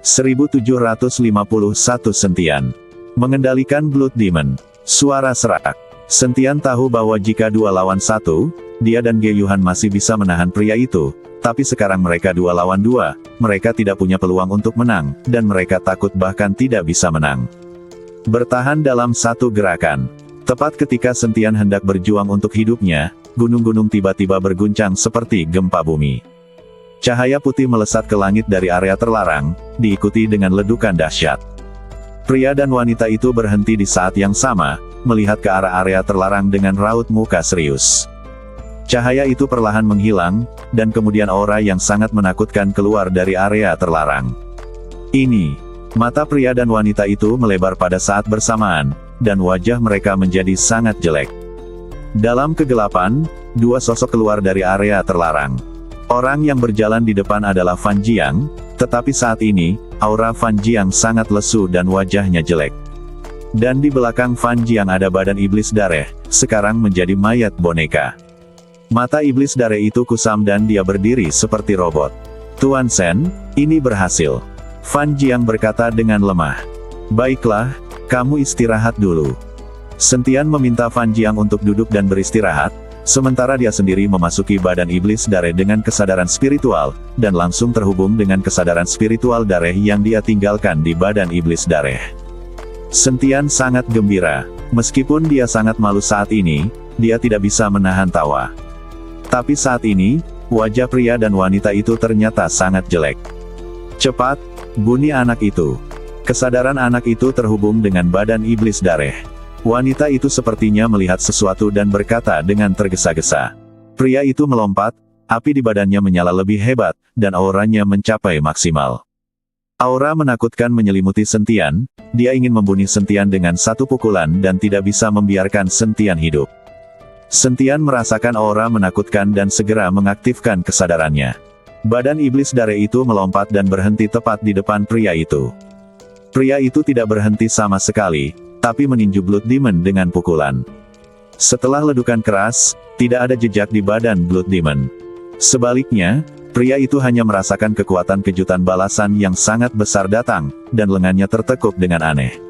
1751 Sentian. Mengendalikan Blood Demon. Suara serak. Sentian tahu bahwa jika 2 lawan 1, dia dan Ge Yuhan masih bisa menahan pria itu. Tapi sekarang mereka 2 lawan 2, mereka tidak punya peluang untuk menang, dan mereka takut bahkan tidak bisa menang. Bertahan dalam satu gerakan. Tepat ketika Sentian hendak berjuang untuk hidupnya, gunung-gunung tiba-tiba berguncang seperti gempa bumi. Cahaya putih melesat ke langit dari area terlarang, diikuti dengan ledukan dahsyat. Pria dan wanita itu berhenti di saat yang sama, melihat ke arah area terlarang dengan raut muka serius. Cahaya itu perlahan menghilang, dan kemudian aura yang sangat menakutkan keluar dari area terlarang. Mata pria dan wanita itu melebar pada saat bersamaan, dan wajah mereka menjadi sangat jelek. Dalam kegelapan, 2 sosok keluar dari area terlarang. Orang yang berjalan di depan adalah Fan Jiang, tetapi saat ini, aura Fan Jiang sangat lesu dan wajahnya jelek. Dan di belakang Fan Jiang ada badan iblis dareh, sekarang menjadi mayat boneka. Mata iblis dareh itu kusam dan dia berdiri seperti robot. Tuan Sen, ini berhasil. Fan Jiang berkata dengan lemah. Baiklah, kamu istirahat dulu. Sentian meminta Fan Jiang untuk duduk dan beristirahat, sementara dia sendiri memasuki badan iblis dareh dengan kesadaran spiritual, dan langsung terhubung dengan kesadaran spiritual dareh yang dia tinggalkan di badan iblis dareh. Sentian sangat gembira. Meskipun dia sangat malu saat ini, dia tidak bisa menahan tawa. Tapi saat ini, wajah pria dan wanita itu ternyata sangat jelek. Cepat, bunyi anak itu. Kesadaran anak itu terhubung dengan badan iblis dareh. Wanita itu sepertinya melihat sesuatu dan berkata dengan tergesa-gesa. Pria itu melompat, api di badannya menyala lebih hebat, dan auranya mencapai maksimal. Aura menakutkan menyelimuti Sentian, dia ingin membunuh Sentian dengan satu pukulan dan tidak bisa membiarkan Sentian hidup. Sentian merasakan aura menakutkan dan segera mengaktifkan kesadarannya. Badan iblis dareh itu melompat dan berhenti tepat di depan pria itu. Pria itu tidak berhenti sama sekali, tapi meninju Blood Demon dengan pukulan. Setelah ledukan keras, tidak ada jejak di badan Blood Demon. Sebaliknya, pria itu hanya merasakan kekuatan kejutan balasan yang sangat besar datang, dan lengannya tertekuk dengan aneh.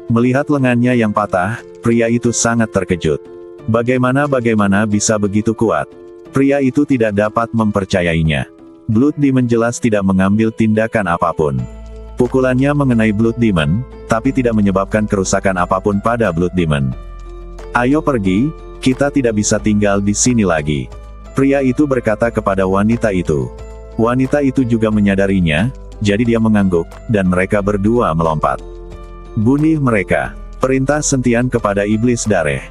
Melihat lengannya yang patah, pria itu sangat terkejut. Bagaimana bisa begitu kuat? Pria itu tidak dapat mempercayainya. Blood Demon jelas tidak mengambil tindakan apapun. Pukulannya mengenai Blood Demon, tapi tidak menyebabkan kerusakan apapun pada Blood Demon. Ayo pergi, kita tidak bisa tinggal di sini lagi. Pria itu berkata kepada wanita itu. Wanita itu juga menyadarinya, jadi dia mengangguk, dan mereka berdua melompat. Bunuh mereka. Perintah Sentian kepada iblis dareh.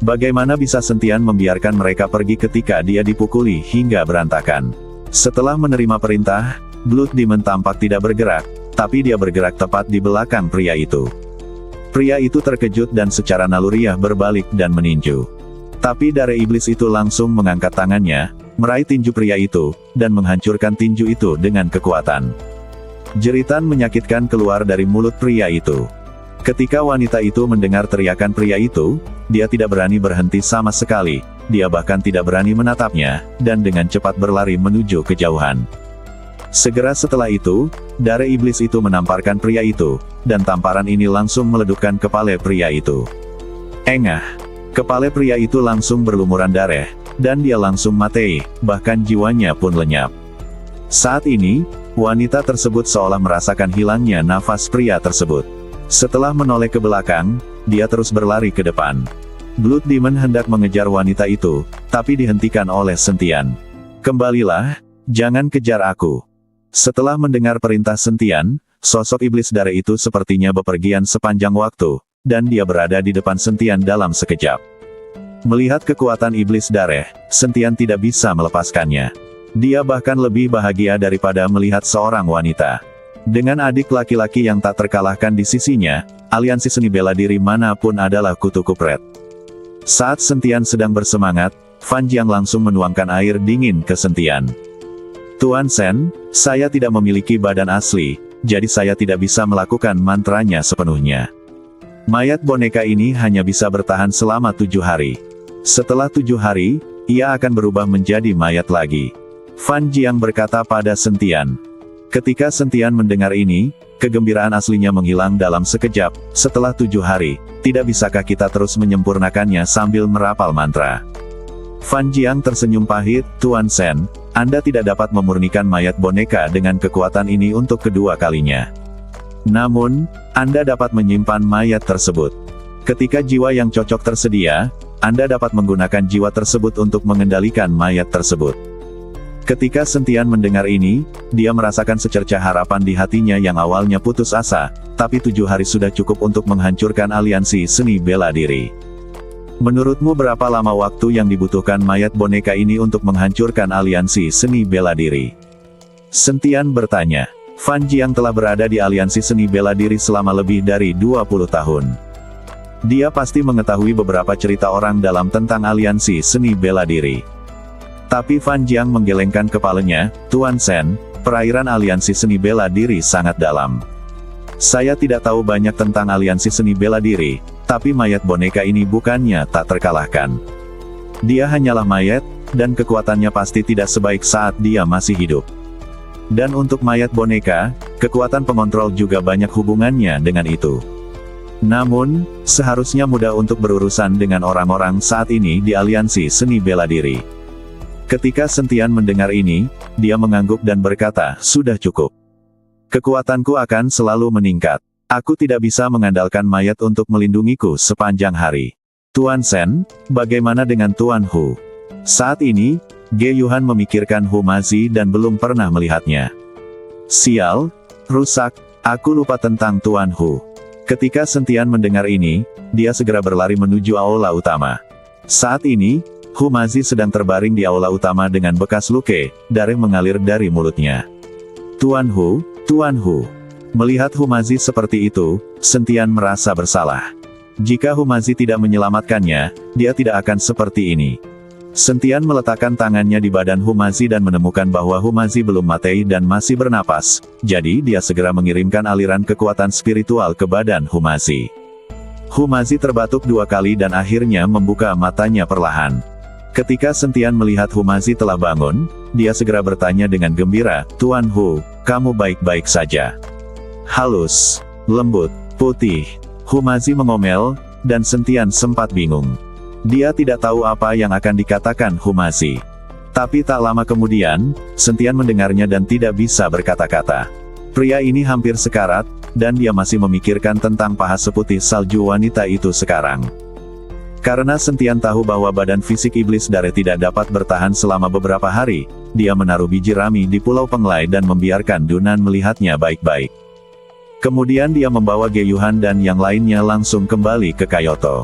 Bagaimana bisa Sentian membiarkan mereka pergi ketika dia dipukuli hingga berantakan? Setelah menerima perintah, Blood Demon tampak tidak bergerak, tapi dia bergerak tepat di belakang pria itu. Pria itu terkejut dan secara naluriah berbalik dan meninju. Tapi darah iblis itu langsung mengangkat tangannya, meraih tinju pria itu, dan menghancurkan tinju itu dengan kekuatan. Jeritan menyakitkan keluar dari mulut pria itu. Ketika wanita itu mendengar teriakan pria itu, dia tidak berani berhenti sama sekali, dia bahkan tidak berani menatapnya, dan dengan cepat berlari menuju kejauhan. Segera setelah itu, darah iblis itu menamparkan pria itu, dan tamparan ini langsung meledukkan kepala pria itu. Engah! Kepala pria itu langsung berlumuran darah, dan dia langsung mati, bahkan jiwanya pun lenyap. Saat ini, wanita tersebut seolah merasakan hilangnya nafas pria tersebut. Setelah menoleh ke belakang, dia terus berlari ke depan. Blood Demon hendak mengejar wanita itu, tapi dihentikan oleh Sentian. Kembalilah, jangan kejar aku. Setelah mendengar perintah Sentian, sosok iblis darah itu sepertinya bepergian sepanjang waktu, dan dia berada di depan Sentian dalam sekejap. Melihat kekuatan iblis darah, Sentian tidak bisa melepaskannya. Dia bahkan lebih bahagia daripada melihat seorang wanita. Dengan adik laki-laki yang tak terkalahkan di sisinya, aliansi seni bela diri manapun adalah kutu kupret. Saat Sentian sedang bersemangat, Fan Jiang langsung menuangkan air dingin ke Sentian. Tuan Sen, saya tidak memiliki badan asli, jadi saya tidak bisa melakukan mantranya sepenuhnya. Mayat boneka ini hanya bisa bertahan selama 7 hari. Setelah 7 hari, ia akan berubah menjadi mayat lagi. Fan Jiang berkata pada Sentian. Ketika Sentian mendengar ini, kegembiraan aslinya menghilang dalam sekejap. Setelah 7 hari, tidak bisakah kita terus menyempurnakannya sambil merapal mantra? Fan Jiang tersenyum pahit. Tuan Sen, Anda tidak dapat memurnikan mayat boneka dengan kekuatan ini untuk kedua kalinya. Namun, Anda dapat menyimpan mayat tersebut. Ketika jiwa yang cocok tersedia, Anda dapat menggunakan jiwa tersebut untuk mengendalikan mayat tersebut. Ketika Sentian mendengar ini, dia merasakan secercah harapan di hatinya yang awalnya putus asa, tapi 7 hari sudah cukup untuk menghancurkan aliansi seni bela diri. Menurutmu berapa lama waktu yang dibutuhkan mayat boneka ini untuk menghancurkan aliansi seni bela diri? Sentian bertanya. Fan Jiang telah berada di aliansi seni bela diri selama lebih dari 20 tahun. Dia pasti mengetahui beberapa cerita orang dalam tentang aliansi seni bela diri. Tapi Fan Jiang menggelengkan kepalanya. Tuan Sen, perairan aliansi seni bela diri sangat dalam. Saya tidak tahu banyak tentang aliansi seni bela diri, tapi mayat boneka ini bukannya tak terkalahkan. Dia hanyalah mayat, dan kekuatannya pasti tidak sebaik saat dia masih hidup. Dan untuk mayat boneka, kekuatan pengontrol juga banyak hubungannya dengan itu. Namun, seharusnya mudah untuk berurusan dengan orang-orang saat ini di aliansi seni bela diri. Ketika Sentian mendengar ini, dia mengangguk dan berkata, sudah cukup. Kekuatanku akan selalu meningkat. Aku tidak bisa mengandalkan mayat untuk melindungiku sepanjang hari. Tuan Sen, bagaimana dengan Tuan Hu? Saat ini, Ge Yuhan memikirkan Hu Mazi dan belum pernah melihatnya. Sial, rusak, aku lupa tentang Tuan Hu. Ketika Sentian mendengar ini, dia segera berlari menuju aula utama. Saat ini, Hu Mazi sedang terbaring di aula utama dengan bekas luka, darah mengalir dari mulutnya. Tuan Hu, Tuan Hu. Melihat Hu Mazi seperti itu, Sentian merasa bersalah. Jika Hu Mazi tidak menyelamatkannya, dia tidak akan seperti ini. Sentian meletakkan tangannya di badan Hu Mazi dan menemukan bahwa Hu Mazi belum mati dan masih bernapas, jadi dia segera mengirimkan aliran kekuatan spiritual ke badan Hu Mazi. Hu Mazi terbatuk 2 kali dan akhirnya membuka matanya perlahan. Ketika Sentian melihat Hu Mazi telah bangun, dia segera bertanya dengan gembira, Tuan Hu, kamu baik-baik saja? Halus, lembut, putih. Hu Mazi mengomel, dan Sentian sempat bingung. Dia tidak tahu apa yang akan dikatakan Hu Mazi. Tapi tak lama kemudian, Sentian mendengarnya dan tidak bisa berkata-kata. Pria ini hampir sekarat, dan dia masih memikirkan tentang paha seputih salju wanita itu sekarang. Karena Sentian tahu bahwa badan fisik iblis Dare tidak dapat bertahan selama beberapa hari, dia menaruh biji rami di Pulau Penglai dan membiarkan Dunan melihatnya baik-baik. Kemudian dia membawa Ge Yuhan dan yang lainnya langsung kembali ke Kyoto.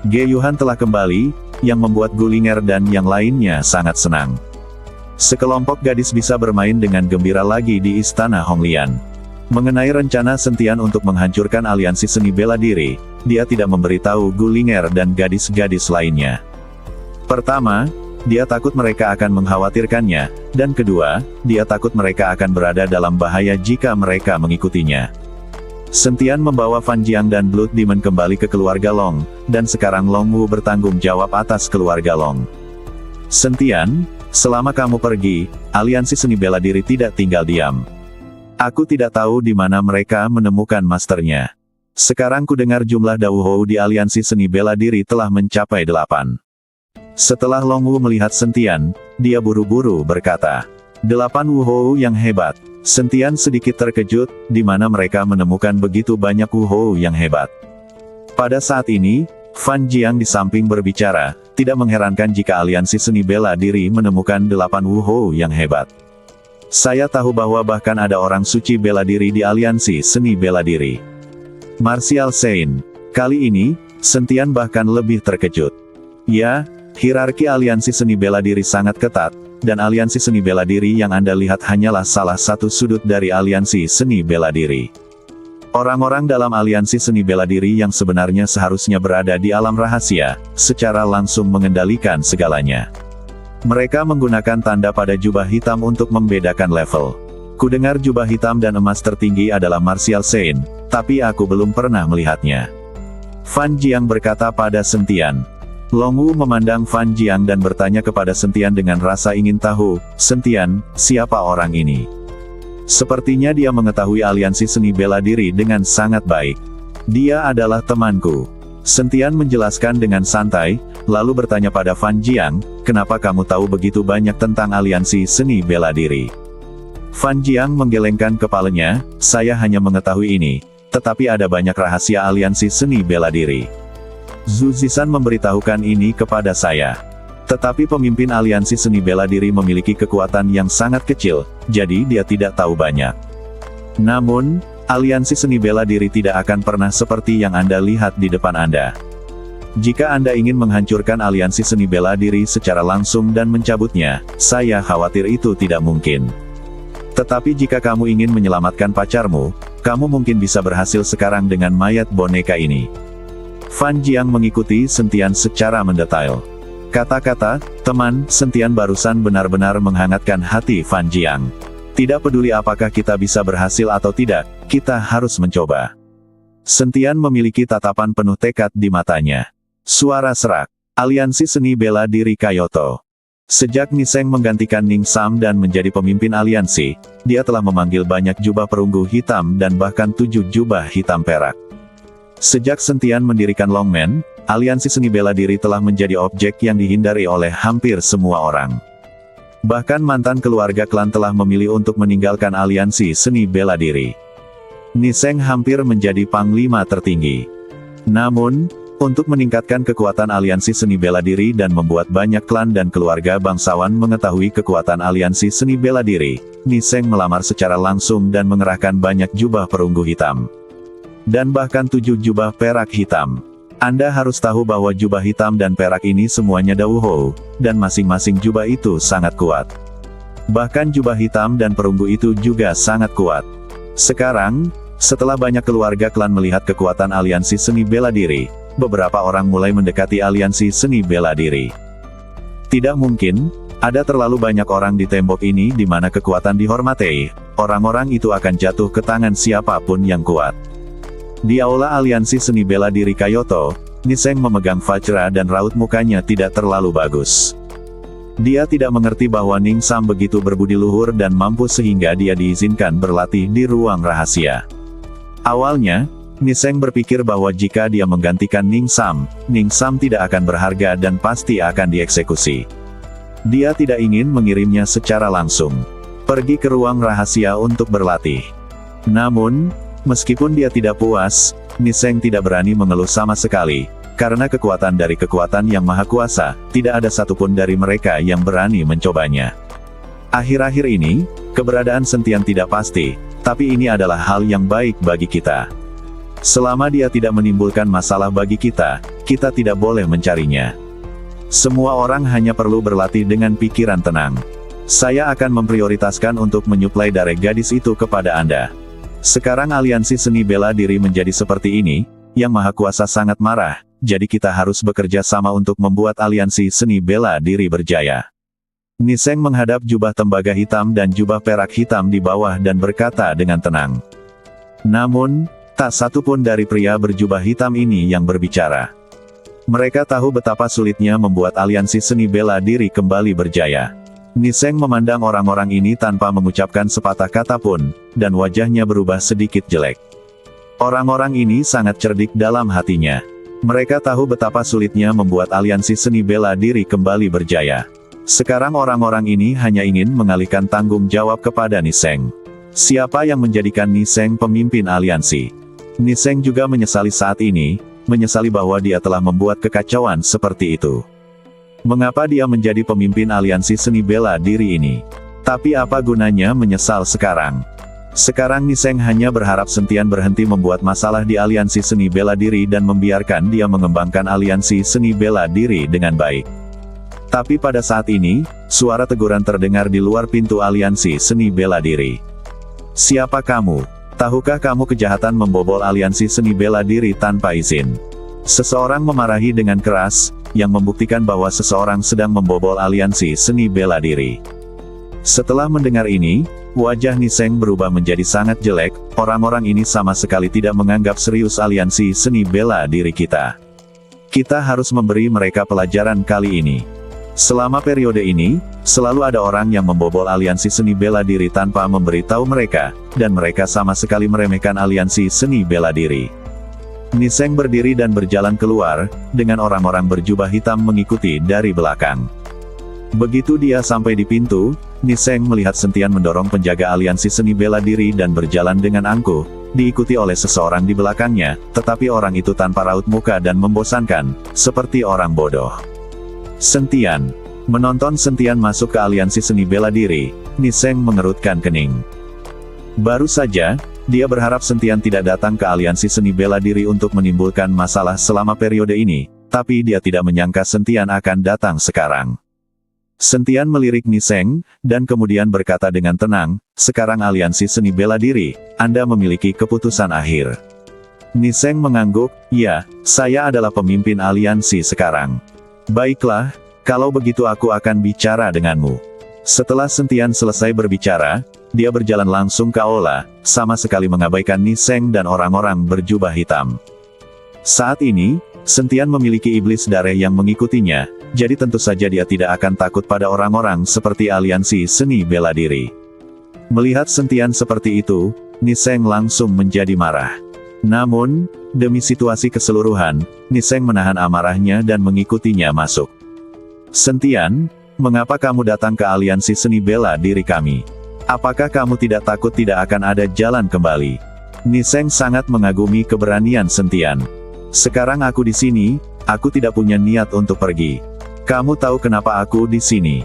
Ge Yuhan telah kembali, yang membuat Gullinger dan yang lainnya sangat senang. Sekelompok gadis bisa bermain dengan gembira lagi di Istana Honglian. Mengenai rencana Sentian untuk menghancurkan aliansi seni bela diri, dia tidak memberitahu Gullinger dan gadis-gadis lainnya. Pertama, dia takut mereka akan mengkhawatirkannya, dan kedua, dia takut mereka akan berada dalam bahaya jika mereka mengikutinya. Sentian membawa Fan Jiang dan Blood Demon kembali ke keluarga Long, dan sekarang Long Wu bertanggung jawab atas keluarga Long. Sentian, selama kamu pergi, aliansi seni bela diri tidak tinggal diam. Aku tidak tahu di mana mereka menemukan masternya. Sekarang ku dengar jumlah Dauhou di aliansi seni bela diri telah mencapai 8. Setelah Long Wu melihat Sentian, dia buru-buru berkata, 8 Wuhou yang hebat. Sentian sedikit terkejut, di mana mereka menemukan begitu banyak Wuhou yang hebat. Pada saat ini, Fan Jiang di samping berbicara, tidak mengherankan jika aliansi seni bela diri menemukan 8 Wuhou yang hebat. Saya tahu bahwa bahkan ada orang suci bela diri di aliansi seni bela diri. Martial Saint. Kali ini, Sentian bahkan lebih terkejut. Ya, hierarki aliansi seni bela diri sangat ketat, dan aliansi seni bela diri yang Anda lihat hanyalah salah satu sudut dari aliansi seni bela diri. Orang-orang dalam aliansi seni bela diri yang sebenarnya seharusnya berada di alam rahasia, secara langsung mengendalikan segalanya. Mereka menggunakan tanda pada jubah hitam untuk membedakan level. Kudengar jubah hitam dan emas tertinggi adalah Martial Saint, tapi aku belum pernah melihatnya. Fan Jiang berkata pada Sentian. Long Wu memandang Fan Jiang dan bertanya kepada Sentian dengan rasa ingin tahu, Sentian, siapa orang ini? Sepertinya dia mengetahui aliansi seni bela diri dengan sangat baik. Dia adalah temanku. Sentian menjelaskan dengan santai, lalu bertanya pada Fan Jiang, kenapa kamu tahu begitu banyak tentang aliansi seni bela diri? Fan Jiang menggelengkan kepalanya, saya hanya mengetahui ini, tetapi ada banyak rahasia aliansi seni bela diri. Zhu Zishan memberitahukan ini kepada saya. Tetapi pemimpin aliansi seni bela diri memiliki kekuatan yang sangat kecil, jadi dia tidak tahu banyak. Namun, aliansi seni bela diri tidak akan pernah seperti yang Anda lihat di depan Anda. Jika Anda ingin menghancurkan aliansi seni bela diri secara langsung dan mencabutnya, saya khawatir itu tidak mungkin. Tetapi jika kamu ingin menyelamatkan pacarmu, kamu mungkin bisa berhasil sekarang dengan mayat boneka ini. Fan Jiang mengikuti Sentian secara mendetail. Kata-kata, teman, Sentian barusan benar-benar menghangatkan hati Fan Jiang. Tidak peduli apakah kita bisa berhasil atau tidak, kita harus mencoba. Sentian memiliki tatapan penuh tekad di matanya. Suara serak. Aliansi Seni Bela Diri Kyoto. Sejak Niseng menggantikan Ning Sam dan menjadi pemimpin aliansi, dia telah memanggil banyak jubah perunggu hitam dan bahkan 7 jubah hitam perak. Sejak Sentian mendirikan Longmen, aliansi seni bela diri telah menjadi objek yang dihindari oleh hampir semua orang. Bahkan mantan keluarga klan telah memilih untuk meninggalkan aliansi seni bela diri. Niseng hampir menjadi panglima tertinggi. Namun, untuk meningkatkan kekuatan aliansi seni bela diri dan membuat banyak klan dan keluarga bangsawan mengetahui kekuatan aliansi seni bela diri, Niseng melamar secara langsung dan mengerahkan banyak jubah perunggu hitam. Dan bahkan 7 jubah perak hitam. Anda harus tahu bahwa jubah hitam dan perak ini semuanya Dauhou, dan masing-masing jubah itu sangat kuat. Bahkan jubah hitam dan perunggu itu juga sangat kuat. Sekarang, setelah banyak keluarga klan melihat kekuatan aliansi seni bela diri, beberapa orang mulai mendekati aliansi seni bela diri. Tidak mungkin, ada terlalu banyak orang di tembok ini di mana kekuatan dihormati, orang-orang itu akan jatuh ke tangan siapapun yang kuat. Di aula aliansi seni bela diri Kyoto, Niseng memegang Vajra dan raut mukanya tidak terlalu bagus. Dia tidak mengerti bahwa Ning Sam begitu berbudi luhur dan mampu sehingga dia diizinkan berlatih di ruang rahasia. Awalnya, Niseng berpikir bahwa jika dia menggantikan Ning Sam tidak akan berharga dan pasti akan dieksekusi. Dia tidak ingin mengirimnya secara langsung pergi ke ruang rahasia untuk berlatih. Namun, meskipun dia tidak puas, Niseng tidak berani mengeluh sama sekali, karena kekuatan dari kekuatan yang maha kuasa, tidak ada satupun dari mereka yang berani mencobanya. Akhir-akhir ini, keberadaan Sentian tidak pasti, tapi ini adalah hal yang baik bagi kita. Selama dia tidak menimbulkan masalah bagi kita, kita tidak boleh mencarinya. Semua orang hanya perlu berlatih dengan pikiran tenang. Saya akan memprioritaskan untuk menyuplai darah gadis itu kepada Anda. Sekarang aliansi seni bela diri menjadi seperti ini, yang maha kuasa sangat marah, jadi kita harus bekerja sama untuk membuat aliansi seni bela diri berjaya. Niseng menghadap jubah tembaga hitam dan jubah perak hitam di bawah dan berkata dengan tenang. Namun, tak satu pun dari pria berjubah hitam ini yang berbicara. Mereka tahu betapa sulitnya membuat aliansi seni bela diri kembali berjaya. Niseng memandang orang-orang ini tanpa mengucapkan sepatah kata pun, dan wajahnya berubah sedikit jelek. Orang-orang ini sangat cerdik dalam hatinya. Mereka tahu betapa sulitnya membuat aliansi seni bela diri kembali berjaya. Sekarang orang-orang ini hanya ingin mengalihkan tanggung jawab kepada Niseng. Siapa yang menjadikan Niseng pemimpin aliansi? Niseng juga menyesali saat ini, menyesali bahwa dia telah membuat kekacauan seperti itu. Mengapa dia menjadi pemimpin aliansi seni bela diri ini? Tapi apa gunanya menyesal sekarang? Sekarang Niseng hanya berharap Sentian berhenti membuat masalah di aliansi seni bela diri dan membiarkan dia mengembangkan aliansi seni bela diri dengan baik. Tapi pada saat ini, suara teguran terdengar di luar pintu aliansi seni bela diri. Siapa kamu? Tahukah kamu kejahatan membobol aliansi seni bela diri tanpa izin? Seseorang memarahi dengan keras, yang membuktikan bahwa seseorang sedang membobol aliansi seni bela diri. Setelah mendengar ini, wajah Niseng berubah menjadi sangat jelek, orang-orang ini sama sekali tidak menganggap serius aliansi seni bela diri kita. Kita harus memberi mereka pelajaran kali ini. Selama periode ini, selalu ada orang yang membobol aliansi seni bela diri tanpa memberitahu mereka, dan mereka sama sekali meremehkan aliansi seni bela diri. Niseng berdiri dan berjalan keluar, dengan orang-orang berjubah hitam mengikuti dari belakang. Begitu dia sampai di pintu, Niseng melihat Sentian mendorong penjaga aliansi seni bela diri dan berjalan dengan angkuh, diikuti oleh seseorang di belakangnya, tetapi orang itu tanpa raut muka dan membosankan, seperti orang bodoh. Sentian. Menonton Sentian masuk ke aliansi seni bela diri, Niseng mengerutkan kening. Baru saja, dia berharap Sentian tidak datang ke aliansi seni bela diri untuk menimbulkan masalah selama periode ini, tapi dia tidak menyangka Sentian akan datang sekarang. Sentian melirik Niseng, dan kemudian berkata dengan tenang, "Sekarang aliansi seni bela diri, Anda memiliki keputusan akhir." Niseng mengangguk, "Ya, saya adalah pemimpin aliansi sekarang." "Baiklah, kalau begitu aku akan bicara denganmu." Setelah Sentian selesai berbicara, dia berjalan langsung ke aula, sama sekali mengabaikan Niseng dan orang-orang berjubah hitam. Saat ini, Sentian memiliki iblis darah yang mengikutinya, jadi tentu saja dia tidak akan takut pada orang-orang seperti aliansi seni bela diri. Melihat Sentian seperti itu, Niseng langsung menjadi marah. Namun, demi situasi keseluruhan, Niseng menahan amarahnya dan mengikutinya masuk. "Sentian, mengapa kamu datang ke aliansi seni bela diri kami? Apakah kamu tidak takut tidak akan ada jalan kembali?" Niseng sangat mengagumi keberanian Sentian. "Sekarang aku di sini, aku tidak punya niat untuk pergi. Kamu tahu kenapa aku di sini?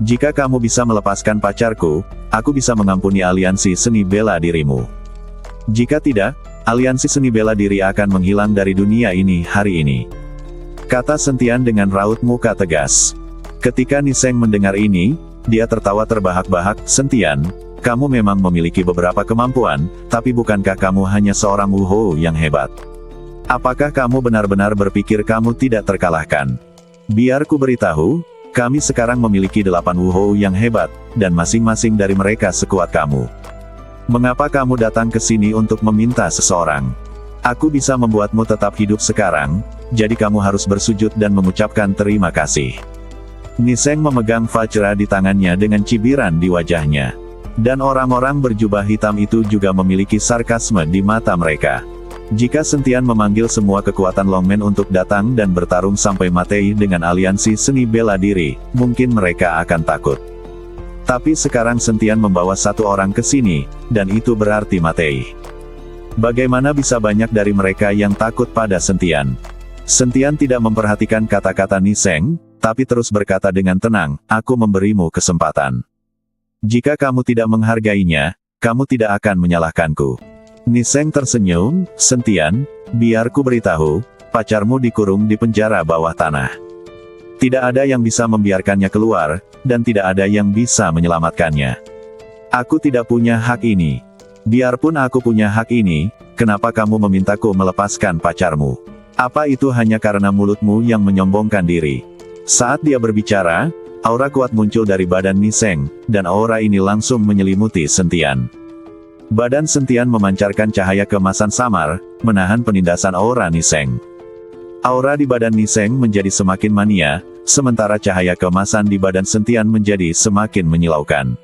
Jika kamu bisa melepaskan pacarku, aku bisa mengampuni aliansi seni bela dirimu. Jika tidak, aliansi seni bela diri akan menghilang dari dunia ini hari ini," kata Sentian dengan raut muka tegas. Ketika Niseng mendengar ini, dia tertawa terbahak-bahak. "Sentian, kamu memang memiliki beberapa kemampuan, tapi bukankah kamu hanya seorang Wuhou yang hebat? Apakah kamu benar-benar berpikir kamu tidak terkalahkan? Biar ku beritahu, kami sekarang memiliki 8 Wuhou yang hebat, dan masing-masing dari mereka sekuat kamu. Mengapa kamu datang ke sini untuk meminta seseorang? Aku bisa membuatmu tetap hidup sekarang, jadi kamu harus bersujud dan mengucapkan terima kasih." Niseng memegang Vajra di tangannya dengan cibiran di wajahnya. Dan orang-orang berjubah hitam itu juga memiliki sarkasme di mata mereka. Jika Sentian memanggil semua kekuatan Longmen untuk datang dan bertarung sampai mati dengan aliansi seni bela diri, mungkin mereka akan takut. Tapi sekarang Sentian membawa satu orang ke sini, dan itu berarti mati. Bagaimana bisa banyak dari mereka yang takut pada Sentian? Sentian tidak memperhatikan kata-kata Niseng, tapi terus berkata dengan tenang, "Aku memberimu kesempatan. Jika kamu tidak menghargainya, kamu tidak akan menyalahkanku." Niseng tersenyum, "Sentian, biar ku beritahu, pacarmu dikurung di penjara bawah tanah. Tidak ada yang bisa membiarkannya keluar, dan tidak ada yang bisa menyelamatkannya. Aku tidak punya hak ini. Biarpun aku punya hak ini, kenapa kamu memintaku melepaskan pacarmu? Apa itu hanya karena mulutmu yang menyombongkan diri?" Saat dia berbicara, aura kuat muncul dari badan Niseng, dan aura ini langsung menyelimuti Sentian. Badan Sentian memancarkan cahaya keemasan samar, menahan penindasan aura Niseng. Aura di badan Niseng menjadi semakin mania, sementara cahaya keemasan di badan Sentian menjadi semakin menyilaukan.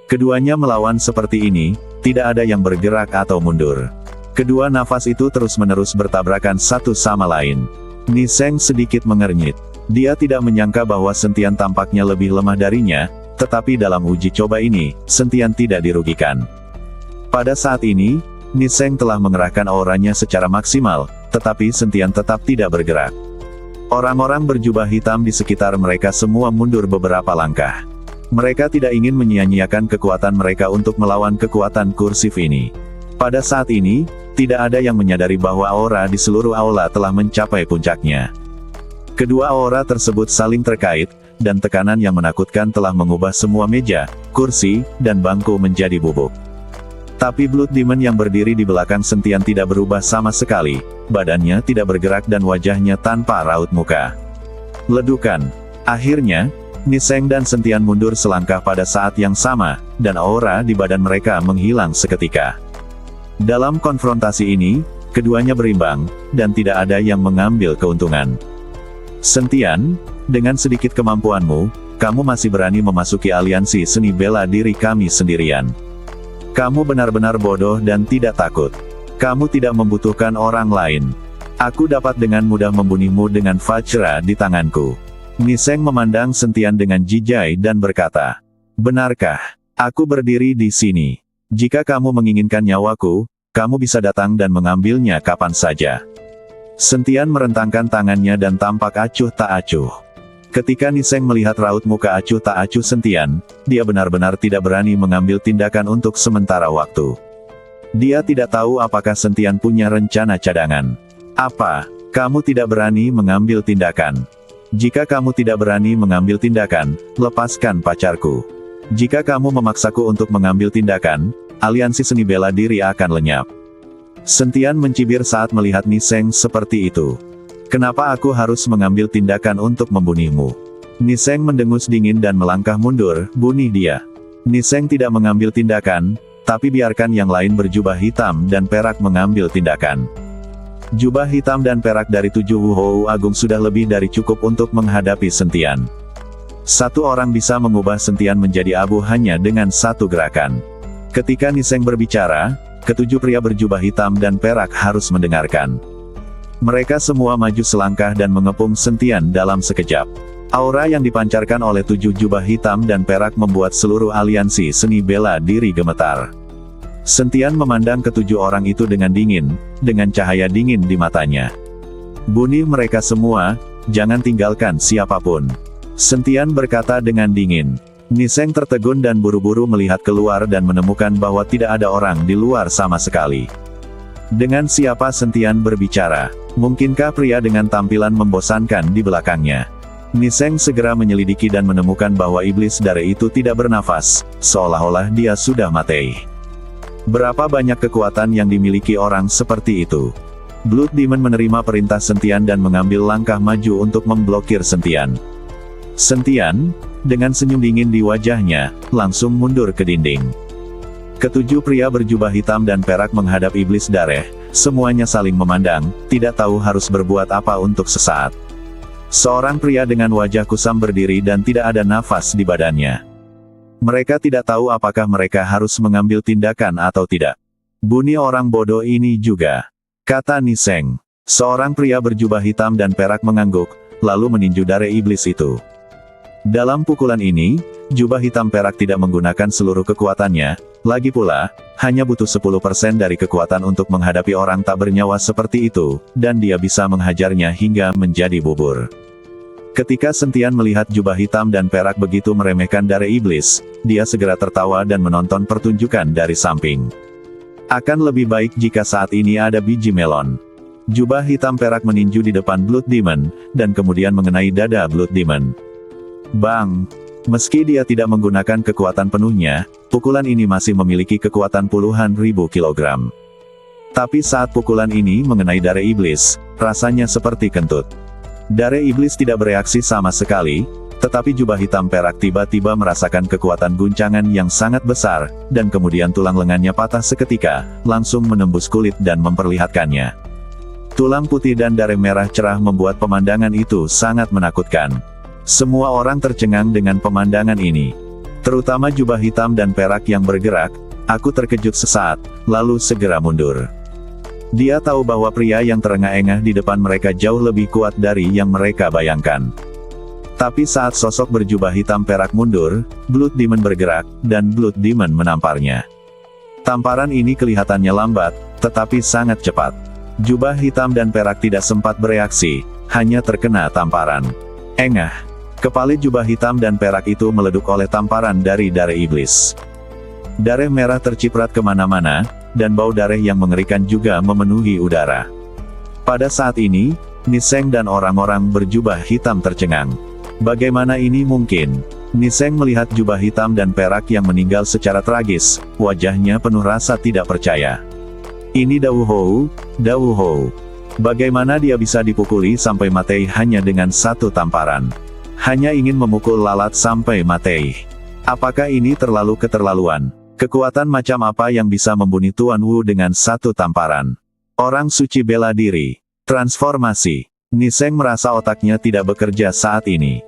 Keduanya melawan seperti ini, tidak ada yang bergerak atau mundur. Kedua nafas itu terus-menerus bertabrakan satu sama lain. Niseng sedikit mengernyit. Dia tidak menyangka bahwa Sentian tampaknya lebih lemah darinya, tetapi dalam uji coba ini, Sentian tidak dirugikan. Pada saat ini, Niseng telah mengerahkan auranya secara maksimal, tetapi Sentian tetap tidak bergerak. Orang-orang berjubah hitam di sekitar mereka semua mundur beberapa langkah. Mereka tidak ingin menyia-nyiakan kekuatan mereka untuk melawan kekuatan kursif ini. Pada saat ini, tidak ada yang menyadari bahwa aura di seluruh aula telah mencapai puncaknya. Kedua aura tersebut saling terkait, dan tekanan yang menakutkan telah mengubah semua meja, kursi, dan bangku menjadi bubuk. Tapi Blood Demon yang berdiri di belakang Sentian tidak berubah sama sekali, badannya tidak bergerak dan wajahnya tanpa raut muka. Ledukan. Akhirnya, Niseng dan Sentian mundur selangkah pada saat yang sama, dan aura di badan mereka menghilang seketika. Dalam konfrontasi ini, keduanya berimbang, dan tidak ada yang mengambil keuntungan. Sentian, dengan sedikit kemampuanmu, kamu masih berani memasuki aliansi seni bela diri kami sendirian. Kamu benar-benar bodoh dan tidak takut. Kamu tidak membutuhkan orang lain. Aku dapat dengan mudah membunuhmu dengan Vajra di tanganku. Niseng memandang Sentian dengan jijai dan berkata, benarkah? Aku berdiri di sini. Jika kamu menginginkan nyawaku, kamu bisa datang dan mengambilnya kapan saja. Sentian merentangkan tangannya dan tampak acuh tak acuh. Ketika Niseng melihat raut muka acuh tak acuh Sentian, dia benar-benar tidak berani mengambil tindakan untuk sementara waktu. Dia tidak tahu apakah Sentian punya rencana cadangan. Apa? Kamu tidak berani mengambil tindakan? Jika kamu tidak berani mengambil tindakan, lepaskan pacarku. Jika kamu memaksaku untuk mengambil tindakan, aliansi seni bela diri akan lenyap. Sentian mencibir saat melihat Niseng seperti itu. Kenapa aku harus mengambil tindakan untuk membunuhmu? Niseng mendengus dingin dan melangkah mundur, bunuh dia. Niseng tidak mengambil tindakan, tapi biarkan yang lain berjubah hitam dan perak mengambil tindakan. Jubah hitam dan perak dari 7 Wuhou Agung sudah lebih dari cukup untuk menghadapi Sentian. Satu orang bisa mengubah Sentian menjadi abu hanya dengan satu gerakan. Ketika Niseng berbicara, ketujuh pria berjubah hitam dan perak harus mendengarkan. Mereka semua maju selangkah dan mengepung Sentian dalam sekejap. Aura yang dipancarkan oleh 7 jubah hitam dan perak membuat seluruh aliansi seni bela diri gemetar. Sentian memandang ketujuh orang itu dengan dingin, dengan cahaya dingin di matanya. Bunuh mereka semua, jangan tinggalkan siapapun. Sentian berkata dengan dingin. Niseng tertegun dan buru-buru melihat keluar dan menemukan bahwa tidak ada orang di luar sama sekali. Dengan siapa Sentian berbicara? Mungkinkah pria dengan tampilan membosankan di belakangnya? Niseng segera menyelidiki dan menemukan bahwa iblis dare itu tidak bernafas, seolah-olah dia sudah mati. Berapa banyak kekuatan yang dimiliki orang seperti itu? Blood Demon menerima perintah Sentian dan mengambil langkah maju untuk memblokir Sentian. Sentian, dengan senyum dingin di wajahnya, langsung mundur ke dinding. Ketujuh pria berjubah hitam dan perak menghadap iblis dareh, semuanya saling memandang, tidak tahu harus berbuat apa untuk sesaat. Seorang pria dengan wajah kusam berdiri dan tidak ada nafas di badannya. Mereka tidak tahu apakah mereka harus mengambil tindakan atau tidak. Bunuh orang bodoh ini juga, kata Niseng. Seorang pria berjubah hitam dan perak mengangguk, lalu meninju dareh iblis itu. Dalam pukulan ini, jubah hitam perak tidak menggunakan seluruh kekuatannya, lagi pula, hanya butuh 10% dari kekuatan untuk menghadapi orang tak bernyawa seperti itu, dan dia bisa menghajarnya hingga menjadi bubur. Ketika Sentian melihat jubah hitam dan perak begitu meremehkan dareh iblis, dia segera tertawa dan menonton pertunjukan dari samping. Akan lebih baik jika saat ini ada biji melon. Jubah hitam perak meninju di depan Blood Demon, dan kemudian mengenai dada Blood Demon. Bang! Meski dia tidak menggunakan kekuatan penuhnya, pukulan ini masih memiliki kekuatan puluhan ribu kilogram. Tapi saat pukulan ini mengenai dareh iblis, rasanya seperti kentut. Dareh iblis tidak bereaksi sama sekali, tetapi jubah hitam perak tiba-tiba merasakan kekuatan guncangan yang sangat besar, dan kemudian tulang lengannya patah seketika, langsung menembus kulit dan memperlihatkannya. Tulang putih dan dareh merah cerah membuat pemandangan itu sangat menakutkan. Semua orang tercengang dengan pemandangan ini. Terutama jubah hitam dan perak yang bergerak, aku terkejut sesaat, lalu segera mundur. Dia tahu bahwa pria yang terengah-engah di depan mereka jauh lebih kuat dari yang mereka bayangkan. Tapi saat sosok berjubah hitam perak mundur, Blood Demon bergerak, dan Blood Demon menamparnya. Tamparan ini kelihatannya lambat, tetapi sangat cepat. Jubah hitam dan perak tidak sempat bereaksi, hanya terkena tamparan. Engah! Kepala jubah hitam dan perak itu meleduk oleh tamparan dari dareh iblis. Dareh merah terciprat kemana-mana, dan bau dareh yang mengerikan juga memenuhi udara. Pada saat ini, Niseng dan orang-orang berjubah hitam tercengang. Bagaimana ini mungkin? Niseng melihat jubah hitam dan perak yang meninggal secara tragis, wajahnya penuh rasa tidak percaya. Ini Dao Hou, Dao Hou. Bagaimana dia bisa dipukuli sampai mati hanya dengan satu tamparan? Hanya ingin memukul lalat sampai mati. Apakah ini terlalu keterlaluan? Kekuatan macam apa yang bisa membunuh Tuan Wu dengan satu tamparan? Orang suci bela diri. Transformasi. Niseng merasa otaknya tidak bekerja saat ini.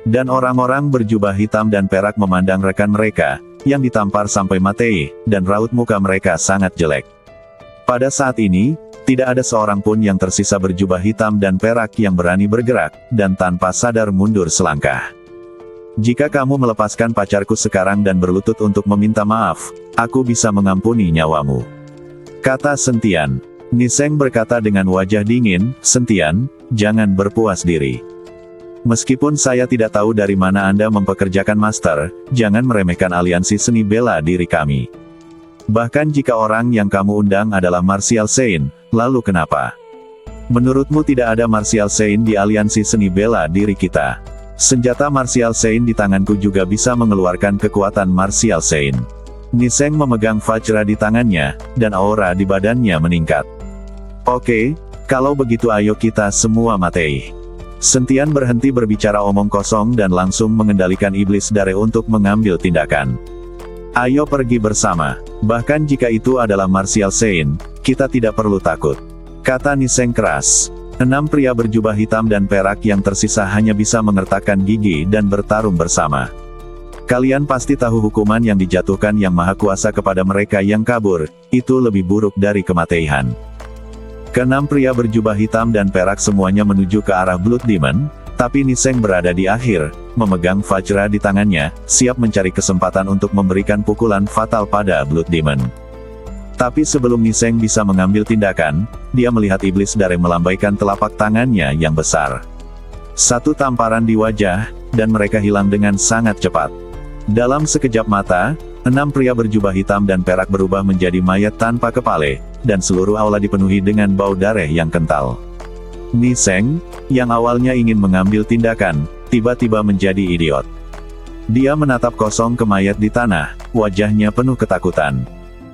Dan orang-orang berjubah hitam dan perak memandang rekan mereka, yang ditampar sampai mati, dan raut muka mereka sangat jelek. Pada saat ini, tidak ada seorang pun yang tersisa berjubah hitam dan perak yang berani bergerak, dan tanpa sadar mundur selangkah. Jika kamu melepaskan pacarku sekarang dan berlutut untuk meminta maaf, aku bisa mengampuni nyawamu, kata Sentian. Niseng berkata dengan wajah dingin, Sentian, jangan berpuas diri. Meskipun saya tidak tahu dari mana Anda mempekerjakan master, jangan meremehkan aliansi seni bela diri kami. Bahkan jika orang yang kamu undang adalah Martial Saint, lalu kenapa? Menurutmu tidak ada Martial Saint di aliansi seni bela diri kita? Senjata Martial Saint di tanganku juga bisa mengeluarkan kekuatan Martial Saint. Niseng memegang Vajra di tangannya, dan aura di badannya meningkat. Oke, kalau begitu ayo kita semua mati. Sentian berhenti berbicara omong kosong dan langsung mengendalikan iblis dare untuk mengambil tindakan. Ayo pergi bersama, bahkan jika itu adalah Martial Saint, kita tidak perlu takut, kata Niseng keras. 6 pria berjubah hitam dan perak yang tersisa hanya bisa mengertakkan gigi dan bertarung bersama. Kalian pasti tahu hukuman yang dijatuhkan Yang Maha Kuasa kepada mereka yang kabur, itu lebih buruk dari kematian. Keenam pria berjubah hitam dan perak semuanya menuju ke arah Blood Demon, tapi Niseng berada di akhir, memegang Vajra di tangannya, siap mencari kesempatan untuk memberikan pukulan fatal pada Blood Demon. Tapi sebelum Niseng bisa mengambil tindakan, dia melihat iblis dare melambaikan telapak tangannya yang besar. Satu tamparan di wajah, dan mereka hilang dengan sangat cepat. Dalam sekejap mata, 6 pria berjubah hitam dan perak berubah menjadi mayat tanpa kepala, dan seluruh aula dipenuhi dengan bau darah yang kental. Niseng, yang awalnya ingin mengambil tindakan, tiba-tiba menjadi idiot. Dia menatap kosong ke mayat di tanah, wajahnya penuh ketakutan.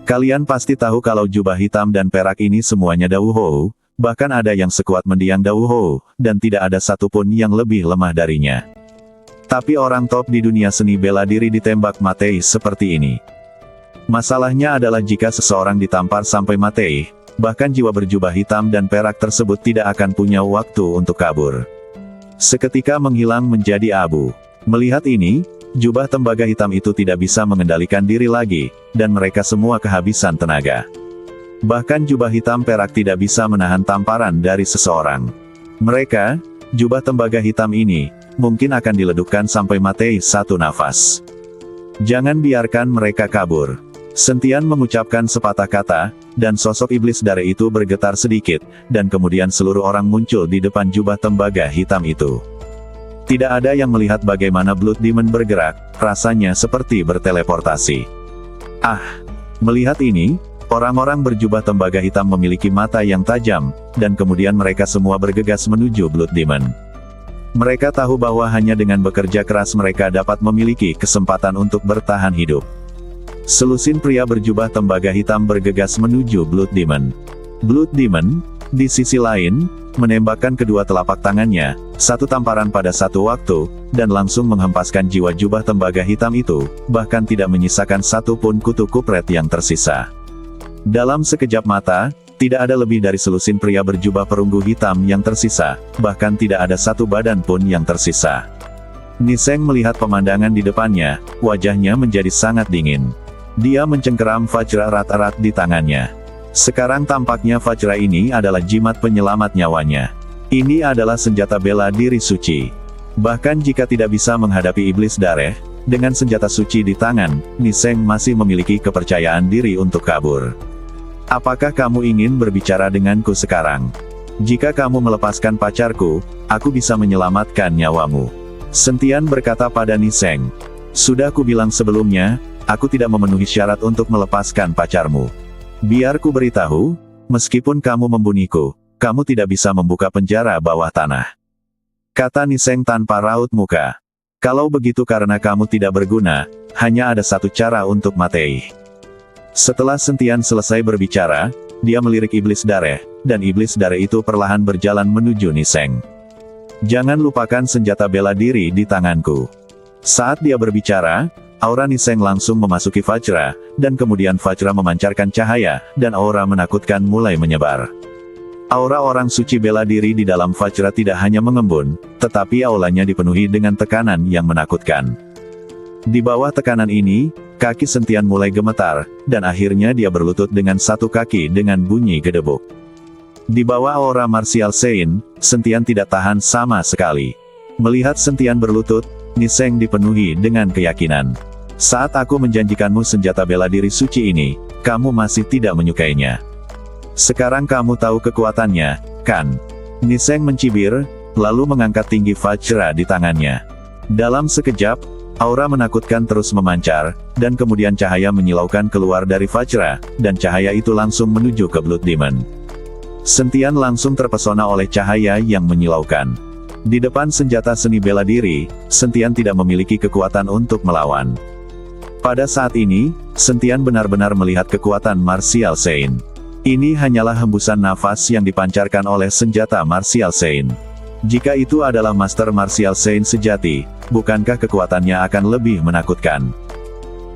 Kalian pasti tahu kalau jubah hitam dan perak ini semuanya Dao Hou, bahkan ada yang sekuat mendiang Dao Hou, dan tidak ada satupun yang lebih lemah darinya. Tapi orang top di dunia seni bela diri ditembak mati seperti ini. Masalahnya adalah jika seseorang ditampar sampai mati, bahkan jiwa berjubah hitam dan perak tersebut tidak akan punya waktu untuk kabur. Seketika menghilang menjadi abu. Melihat ini, jubah tembaga hitam itu tidak bisa mengendalikan diri lagi, dan mereka semua kehabisan tenaga. Bahkan jubah hitam perak tidak bisa menahan tamparan dari seseorang. Mereka, jubah tembaga hitam ini, mungkin akan diledukkan sampai mati satu nafas. Jangan biarkan mereka kabur. Sentian mengucapkan sepatah kata, dan sosok iblis dare itu bergetar sedikit, dan kemudian seluruh orang muncul di depan jubah tembaga hitam itu. Tidak ada yang melihat bagaimana Blood Demon bergerak, rasanya seperti berteleportasi. Melihat ini, orang-orang berjubah tembaga hitam memiliki mata yang tajam, dan kemudian mereka semua bergegas menuju Blood Demon. Mereka tahu bahwa hanya dengan bekerja keras mereka dapat memiliki kesempatan untuk bertahan hidup. Selusin pria berjubah tembaga hitam bergegas menuju Blood Demon. Blood Demon, di sisi lain, menembakkan kedua telapak tangannya, satu tamparan pada satu waktu, dan langsung menghempaskan jiwa jubah tembaga hitam itu, bahkan tidak menyisakan satu pun kutu kupret yang tersisa. Dalam sekejap mata, tidak ada lebih dari selusin pria berjubah perunggu hitam yang tersisa, bahkan tidak ada satu badan pun yang tersisa. Niseng melihat pemandangan di depannya, wajahnya menjadi sangat dingin. Dia mencengkeram Vajra erat-erat di tangannya. Sekarang tampaknya Vajra ini adalah jimat penyelamat nyawanya. Ini adalah senjata bela diri suci. Bahkan jika tidak bisa menghadapi iblis dareh, dengan senjata suci di tangan, Niseng masih memiliki kepercayaan diri untuk kabur. Apakah kamu ingin berbicara denganku sekarang? Jika kamu melepaskan pacarku, aku bisa menyelamatkan nyawamu. Sentian berkata pada Niseng. Sudah kubilang sebelumnya, aku tidak memenuhi syarat untuk melepaskan pacarmu. Biar ku beritahu, meskipun kamu membunuhku, kamu tidak bisa membuka penjara bawah tanah. Kata Niseng tanpa raut muka. Kalau begitu karena kamu tidak berguna, hanya ada satu cara untuk mati. Setelah Sentian selesai berbicara, dia melirik iblis dareh, dan iblis dareh itu perlahan berjalan menuju Niseng. Jangan lupakan senjata bela diri di tanganku. Saat dia berbicara, aura Niseng langsung memasuki Vajra, dan kemudian Vajra memancarkan cahaya, dan aura menakutkan mulai menyebar. Aura orang suci bela diri di dalam Vajra tidak hanya mengembun, tetapi aulanya dipenuhi dengan tekanan yang menakutkan. Di bawah tekanan ini, kaki Sentian mulai gemetar, dan akhirnya dia berlutut dengan satu kaki dengan bunyi gedebuk. Di bawah aura martial Sein, Sentian tidak tahan sama sekali. Melihat Sentian berlutut, Niseng dipenuhi dengan keyakinan. Saat aku menjanjikanmu senjata bela diri suci ini, kamu masih tidak menyukainya. Sekarang kamu tahu kekuatannya, kan? Niseng mencibir, lalu mengangkat tinggi Vajra di tangannya. Dalam sekejap, aura menakutkan terus memancar, dan kemudian cahaya menyilaukan keluar dari Vajra, dan cahaya itu langsung menuju ke Blood Demon. Sentian langsung terpesona oleh cahaya yang menyilaukan. Di depan senjata seni bela diri, Sentian tidak memiliki kekuatan untuk melawan. Pada saat ini, Sentian benar-benar melihat kekuatan martial Sein. Ini hanyalah hembusan nafas yang dipancarkan oleh senjata martial Sein. Jika itu adalah Master Martial Sein sejati, bukankah kekuatannya akan lebih menakutkan?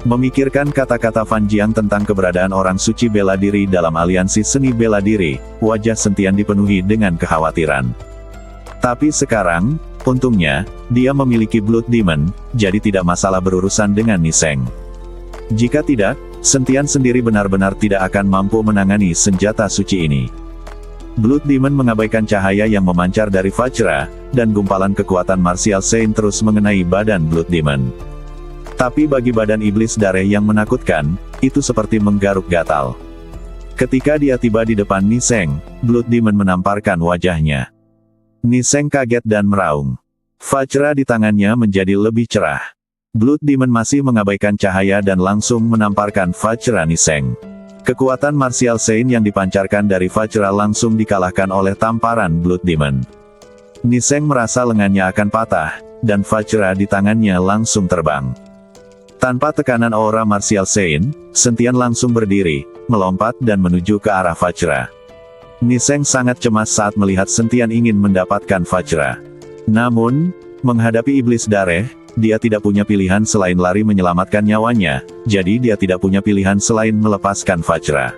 Memikirkan kata-kata Fan Jiang tentang keberadaan orang suci bela diri dalam aliansi seni bela diri, wajah Sentian dipenuhi dengan kekhawatiran. Tapi sekarang, untungnya, dia memiliki Blood Demon, jadi tidak masalah berurusan dengan Niseng. Jika tidak, Sentian sendiri benar-benar tidak akan mampu menangani senjata suci ini. Blood Demon mengabaikan cahaya yang memancar dari Vajra, dan gumpalan kekuatan martial Sein terus mengenai badan Blood Demon. Tapi bagi badan iblis dareh yang menakutkan, itu seperti menggaruk gatal. Ketika dia tiba di depan Niseng, Blood Demon menamparkan wajahnya. Niseng kaget dan meraung. Vajra di tangannya menjadi lebih cerah. Blood Demon masih mengabaikan cahaya dan langsung menamparkan Vajra Niseng. Kekuatan martial Sein yang dipancarkan dari Vajra langsung dikalahkan oleh tamparan Blood Demon. Niseng merasa lengannya akan patah, dan Vajra di tangannya langsung terbang. Tanpa tekanan aura martial Sein, Sentian langsung berdiri, melompat dan menuju ke arah Vajra. Niseng sangat cemas saat melihat Sentian ingin mendapatkan Vajra. Namun, menghadapi iblis dareh, dia tidak punya pilihan selain lari menyelamatkan nyawanya, jadi dia tidak punya pilihan selain melepaskan Vajra.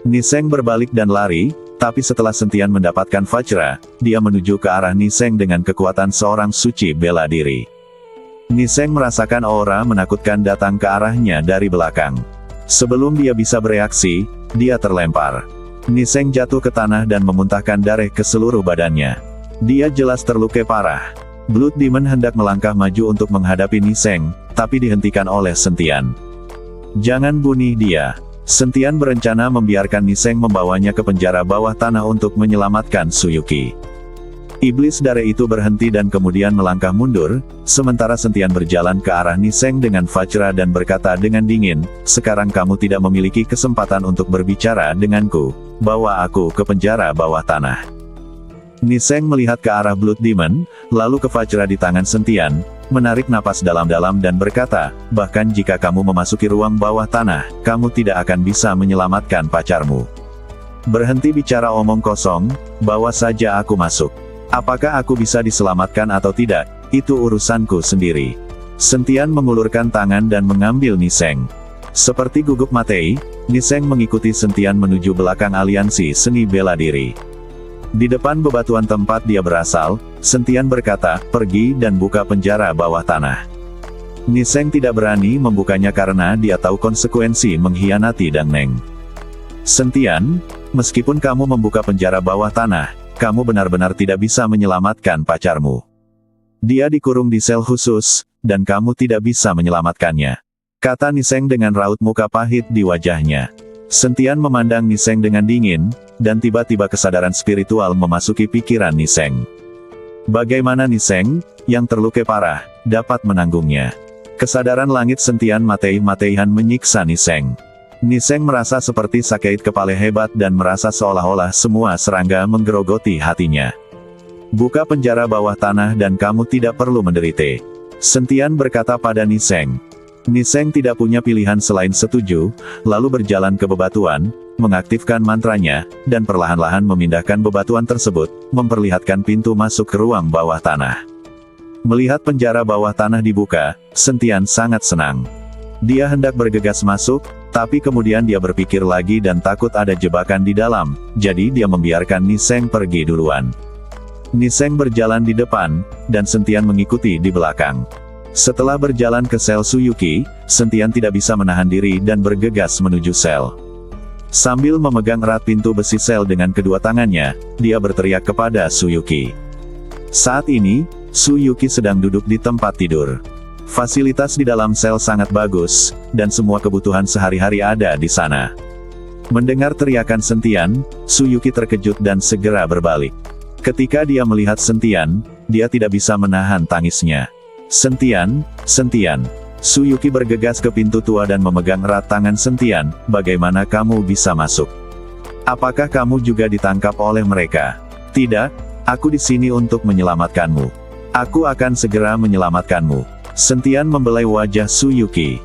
Niseng berbalik dan lari, tapi setelah Sentian mendapatkan Vajra, dia menuju ke arah Niseng dengan kekuatan seorang suci bela diri. Niseng merasakan aura menakutkan datang ke arahnya dari belakang. Sebelum dia bisa bereaksi, dia terlempar. Niseng jatuh ke tanah dan memuntahkan darah ke seluruh badannya. Dia jelas terluka parah. Blood Demon hendak melangkah maju untuk menghadapi Niseng, tapi dihentikan oleh Sentian. Jangan bunuh dia. Sentian berencana membiarkan Niseng membawanya ke penjara bawah tanah untuk menyelamatkan Suyuki. Iblis darah itu berhenti dan kemudian melangkah mundur, sementara Sentian berjalan ke arah Niseng dengan Vajra dan berkata dengan dingin, "Sekarang kamu tidak memiliki kesempatan untuk berbicara denganku. Bawa aku ke penjara bawah tanah." Niseng melihat ke arah Blood Demon, lalu ke Vajra di tangan Sentian, menarik napas dalam-dalam dan berkata, "Bahkan jika kamu memasuki ruang bawah tanah, kamu tidak akan bisa menyelamatkan pacarmu. Berhenti bicara omong kosong, bawa saja aku masuk. Apakah aku bisa diselamatkan atau tidak, itu urusanku sendiri." Sentian mengulurkan tangan dan mengambil Niseng. Seperti gugup Matei, Niseng mengikuti Sentian menuju belakang aliansi seni bela diri. Di depan bebatuan tempat dia berasal, Sentian berkata, "Pergi dan buka penjara bawah tanah." Niseng tidak berani membukanya karena dia tahu konsekuensi mengkhianati Dang Neng. "Sentian, meskipun kamu membuka penjara bawah tanah, kamu benar-benar tidak bisa menyelamatkan pacarmu. Dia dikurung di sel khusus, dan kamu tidak bisa menyelamatkannya," kata Niseng dengan raut muka pahit di wajahnya. Sentian memandang Niseng dengan dingin, dan tiba-tiba kesadaran spiritual memasuki pikiran Niseng. Bagaimana Niseng, yang terluka parah, dapat menanggungnya? Kesadaran langit Sentian Matei-Mateihan menyiksa Niseng. Niseng merasa seperti sakit kepala hebat dan merasa seolah-olah semua serangga menggerogoti hatinya. "Buka penjara bawah tanah dan kamu tidak perlu menderita," Sentian berkata pada Niseng. Niseng tidak punya pilihan selain setuju, lalu berjalan ke bebatuan, mengaktifkan mantranya, dan perlahan-lahan memindahkan bebatuan tersebut, memperlihatkan pintu masuk ke ruang bawah tanah. Melihat penjara bawah tanah dibuka, Sentian sangat senang. Dia hendak bergegas masuk, tapi kemudian dia berpikir lagi dan takut ada jebakan di dalam, jadi dia membiarkan Niseng pergi duluan. Niseng berjalan di depan, dan Sentian mengikuti di belakang. Setelah berjalan ke sel Suyuki, Sentian tidak bisa menahan diri dan bergegas menuju sel. Sambil memegang erat pintu besi sel dengan kedua tangannya, dia berteriak kepada Suyuki. Saat ini, Suyuki sedang duduk di tempat tidur. Fasilitas di dalam sel sangat bagus, dan semua kebutuhan sehari-hari ada di sana. Mendengar teriakan Sentian, Suyuki terkejut dan segera berbalik. Ketika dia melihat Sentian, dia tidak bisa menahan tangisnya. Sentian, Sentian. Suyuki bergegas ke pintu tua dan memegang erat tangan Sentian, bagaimana kamu bisa masuk? Apakah kamu juga ditangkap oleh mereka? Tidak, aku di sini untuk menyelamatkanmu. Aku akan segera menyelamatkanmu. Sentian membelai wajah Suyuki.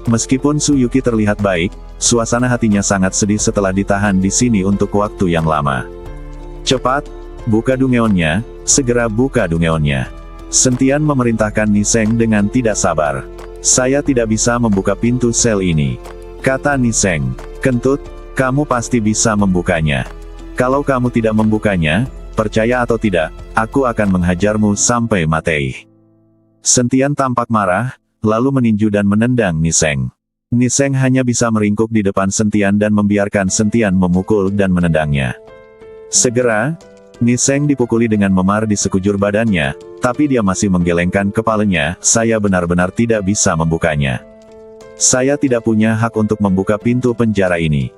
Meskipun Suyuki terlihat baik, suasana hatinya sangat sedih setelah ditahan di sini untuk waktu yang lama. Cepat, buka dungeonnya, segera buka dungeonnya. Sentian memerintahkan Niseng dengan tidak sabar. Saya tidak bisa membuka pintu sel ini, kata Niseng. Kentut, kamu pasti bisa membukanya. Kalau kamu tidak membukanya, percaya atau tidak, aku akan menghajarmu sampai mati. Sentian tampak marah, lalu meninju dan menendang Niseng. Niseng hanya bisa meringkuk di depan Sentian dan membiarkan Sentian memukul dan menendangnya. Segera, Niseng dipukuli dengan memar di sekujur badannya, tapi dia masih menggelengkan kepalanya. Saya benar-benar tidak bisa membukanya. Saya tidak punya hak untuk membuka pintu penjara ini.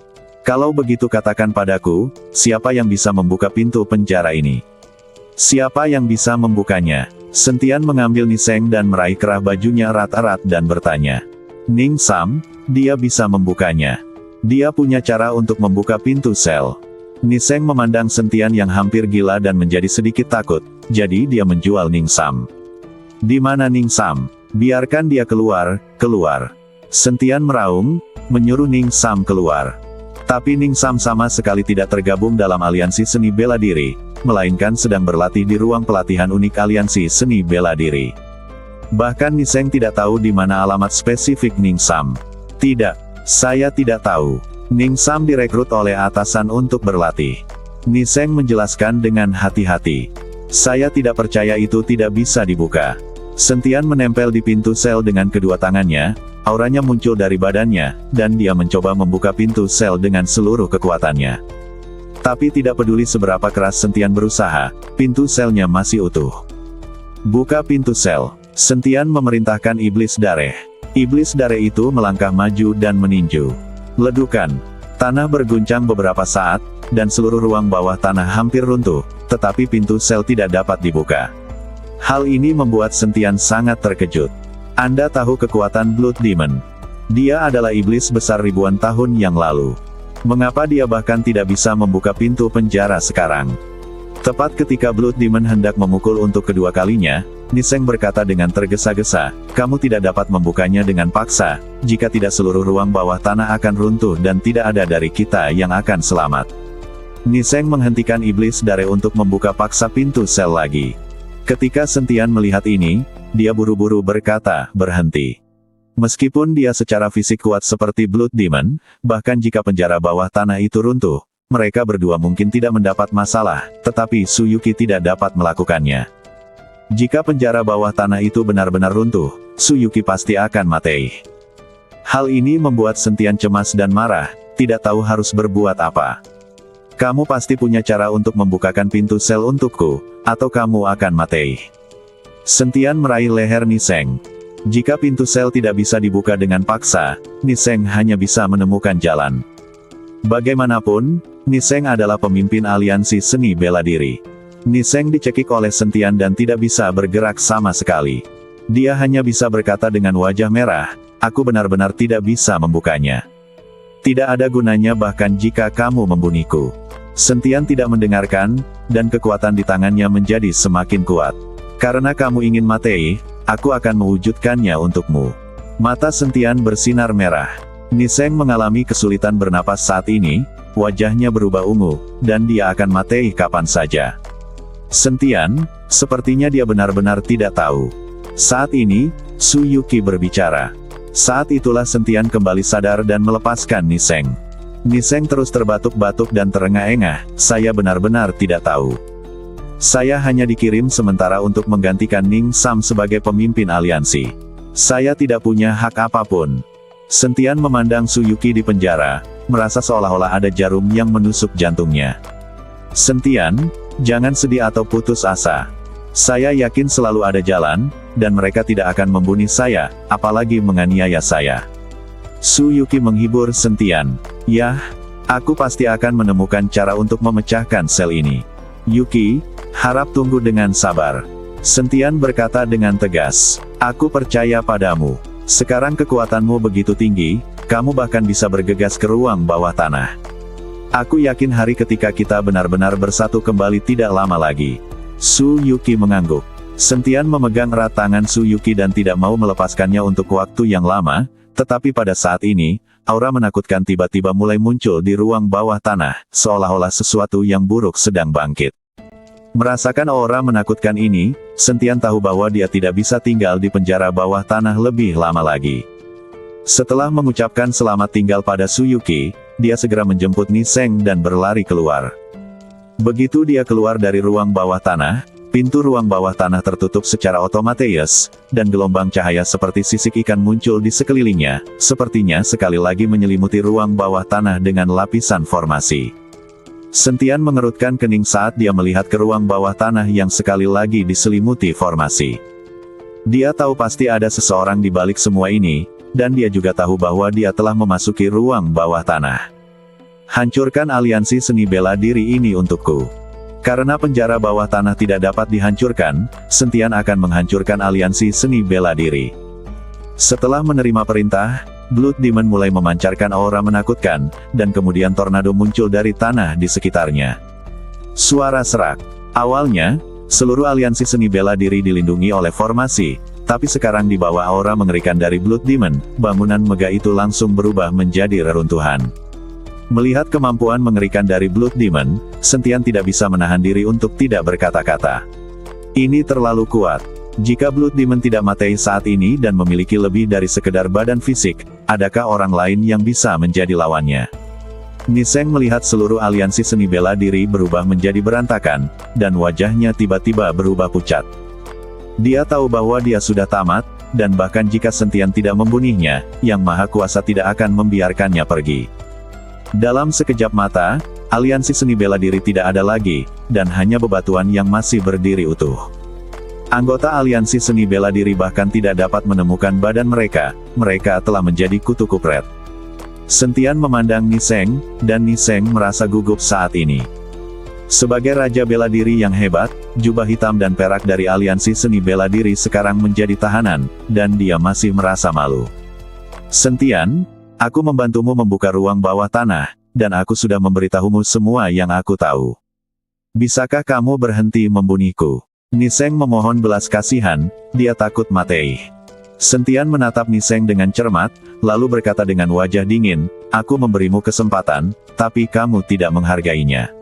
Kalau begitu katakan padaku, siapa yang bisa membuka pintu penjara ini? Siapa yang bisa membukanya? Sentian mengambil Niseng dan meraih kerah bajunya erat-erat dan bertanya. Ning Sam, dia bisa membukanya. Dia punya cara untuk membuka pintu sel. Niseng memandang Sentian yang hampir gila dan menjadi sedikit takut, jadi dia menjual Ning Sam. Di mana Ning Sam? Biarkan dia keluar, keluar. Sentian meraung, menyuruh Ning Sam keluar. Tapi Ning Sam sama sekali tidak tergabung dalam aliansi seni bela diri, melainkan sedang berlatih di ruang pelatihan unik aliansi seni bela diri. Bahkan Niseng tidak tahu di mana alamat spesifik Ning Sam. Tidak, saya tidak tahu. Ning Sam direkrut oleh atasan untuk berlatih. Niseng menjelaskan dengan hati-hati. Saya tidak percaya itu tidak bisa dibuka. Sentian menempel di pintu sel dengan kedua tangannya, auranya muncul dari badannya, dan dia mencoba membuka pintu sel dengan seluruh kekuatannya. Tapi tidak peduli seberapa keras Sentian berusaha, pintu selnya masih utuh. Buka pintu sel. Sentian memerintahkan Iblis Dareh. Iblis Dareh itu melangkah maju dan meninju. Ledukan. Tanah berguncang beberapa saat, dan seluruh ruang bawah tanah hampir runtuh, tetapi pintu sel tidak dapat dibuka. Hal ini membuat Sentian sangat terkejut. Anda tahu kekuatan Blood Demon. Dia adalah iblis besar ribuan tahun yang lalu. Mengapa dia bahkan tidak bisa membuka pintu penjara sekarang? Tepat ketika Blood Demon hendak memukul untuk kedua kalinya, Niseng berkata dengan tergesa-gesa, kamu tidak dapat membukanya dengan paksa, jika tidak seluruh ruang bawah tanah akan runtuh dan tidak ada dari kita yang akan selamat. Niseng menghentikan Iblis Dareh untuk membuka paksa pintu sel lagi. Ketika Sentian melihat ini, dia buru-buru berkata, berhenti. Meskipun dia secara fisik kuat seperti Blood Demon, bahkan jika penjara bawah tanah itu runtuh, mereka berdua mungkin tidak mendapat masalah, tetapi Suyuki tidak dapat melakukannya. Jika penjara bawah tanah itu benar-benar runtuh, Suyuki pasti akan mati. Hal ini membuat Sentian cemas dan marah, tidak tahu harus berbuat apa. Kamu pasti punya cara untuk membukakan pintu sel untukku, atau kamu akan mati. Sentian meraih leher Niseng. Jika pintu sel tidak bisa dibuka dengan paksa, Niseng hanya bisa menemukan jalan. Bagaimanapun, Niseng adalah pemimpin aliansi seni bela diri. Niseng dicekik oleh Sentian dan tidak bisa bergerak sama sekali. Dia hanya bisa berkata dengan wajah merah, aku benar-benar tidak bisa membukanya. Tidak ada gunanya bahkan jika kamu membunuhku. Sentian tidak mendengarkan, dan kekuatan di tangannya menjadi semakin kuat. Karena kamu ingin mati, aku akan mewujudkannya untukmu. Mata Sentian bersinar merah. Niseng mengalami kesulitan bernapas saat ini, wajahnya berubah ungu, dan dia akan mati kapan saja. Sentian, sepertinya dia benar-benar tidak tahu. Saat ini, Suyuki berbicara. Saat itulah Sentian kembali sadar dan melepaskan Niseng. Niseng terus terbatuk-batuk dan terengah-engah, "Saya benar-benar tidak tahu. Saya hanya dikirim sementara untuk menggantikan Ning Sam sebagai pemimpin aliansi. Saya tidak punya hak apapun." Sentian memandang Su Yuki di penjara, merasa seolah-olah ada jarum yang menusuk jantungnya. "Sentian, jangan sedih atau putus asa. Saya yakin selalu ada jalan, dan mereka tidak akan membunuh saya, apalagi menganiaya saya." Su Yuki menghibur Sentian. "Yah, aku pasti akan menemukan cara untuk memecahkan sel ini. Yuki, harap tunggu dengan sabar." Sentian berkata dengan tegas. "Aku percaya padamu. Sekarang kekuatanmu begitu tinggi, kamu bahkan bisa bergegas ke ruang bawah tanah. Aku yakin hari ketika kita benar-benar bersatu kembali tidak lama lagi." Su Yuki mengangguk. Sentian memegang erat tangan Su Yuki dan tidak mau melepaskannya untuk waktu yang lama, tetapi pada saat ini, aura menakutkan tiba-tiba mulai muncul di ruang bawah tanah, seolah-olah sesuatu yang buruk sedang bangkit. Merasakan aura menakutkan ini, Sentian tahu bahwa dia tidak bisa tinggal di penjara bawah tanah lebih lama lagi. Setelah mengucapkan selamat tinggal pada Su Yuki, dia segera menjemput Niseng dan berlari keluar. Begitu dia keluar dari ruang bawah tanah, pintu ruang bawah tanah tertutup secara otomatis, dan gelombang cahaya seperti sisik ikan muncul di sekelilingnya, sepertinya sekali lagi menyelimuti ruang bawah tanah dengan lapisan formasi. Sentian mengerutkan kening saat dia melihat ke ruang bawah tanah yang sekali lagi diselimuti formasi. Dia tahu pasti ada seseorang di balik semua ini, dan dia juga tahu bahwa dia telah memasuki ruang bawah tanah. "Hancurkan aliansi seni bela diri ini untukku." Karena penjara bawah tanah tidak dapat dihancurkan, Sentian akan menghancurkan aliansi seni bela diri. Setelah menerima perintah, Blood Demon mulai memancarkan aura menakutkan, dan kemudian tornado muncul dari tanah di sekitarnya. Suara serak. Awalnya, seluruh aliansi seni bela diri dilindungi oleh formasi, tapi sekarang di bawah aura mengerikan dari Blood Demon, bangunan megah itu langsung berubah menjadi reruntuhan. Melihat kemampuan mengerikan dari Blood Demon, Sentian tidak bisa menahan diri untuk tidak berkata-kata. Ini terlalu kuat. Jika Blood Demon tidak mati saat ini dan memiliki lebih dari sekedar badan fisik, adakah orang lain yang bisa menjadi lawannya? Niseng melihat seluruh aliansi seni bela diri berubah menjadi berantakan, dan wajahnya tiba-tiba berubah pucat. Dia tahu bahwa dia sudah tamat, dan bahkan jika Sentian tidak membunuhnya, Yang Maha Kuasa tidak akan membiarkannya pergi. Dalam sekejap mata, aliansi seni bela diri tidak ada lagi, dan hanya bebatuan yang masih berdiri utuh. Anggota aliansi seni bela diri bahkan tidak dapat menemukan badan mereka telah menjadi kutu kupret. Sentian memandang Niseng, dan Niseng merasa gugup saat ini. Sebagai raja bela diri yang hebat, jubah hitam dan perak dari aliansi seni bela diri sekarang menjadi tahanan, dan dia masih merasa malu. "Sentian, aku membantumu membuka ruang bawah tanah, dan aku sudah memberitahumu semua yang aku tahu. Bisakah kamu berhenti membunuhku?" Niseng memohon belas kasihan, dia takut mati. Sentian menatap Niseng dengan cermat, lalu berkata dengan wajah dingin, "Aku memberimu kesempatan, tapi kamu tidak menghargainya.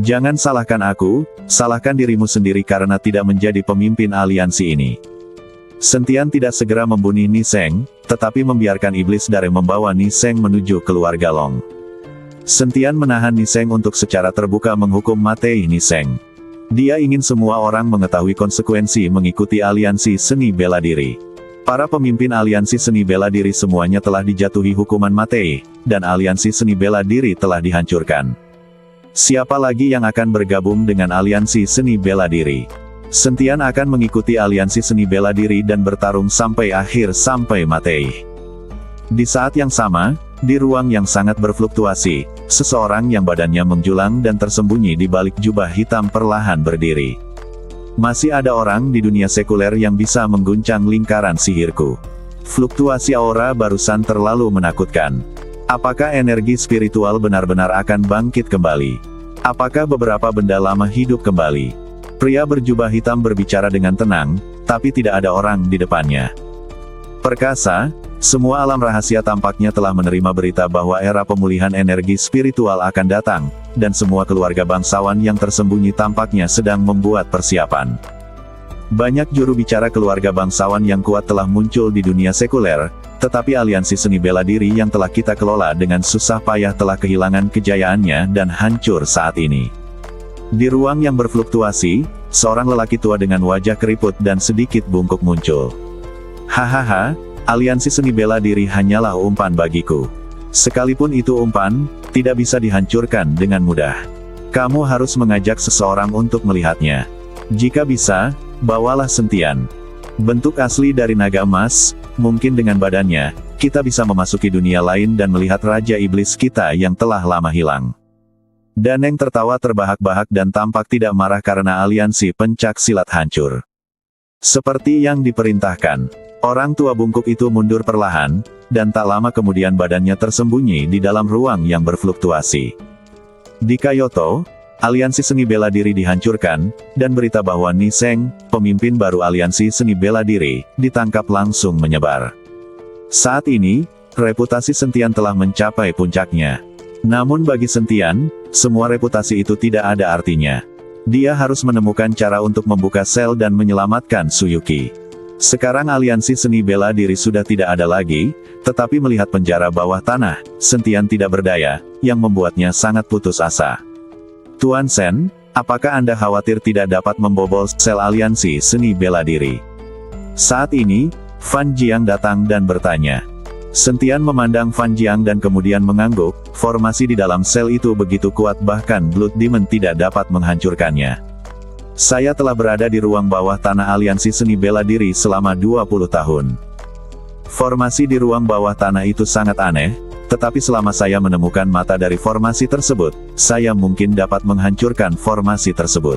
Jangan salahkan aku, salahkan dirimu sendiri karena tidak menjadi pemimpin aliansi ini." Sentian tidak segera membunuh Niseng, tetapi membiarkan iblis dari membawa Niseng menuju keluar Galong. Sentian menahan Niseng untuk secara terbuka menghukum mati Niseng. Dia ingin semua orang mengetahui konsekuensi mengikuti aliansi seni bela diri. Para pemimpin aliansi seni bela diri semuanya telah dijatuhi hukuman mati, dan aliansi seni bela diri telah dihancurkan. Siapa lagi yang akan bergabung dengan aliansi seni bela diri? Sentian akan mengikuti aliansi seni bela diri dan bertarung sampai akhir sampai mati. Di saat yang sama, di ruang yang sangat berfluktuasi, seseorang yang badannya menjulang dan tersembunyi di balik jubah hitam perlahan berdiri. Masih ada orang di dunia sekuler yang bisa mengguncang lingkaran sihirku. Fluktuasi aura barusan terlalu menakutkan. Apakah energi spiritual benar-benar akan bangkit kembali? Apakah beberapa benda lama hidup kembali? Pria berjubah hitam berbicara dengan tenang, tapi tidak ada orang di depannya. Perkasa, semua alam rahasia tampaknya telah menerima berita bahwa era pemulihan energi spiritual akan datang, dan semua keluarga bangsawan yang tersembunyi tampaknya sedang membuat persiapan. Banyak juru bicara keluarga bangsawan yang kuat telah muncul di dunia sekuler, tetapi aliansi seni bela diri yang telah kita kelola dengan susah payah telah kehilangan kejayaannya dan hancur saat ini. Di ruang yang berfluktuasi, seorang lelaki tua dengan wajah keriput dan sedikit bungkuk muncul. Hahaha, aliansi seni bela diri hanyalah umpan bagiku. Sekalipun itu umpan, tidak bisa dihancurkan dengan mudah. Kamu harus mengajak seseorang untuk melihatnya. Jika bisa, bawalah Sentian. Bentuk asli dari naga emas, mungkin dengan badannya, kita bisa memasuki dunia lain dan melihat Raja Iblis kita yang telah lama hilang. Daneng tertawa terbahak-bahak dan tampak tidak marah karena aliansi pencak silat hancur. Seperti yang diperintahkan, orang tua bungkuk itu mundur perlahan, dan tak lama kemudian badannya tersembunyi di dalam ruang yang berfluktuasi. Di Kyoto, aliansi seni bela diri dihancurkan, dan berita bahwa Ni Seng, pemimpin baru aliansi seni bela diri, ditangkap langsung menyebar. Saat ini, reputasi Sentian telah mencapai puncaknya. Namun bagi Sentian, semua reputasi itu tidak ada artinya. Dia harus menemukan cara untuk membuka sel dan menyelamatkan Suyuki. Sekarang aliansi seni bela diri sudah tidak ada lagi, tetapi melihat penjara bawah tanah, Sentian tidak berdaya, yang membuatnya sangat putus asa. Tuan Sen, apakah Anda khawatir tidak dapat membobol sel aliansi seni bela diri? Saat ini, Fan Jiang datang dan bertanya. Sentian memandang Fan Jiang dan kemudian mengangguk, formasi di dalam sel itu begitu kuat bahkan Blood Demon tidak dapat menghancurkannya. Saya telah berada di ruang bawah tanah aliansi seni bela diri selama 20 tahun. Formasi di ruang bawah tanah itu sangat aneh, tetapi selama saya menemukan mata dari formasi tersebut, saya mungkin dapat menghancurkan formasi tersebut.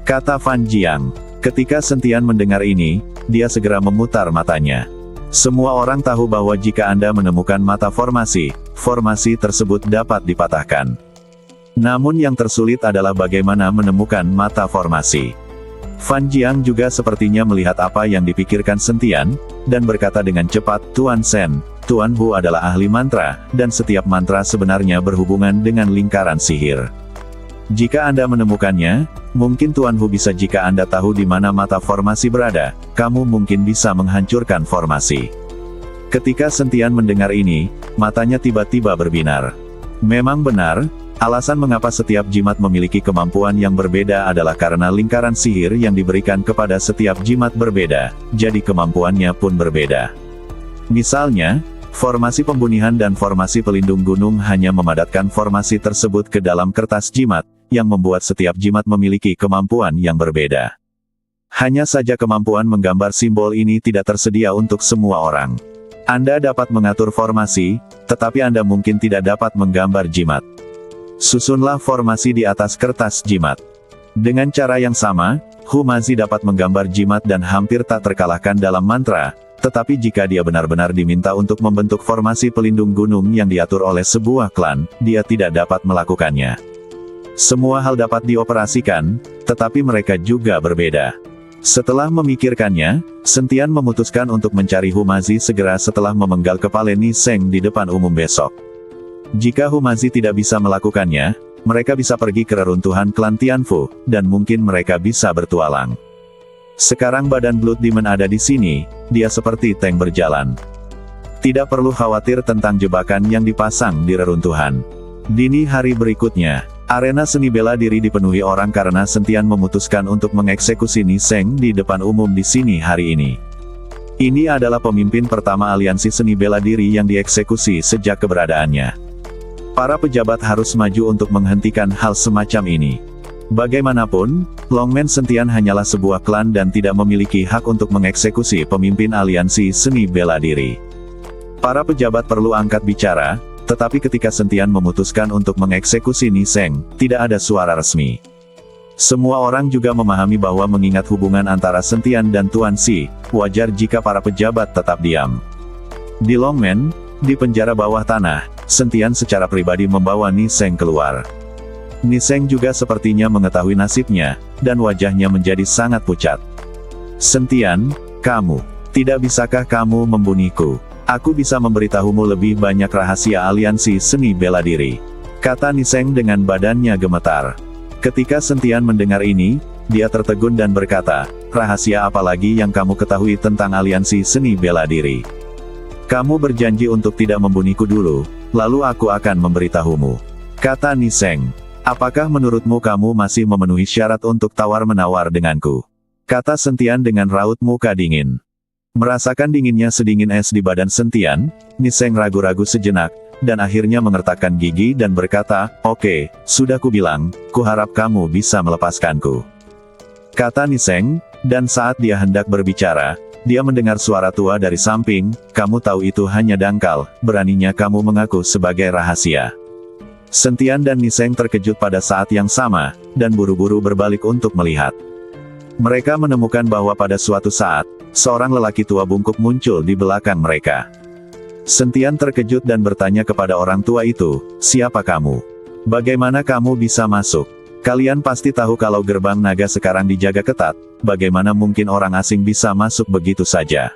Kata Fan Jiang. Ketika Sentian mendengar ini, dia segera memutar matanya. Semua orang tahu bahwa jika Anda menemukan mata formasi, formasi tersebut dapat dipatahkan. Namun yang tersulit adalah bagaimana menemukan mata formasi. Fan Jiang juga sepertinya melihat apa yang dipikirkan Sentian, dan berkata dengan cepat, Tuan Sen, Tuan Hu adalah ahli mantra, dan setiap mantra sebenarnya berhubungan dengan lingkaran sihir. Jika Anda menemukannya, mungkin Tuan Hu bisa jika Anda tahu di mana mata formasi berada, kamu mungkin bisa menghancurkan formasi. Ketika Sentian mendengar ini, matanya tiba-tiba berbinar. Memang benar, alasan mengapa setiap jimat memiliki kemampuan yang berbeda adalah karena lingkaran sihir yang diberikan kepada setiap jimat berbeda, jadi kemampuannya pun berbeda. Misalnya, formasi pembunihan dan formasi pelindung gunung hanya memadatkan formasi tersebut ke dalam kertas jimat, yang membuat setiap jimat memiliki kemampuan yang berbeda. Hanya saja kemampuan menggambar simbol ini tidak tersedia untuk semua orang. Anda dapat mengatur formasi, tetapi Anda mungkin tidak dapat menggambar jimat. Susunlah formasi di atas kertas jimat. Dengan cara yang sama, Humazi dapat menggambar jimat dan hampir tak terkalahkan dalam mantra, tetapi jika dia benar-benar diminta untuk membentuk formasi pelindung gunung yang diatur oleh sebuah klan, dia tidak dapat melakukannya. Semua hal dapat dioperasikan, tetapi mereka juga berbeda. Setelah memikirkannya, Sentian memutuskan untuk mencari Humazi segera setelah memenggal kepala Ni Seng di depan umum besok. Jika Humazi tidak bisa melakukannya, mereka bisa pergi ke reruntuhan klan Tianfu, dan mungkin mereka bisa bertualang. Sekarang badan Blood Demon ada di sini, dia seperti tank berjalan. Tidak perlu khawatir tentang jebakan yang dipasang di reruntuhan. Dini hari berikutnya, arena seni bela diri dipenuhi orang karena Sentian memutuskan untuk mengeksekusi Ni Seng di depan umum di sini hari ini. Ini adalah pemimpin pertama aliansi seni bela diri yang dieksekusi sejak keberadaannya. Para pejabat harus maju untuk menghentikan hal semacam ini. Bagaimanapun, Longmen Sentian hanyalah sebuah klan dan tidak memiliki hak untuk mengeksekusi pemimpin aliansi seni bela diri. Para pejabat perlu angkat bicara, tetapi ketika Sentian memutuskan untuk mengeksekusi Ni Seng, tidak ada suara resmi. Semua orang juga memahami bahwa mengingat hubungan antara Sentian dan Tuan Si, wajar jika para pejabat tetap diam. Di Longmen, di penjara bawah tanah, Sentian secara pribadi membawa Ni Seng keluar. Ni Seng juga sepertinya mengetahui nasibnya, dan wajahnya menjadi sangat pucat. Sentian, kamu, tidak bisakah kamu membunuhku? Aku bisa memberitahumu lebih banyak rahasia aliansi seni bela diri. Kata Ni Seng dengan badannya gemetar. Ketika Sentian mendengar ini, dia tertegun dan berkata, rahasia apa lagi yang kamu ketahui tentang aliansi seni bela diri? Kamu berjanji untuk tidak membunuhku dulu, lalu aku akan memberitahumu. Kata Niseng. Apakah menurutmu kamu masih memenuhi syarat untuk tawar-menawar denganku? Kata Sentian dengan raut muka dingin. Merasakan dinginnya sedingin es di badan Sentian, Niseng ragu-ragu sejenak, dan akhirnya mengertakkan gigi dan berkata, "Oke, sudah kubilang, kuharap kamu bisa melepaskanku." Kata Niseng, dan saat dia hendak berbicara, dia mendengar suara tua dari samping, "Kamu tahu itu hanya dangkal, beraninya kamu mengaku sebagai rahasia." Sentian dan Niseng terkejut pada saat yang sama, dan buru-buru berbalik untuk melihat. Mereka menemukan bahwa pada suatu saat, seorang lelaki tua bungkuk muncul di belakang mereka. Sentian terkejut dan bertanya kepada orang tua itu, "Siapa kamu? Bagaimana kamu bisa masuk? Kalian pasti tahu kalau gerbang naga sekarang dijaga ketat, bagaimana mungkin orang asing bisa masuk begitu saja?"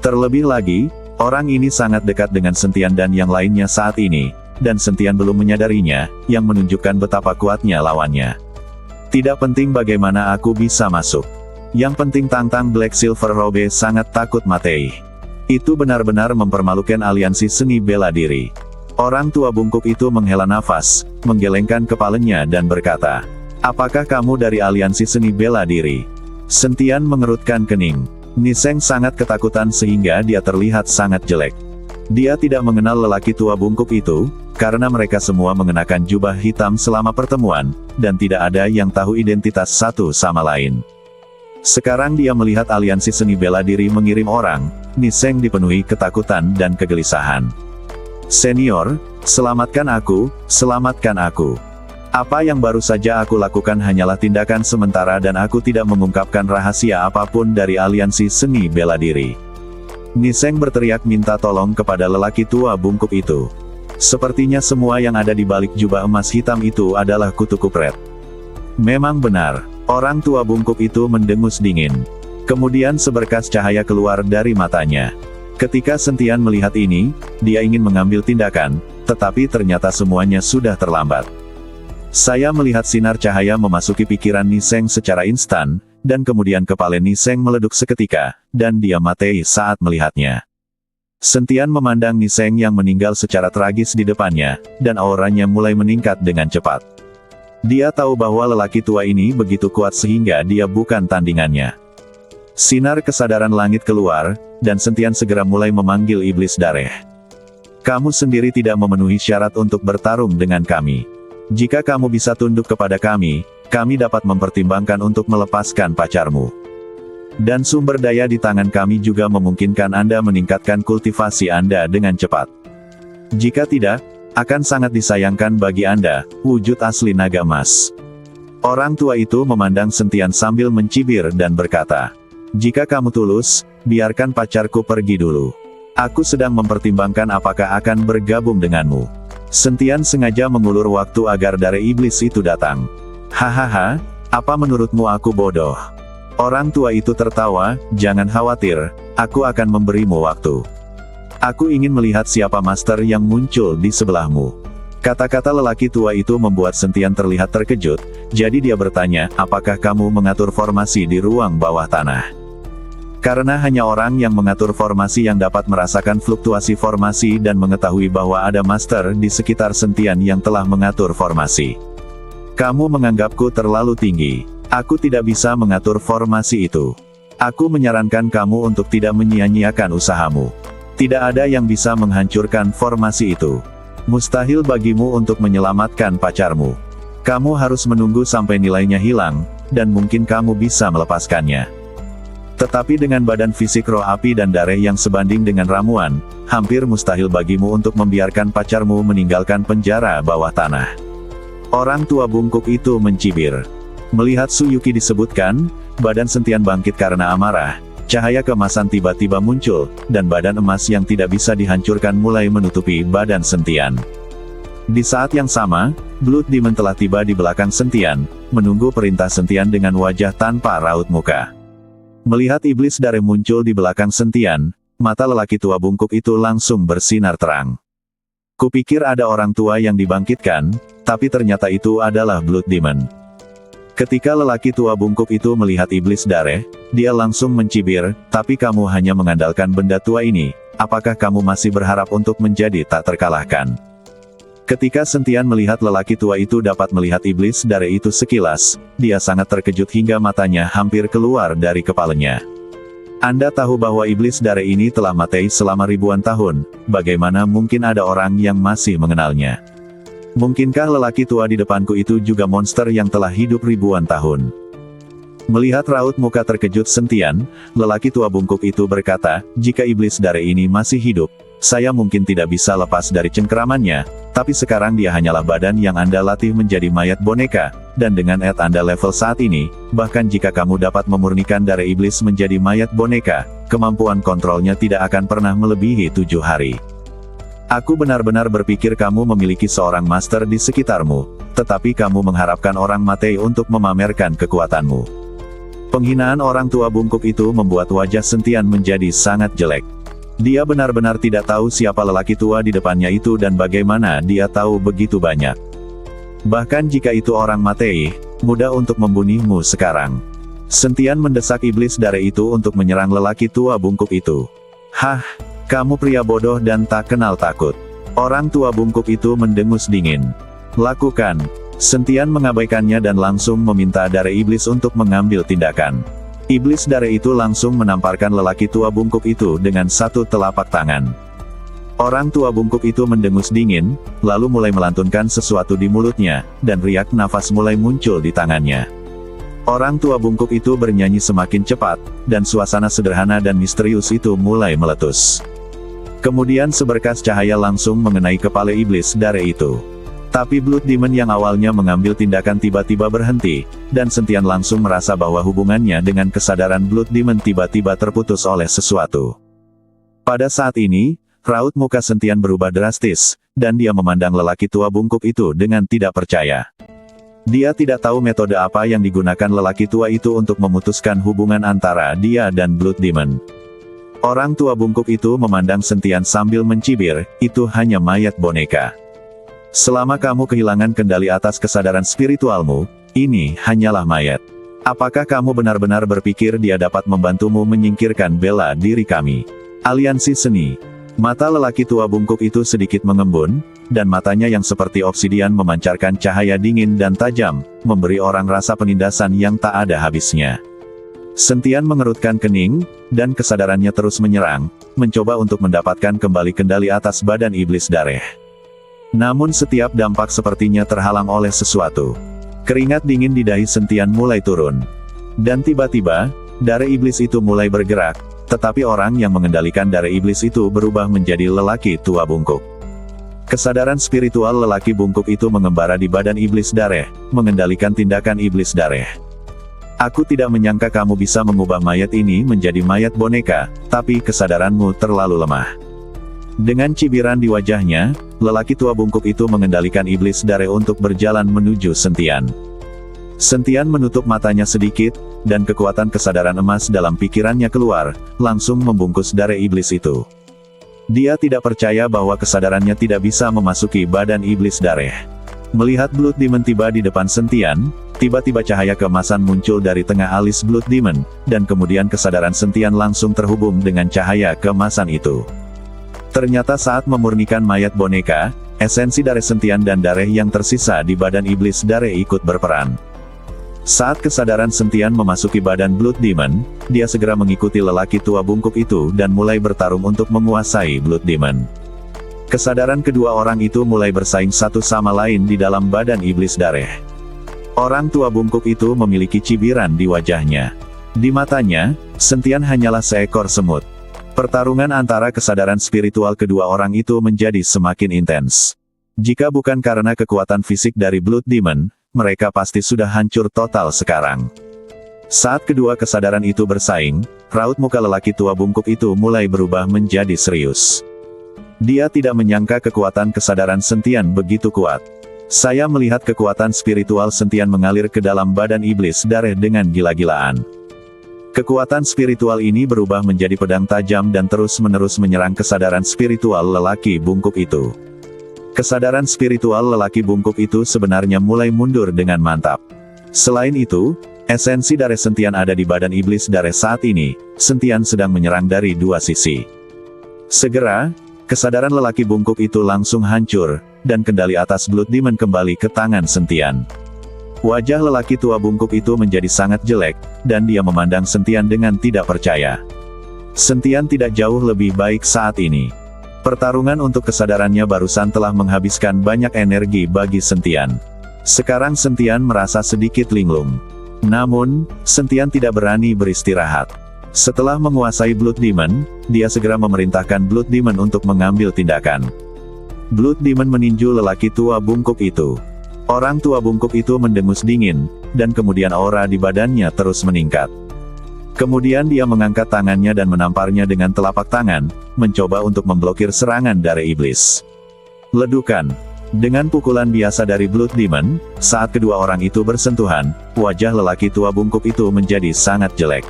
Terlebih lagi, orang ini sangat dekat dengan Sentian dan yang lainnya saat ini, dan Sentian belum menyadarinya, yang menunjukkan betapa kuatnya lawannya. "Tidak penting bagaimana aku bisa masuk. Yang penting Tang-Tang Black Silver Robe sangat takut mati." Itu benar-benar mempermalukan aliansi seni bela diri. Orang tua bungkuk itu menghela nafas, menggelengkan kepalanya dan berkata, "Apakah kamu dari aliansi seni bela diri?" Sentian mengerutkan kening. Niseng sangat ketakutan sehingga dia terlihat sangat jelek. Dia tidak mengenal lelaki tua bungkuk itu, karena mereka semua mengenakan jubah hitam selama pertemuan, dan tidak ada yang tahu identitas satu sama lain. Sekarang dia melihat aliansi seni bela diri mengirim orang, Niseng dipenuhi ketakutan dan kegelisahan. "Senior, selamatkan aku, selamatkan aku. Apa yang baru saja aku lakukan hanyalah tindakan sementara dan aku tidak mengungkapkan rahasia apapun dari aliansi seni bela diri." Niseng berteriak minta tolong kepada lelaki tua bungkuk itu. Sepertinya semua yang ada di balik jubah emas hitam itu adalah kutu kupret. Memang benar. Orang tua bungkuk itu mendengus dingin. Kemudian seberkas cahaya keluar dari matanya. Ketika Sentian melihat ini, dia ingin mengambil tindakan, tetapi ternyata semuanya sudah terlambat. Saya melihat sinar cahaya memasuki pikiran Niseng secara instan, dan kemudian kepala Niseng meleduk seketika, dan dia mati saat melihatnya. Sentian memandang Niseng yang meninggal secara tragis di depannya, dan auranya mulai meningkat dengan cepat. Dia tahu bahwa lelaki tua ini begitu kuat sehingga dia bukan tandingannya. Sinar kesadaran langit keluar, dan Sentian segera mulai memanggil iblis dareh. "Kamu sendiri tidak memenuhi syarat untuk bertarung dengan kami. Jika kamu bisa tunduk kepada kami dapat mempertimbangkan untuk melepaskan pacarmu. Dan sumber daya di tangan kami juga memungkinkan Anda meningkatkan kultivasi Anda dengan cepat. Jika tidak, akan sangat disayangkan bagi Anda, wujud asli naga emas." Orang tua itu memandang Sentian sambil mencibir dan berkata, "Jika kamu tulus, biarkan pacarku pergi dulu. Aku sedang mempertimbangkan apakah akan bergabung denganmu." Sentian sengaja mengulur waktu agar darah iblis itu datang. "Hahaha, apa menurutmu aku bodoh?" Orang tua itu tertawa, "Jangan khawatir, aku akan memberimu waktu. Aku ingin melihat siapa master yang muncul di sebelahmu." Kata-kata lelaki tua itu membuat Sentian terlihat terkejut, jadi dia bertanya, "Apakah kamu mengatur formasi di ruang bawah tanah?" Karena hanya orang yang mengatur formasi yang dapat merasakan fluktuasi formasi dan mengetahui bahwa ada master di sekitar Sentian yang telah mengatur formasi. "Kamu menganggapku terlalu tinggi. Aku tidak bisa mengatur formasi itu. Aku menyarankan kamu untuk tidak menyia-nyiakan usahamu. Tidak ada yang bisa menghancurkan formasi itu. Mustahil bagimu untuk menyelamatkan pacarmu. Kamu harus menunggu sampai nilainya hilang, dan mungkin kamu bisa melepaskannya. Tetapi dengan badan fisik roh api dan darah yang sebanding dengan ramuan, hampir mustahil bagimu untuk membiarkan pacarmu meninggalkan penjara bawah tanah." Orang tua bungkuk itu mencibir. Melihat Suyuki disebutkan, badan Sentian bangkit karena amarah. Cahaya keemasan tiba-tiba muncul, dan badan emas yang tidak bisa dihancurkan mulai menutupi badan Sentian. Di saat yang sama, Blood Demon telah tiba di belakang Sentian, menunggu perintah Sentian dengan wajah tanpa raut muka. Melihat iblis darah muncul di belakang Sentian, mata lelaki tua bungkuk itu langsung bersinar terang. "Kupikir ada orang tua yang dibangkitkan, tapi ternyata itu adalah Blood Demon." Ketika lelaki tua bungkuk itu melihat iblis dareh, dia langsung mencibir, "Tapi kamu hanya mengandalkan benda tua ini, apakah kamu masih berharap untuk menjadi tak terkalahkan?" Ketika Sentian melihat lelaki tua itu dapat melihat iblis dareh itu sekilas, dia sangat terkejut hingga matanya hampir keluar dari kepalanya. "Anda tahu bahwa iblis dareh ini telah mati selama ribuan tahun, bagaimana mungkin ada orang yang masih mengenalnya? Mungkinkah lelaki tua di depanku itu juga monster yang telah hidup ribuan tahun?" Melihat raut muka terkejut Sentian, lelaki tua bungkuk itu berkata, "Jika iblis dareh ini masih hidup, saya mungkin tidak bisa lepas dari cengkeramannya, tapi sekarang dia hanyalah badan yang Anda latih menjadi mayat boneka, dan dengan Anda level saat ini, bahkan jika kamu dapat memurnikan darah iblis menjadi mayat boneka, kemampuan kontrolnya tidak akan pernah melebihi 7 hari. Aku benar-benar berpikir kamu memiliki seorang master di sekitarmu, tetapi kamu mengharapkan orang mati untuk memamerkan kekuatanmu." Penghinaan orang tua bungkuk itu membuat wajah Sentian menjadi sangat jelek. Dia benar-benar tidak tahu siapa lelaki tua di depannya itu dan bagaimana dia tahu begitu banyak. Bahkan jika itu orang mati, mudah untuk membunuhmu sekarang. Sentian mendesak iblis dareh itu untuk menyerang lelaki tua bungkuk itu. "Hah? Kamu pria bodoh dan tak kenal takut." Orang tua bungkuk itu mendengus dingin. "Lakukan." Sentian mengabaikannya dan langsung meminta darah iblis untuk mengambil tindakan. Iblis darah itu langsung menamparkan lelaki tua bungkuk itu dengan satu telapak tangan. Orang tua bungkuk itu mendengus dingin, lalu mulai melantunkan sesuatu di mulutnya, dan riak nafas mulai muncul di tangannya. Orang tua bungkuk itu bernyanyi semakin cepat, dan suasana sederhana dan misterius itu mulai meletus. Kemudian seberkas cahaya langsung mengenai kepala iblis darah itu. Tapi Blood Demon yang awalnya mengambil tindakan tiba-tiba berhenti, dan Sentian langsung merasa bahwa hubungannya dengan kesadaran Blood Demon tiba-tiba terputus oleh sesuatu. Pada saat ini, raut muka Sentian berubah drastis, dan dia memandang lelaki tua bungkuk itu dengan tidak percaya. Dia tidak tahu metode apa yang digunakan lelaki tua itu untuk memutuskan hubungan antara dia dan Blood Demon. Orang tua bungkuk itu memandang Sentian sambil mencibir, "Itu hanya mayat boneka. Selama kamu kehilangan kendali atas kesadaran spiritualmu, ini hanyalah mayat. Apakah kamu benar-benar berpikir dia dapat membantumu menyingkirkan bela diri kami? Aliansi seni." Mata lelaki tua bungkuk itu sedikit mengembun, dan matanya yang seperti obsidian memancarkan cahaya dingin dan tajam, memberi orang rasa penindasan yang tak ada habisnya. Sentian mengerutkan kening, dan kesadarannya terus menyerang, mencoba untuk mendapatkan kembali kendali atas badan iblis dareh. Namun setiap dampak sepertinya terhalang oleh sesuatu. Keringat dingin di dahi Sentian mulai turun. Dan tiba-tiba, darah iblis itu mulai bergerak, tetapi orang yang mengendalikan darah iblis itu berubah menjadi lelaki tua bungkuk. Kesadaran spiritual lelaki bungkuk itu mengembara di badan iblis dareh, mengendalikan tindakan iblis dareh. "Aku tidak menyangka kamu bisa mengubah mayat ini menjadi mayat boneka, tapi kesadaranmu terlalu lemah." Dengan cibiran di wajahnya, lelaki tua bungkuk itu mengendalikan iblis dareh untuk berjalan menuju Sentian. Sentian menutup matanya sedikit, dan kekuatan kesadaran emas dalam pikirannya keluar, langsung membungkus darah iblis itu. Dia tidak percaya bahwa kesadarannya tidak bisa memasuki badan iblis dareh. Melihat Blood Demon tiba di depan Sentian, tiba-tiba cahaya keemasan muncul dari tengah alis Blood Demon, dan kemudian kesadaran Sentian langsung terhubung dengan cahaya keemasan itu. Ternyata saat memurnikan mayat boneka, esensi darah Sentian dan darah yang tersisa di badan iblis darah ikut berperan. Saat kesadaran Sentian memasuki badan Blood Demon, dia segera mengikuti lelaki tua bungkuk itu dan mulai bertarung untuk menguasai Blood Demon. Kesadaran kedua orang itu mulai bersaing satu sama lain di dalam badan iblis dareh. Orang tua bungkuk itu memiliki cibiran di wajahnya. Di matanya, Sentian hanyalah seekor semut. Pertarungan antara kesadaran spiritual kedua orang itu menjadi semakin intens. Jika bukan karena kekuatan fisik dari Blood Demon, mereka pasti sudah hancur total sekarang. Saat kedua kesadaran itu bersaing, raut muka lelaki tua bungkuk itu mulai berubah menjadi serius. Dia tidak menyangka kekuatan kesadaran Sentian begitu kuat. "Saya melihat kekuatan spiritual Sentian mengalir ke dalam badan iblis dareh dengan gila-gilaan. Kekuatan spiritual ini berubah menjadi pedang tajam dan terus-menerus menyerang kesadaran spiritual lelaki bungkuk itu." Kesadaran spiritual lelaki bungkuk itu sebenarnya mulai mundur dengan mantap. Selain itu, esensi Dareh Sentian ada di badan iblis Dareh saat ini. Sentian sedang menyerang dari dua sisi. Segera, kesadaran lelaki bungkuk itu langsung hancur, dan kendali atas Blood Demon kembali ke tangan Sentian. Wajah lelaki tua bungkuk itu menjadi sangat jelek, dan dia memandang Sentian dengan tidak percaya. Sentian tidak jauh lebih baik saat ini. Pertarungan untuk kesadarannya barusan telah menghabiskan banyak energi bagi Sentian. Sekarang Sentian merasa sedikit linglung. Namun, Sentian tidak berani beristirahat. Setelah menguasai Blood Demon, dia segera memerintahkan Blood Demon untuk mengambil tindakan. Blood Demon meninju lelaki tua bungkuk itu. Orang tua bungkuk itu mendengus dingin, dan kemudian aura di badannya terus meningkat. Kemudian dia mengangkat tangannya dan menamparnya dengan telapak tangan, mencoba untuk memblokir serangan dari iblis. Ledukan. Dengan pukulan biasa dari Blood Demon, saat kedua orang itu bersentuhan, wajah lelaki tua bungkuk itu menjadi sangat jelek.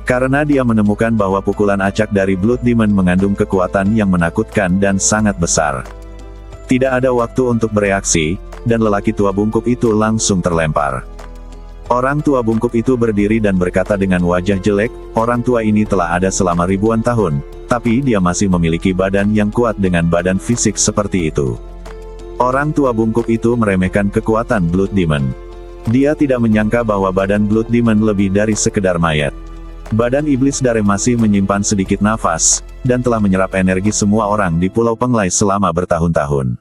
Karena dia menemukan bahwa pukulan acak dari Blood Demon mengandung kekuatan yang menakutkan dan sangat besar. Tidak ada waktu untuk bereaksi, dan lelaki tua bungkuk itu langsung terlempar. Orang tua bungkuk itu berdiri dan berkata dengan wajah jelek, orang tua ini telah ada selama ribuan tahun, tapi dia masih memiliki badan yang kuat dengan badan fisik seperti itu. Orang tua bungkuk itu meremehkan kekuatan Blood Demon. Dia tidak menyangka bahwa badan Blood Demon lebih dari sekedar mayat. Badan iblis Dareh masih menyimpan sedikit nafas, dan telah menyerap energi semua orang di Pulau Penglai selama bertahun-tahun.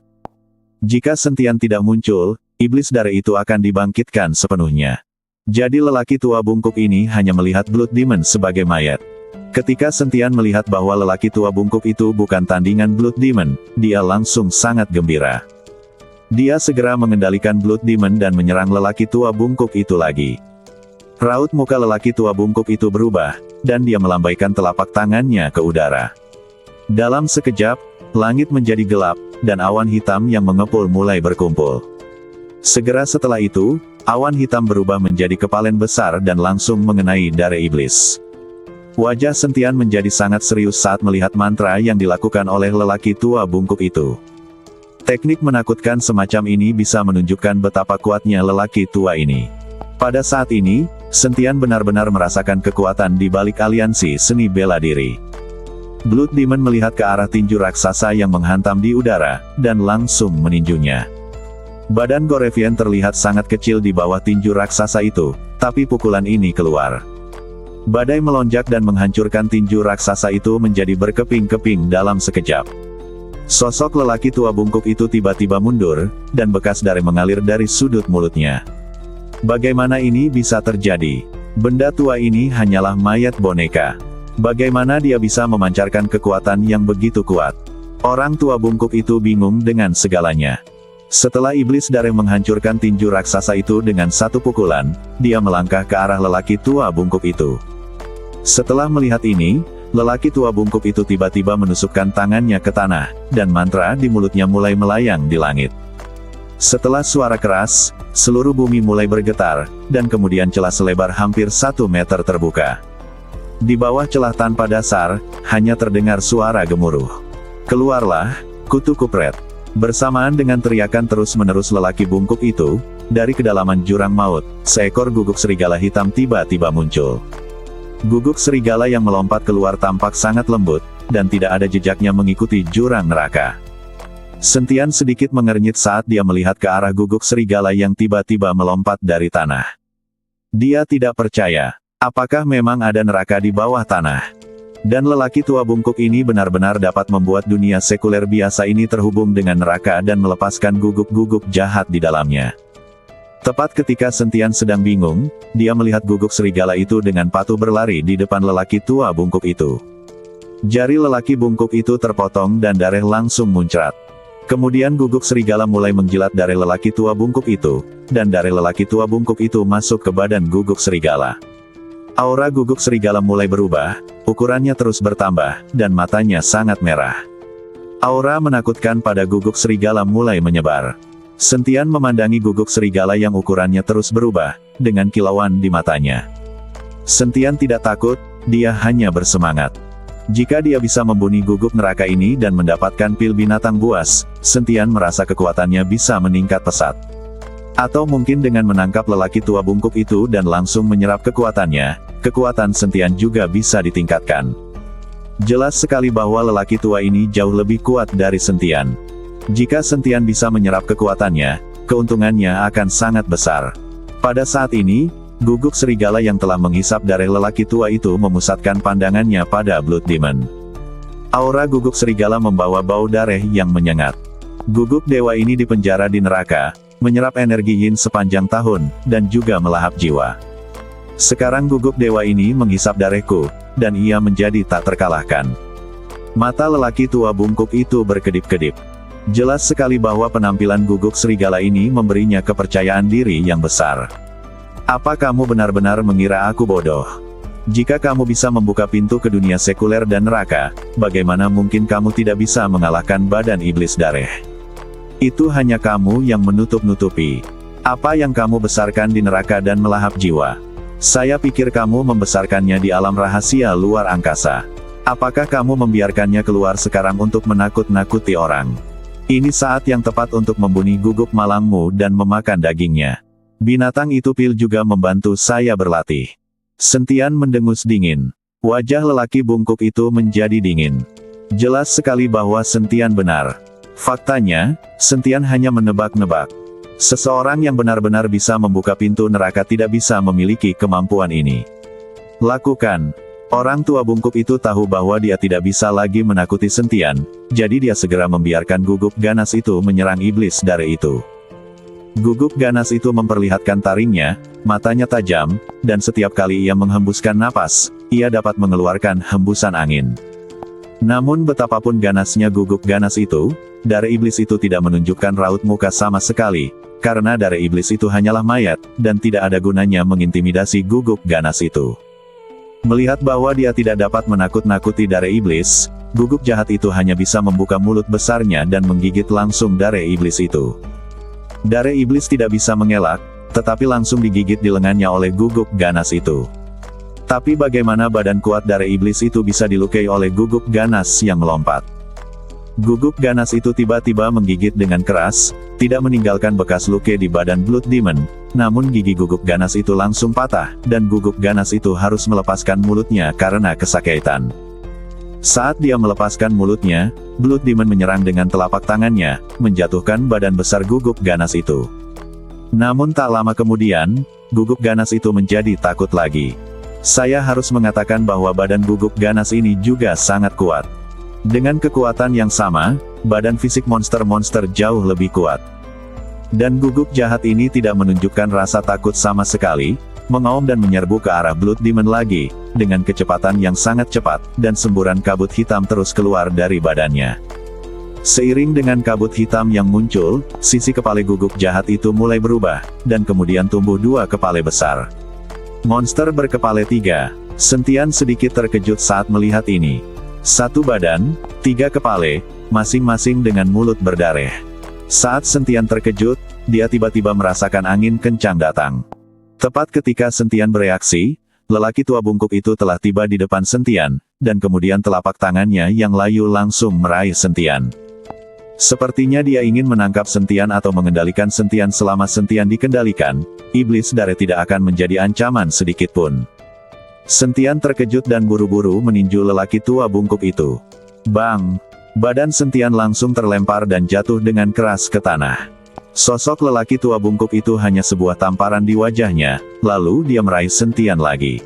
Jika Sentian tidak muncul, iblis Dareh itu akan dibangkitkan sepenuhnya. Jadi lelaki tua bungkuk ini hanya melihat Blood Demon sebagai mayat. Ketika Sentian melihat bahwa lelaki tua bungkuk itu bukan tandingan Blood Demon, dia langsung sangat gembira. Dia segera mengendalikan Blood Demon dan menyerang lelaki tua bungkuk itu lagi. Raut muka lelaki tua bungkuk itu berubah, dan dia melambaikan telapak tangannya ke udara. Dalam sekejap, langit menjadi gelap, dan awan hitam yang mengepul mulai berkumpul. Segera setelah itu, awan hitam berubah menjadi kepalan besar dan langsung mengenai Dareh Iblis. Wajah Sentian menjadi sangat serius saat melihat mantra yang dilakukan oleh lelaki tua bungkuk itu. Teknik menakutkan semacam ini bisa menunjukkan betapa kuatnya lelaki tua ini. Pada saat ini, Sentian benar-benar merasakan kekuatan di balik aliansi seni bela diri. Blood Demon melihat ke arah tinju raksasa yang menghantam di udara, dan langsung meninjunya. Badan Gorevian terlihat sangat kecil di bawah tinju raksasa itu, tapi pukulan ini keluar. Badai melonjak dan menghancurkan tinju raksasa itu menjadi berkeping-keping dalam sekejap. Sosok lelaki tua bungkuk itu tiba-tiba mundur, dan bekas darah mengalir dari sudut mulutnya. Bagaimana ini bisa terjadi? Benda tua ini hanyalah mayat boneka. Bagaimana dia bisa memancarkan kekuatan yang begitu kuat? Orang tua bungkuk itu bingung dengan segalanya. Setelah iblis darah menghancurkan tinju raksasa itu dengan satu pukulan, dia melangkah ke arah lelaki tua bungkuk itu. Setelah melihat ini, lelaki tua bungkuk itu tiba-tiba menusukkan tangannya ke tanah, dan mantra di mulutnya mulai melayang di langit. Setelah suara keras, seluruh bumi mulai bergetar, dan kemudian celah selebar hampir 1 meter terbuka. Di bawah celah tanpa dasar, hanya terdengar suara gemuruh. Keluarlah, kutu kupret. Bersamaan dengan teriakan terus-menerus lelaki bungkuk itu, dari kedalaman jurang maut, seekor guguk serigala hitam tiba-tiba muncul. Guguk serigala yang melompat keluar tampak sangat lembut, dan tidak ada jejaknya mengikuti jurang neraka. Sentian sedikit mengernyit saat dia melihat ke arah guguk serigala yang tiba-tiba melompat dari tanah. Dia tidak percaya, apakah memang ada neraka di bawah tanah? Dan lelaki tua bungkuk ini benar-benar dapat membuat dunia sekuler biasa ini terhubung dengan neraka dan melepaskan guguk-guguk jahat di dalamnya. Tepat ketika Sentian sedang bingung, dia melihat guguk serigala itu dengan patuh berlari di depan lelaki tua bungkuk itu. Jari lelaki bungkuk itu terpotong dan darah langsung muncrat. Kemudian guguk serigala mulai menjilat darah lelaki tua bungkuk itu, dan darah lelaki tua bungkuk itu masuk ke badan guguk serigala. Aura guguk serigala mulai berubah, ukurannya terus bertambah, dan matanya sangat merah. Aura menakutkan pada guguk serigala mulai menyebar. Sentian memandangi guguk serigala yang ukurannya terus berubah, dengan kilauan di matanya. Sentian tidak takut, dia hanya bersemangat. Jika dia bisa membunuh guguk neraka ini dan mendapatkan pil binatang buas, Sentian merasa kekuatannya bisa meningkat pesat. Atau mungkin dengan menangkap lelaki tua bungkuk itu dan langsung menyerap kekuatannya, kekuatan Sentian juga bisa ditingkatkan. Jelas sekali bahwa lelaki tua ini jauh lebih kuat dari Sentian. Jika Sentian bisa menyerap kekuatannya, keuntungannya akan sangat besar. Pada saat ini, guguk serigala yang telah menghisap darah lelaki tua itu memusatkan pandangannya pada Blood Demon. Aura guguk serigala membawa bau darah yang menyengat. Guguk dewa ini dipenjara di neraka, menyerap energi yin sepanjang tahun, dan juga melahap jiwa. Sekarang guguk dewa ini menghisap darahku, dan ia menjadi tak terkalahkan. Mata lelaki tua bungkuk itu berkedip-kedip. Jelas sekali bahwa penampilan guguk serigala ini memberinya kepercayaan diri yang besar. Apa kamu benar-benar mengira aku bodoh? Jika kamu bisa membuka pintu ke dunia sekuler dan neraka, bagaimana mungkin kamu tidak bisa mengalahkan badan iblis darah? Itu hanya kamu yang menutup-nutupi. Apa yang kamu besarkan di neraka dan melahap jiwa? Saya pikir kamu membesarkannya di alam rahasia luar angkasa. Apakah kamu membiarkannya keluar sekarang untuk menakut-nakuti orang? Ini saat yang tepat untuk membunuh guguk malangmu dan memakan dagingnya. Binatang itu pil juga membantu saya berlatih. Sentian mendengus dingin. Wajah lelaki bungkuk itu menjadi dingin. Jelas sekali bahwa Sentian benar. Faktanya, Sentian hanya menebak-nebak. Seseorang yang benar-benar bisa membuka pintu neraka tidak bisa memiliki kemampuan ini. Lakukan. Orang tua bungkuk itu tahu bahwa dia tidak bisa lagi menakuti Sentian, jadi dia segera membiarkan guguk ganas itu menyerang iblis dari itu. Guguk ganas itu memperlihatkan taringnya, matanya tajam, dan setiap kali ia menghembuskan napas, ia dapat mengeluarkan hembusan angin. Namun betapapun ganasnya guguk ganas itu, darah iblis itu tidak menunjukkan raut muka sama sekali, karena darah iblis itu hanyalah mayat, dan tidak ada gunanya mengintimidasi guguk ganas itu. Melihat bahwa dia tidak dapat menakut-nakuti darah iblis, guguk jahat itu hanya bisa membuka mulut besarnya dan menggigit langsung darah iblis itu. Darah iblis tidak bisa mengelak, tetapi langsung digigit di lengannya oleh guguk ganas itu. Tapi bagaimana badan kuat darah iblis itu bisa dilukai oleh guguk ganas yang melompat? Guguk ganas itu tiba-tiba menggigit dengan keras, tidak meninggalkan bekas luka di badan Blood Demon, namun gigi guguk ganas itu langsung patah, dan guguk ganas itu harus melepaskan mulutnya karena kesakitan. Saat dia melepaskan mulutnya, Blood Demon menyerang dengan telapak tangannya, menjatuhkan badan besar guguk ganas itu. Namun tak lama kemudian, guguk ganas itu menjadi takut lagi. Saya harus mengatakan bahwa badan guguk ganas ini juga sangat kuat. Dengan kekuatan yang sama, badan fisik monster-monster jauh lebih kuat. Dan guguk jahat ini tidak menunjukkan rasa takut sama sekali, mengaum dan menyerbu ke arah Blood Demon lagi, dengan kecepatan yang sangat cepat, dan semburan kabut hitam terus keluar dari badannya. Seiring dengan kabut hitam yang muncul, sisi kepala guguk jahat itu mulai berubah, dan kemudian tumbuh dua kepala besar. Monster berkepala tiga. Sentian sedikit terkejut saat melihat ini. Satu badan, tiga kepala, masing-masing dengan mulut berdarah. Saat Sentian terkejut, dia tiba-tiba merasakan angin kencang datang. Tepat ketika Sentian bereaksi, lelaki tua bungkuk itu telah tiba di depan Sentian, dan kemudian telapak tangannya yang layu langsung meraih Sentian. Sepertinya dia ingin menangkap Sentian atau mengendalikan Sentian. Selama Sentian dikendalikan, iblis darah tidak akan menjadi ancaman sedikitpun. Sentian terkejut dan buru-buru meninju lelaki tua bungkuk itu. Bang! Badan Sentian langsung terlempar dan jatuh dengan keras ke tanah. Sosok lelaki tua bungkuk itu hanya sebuah tamparan di wajahnya, lalu dia meraih Sentian lagi.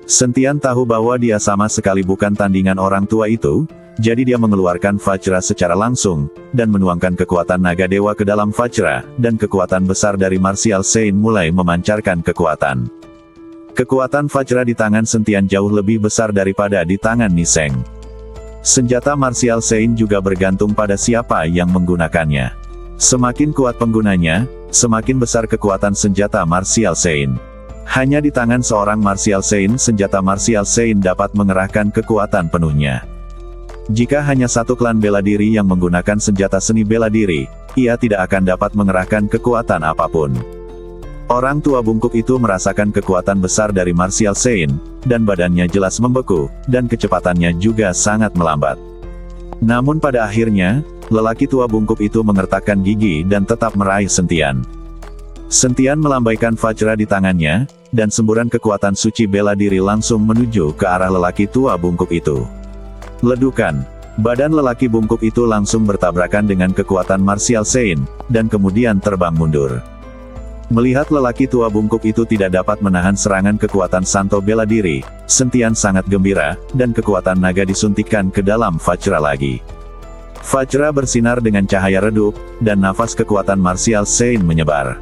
Sentian tahu bahwa dia sama sekali bukan tandingan orang tua itu, jadi dia mengeluarkan Vajra secara langsung, dan menuangkan kekuatan naga dewa ke dalam Vajra, dan kekuatan besar dari Martial Saint mulai memancarkan kekuatan. Kekuatan Vajra di tangan Sentian jauh lebih besar daripada di tangan Niseng. Senjata Martial Saint juga bergantung pada siapa yang menggunakannya. Semakin kuat penggunanya, semakin besar kekuatan senjata Martial Saint. Hanya di tangan seorang Martial Saint senjata Martial Saint dapat mengerahkan kekuatan penuhnya. Jika hanya satu klan bela diri yang menggunakan senjata seni bela diri, ia tidak akan dapat mengerahkan kekuatan apapun. Orang tua bungkuk itu merasakan kekuatan besar dari Martial Saint, dan badannya jelas membeku, dan kecepatannya juga sangat melambat. Namun pada akhirnya, lelaki tua bungkuk itu mengertakkan gigi dan tetap meraih Sentian. Sentian melambaikan Vajra di tangannya, dan semburan kekuatan suci bela diri langsung menuju ke arah lelaki tua bungkuk itu. Ledukan. Badan lelaki bungkuk itu langsung bertabrakan dengan kekuatan martial Sein, dan kemudian terbang mundur. Melihat lelaki tua bungkuk itu tidak dapat menahan serangan kekuatan Santo bela diri, Sentian sangat gembira, dan kekuatan naga disuntikkan ke dalam Vajra lagi. Vajra bersinar dengan cahaya redup, dan nafas kekuatan martial Sein menyebar.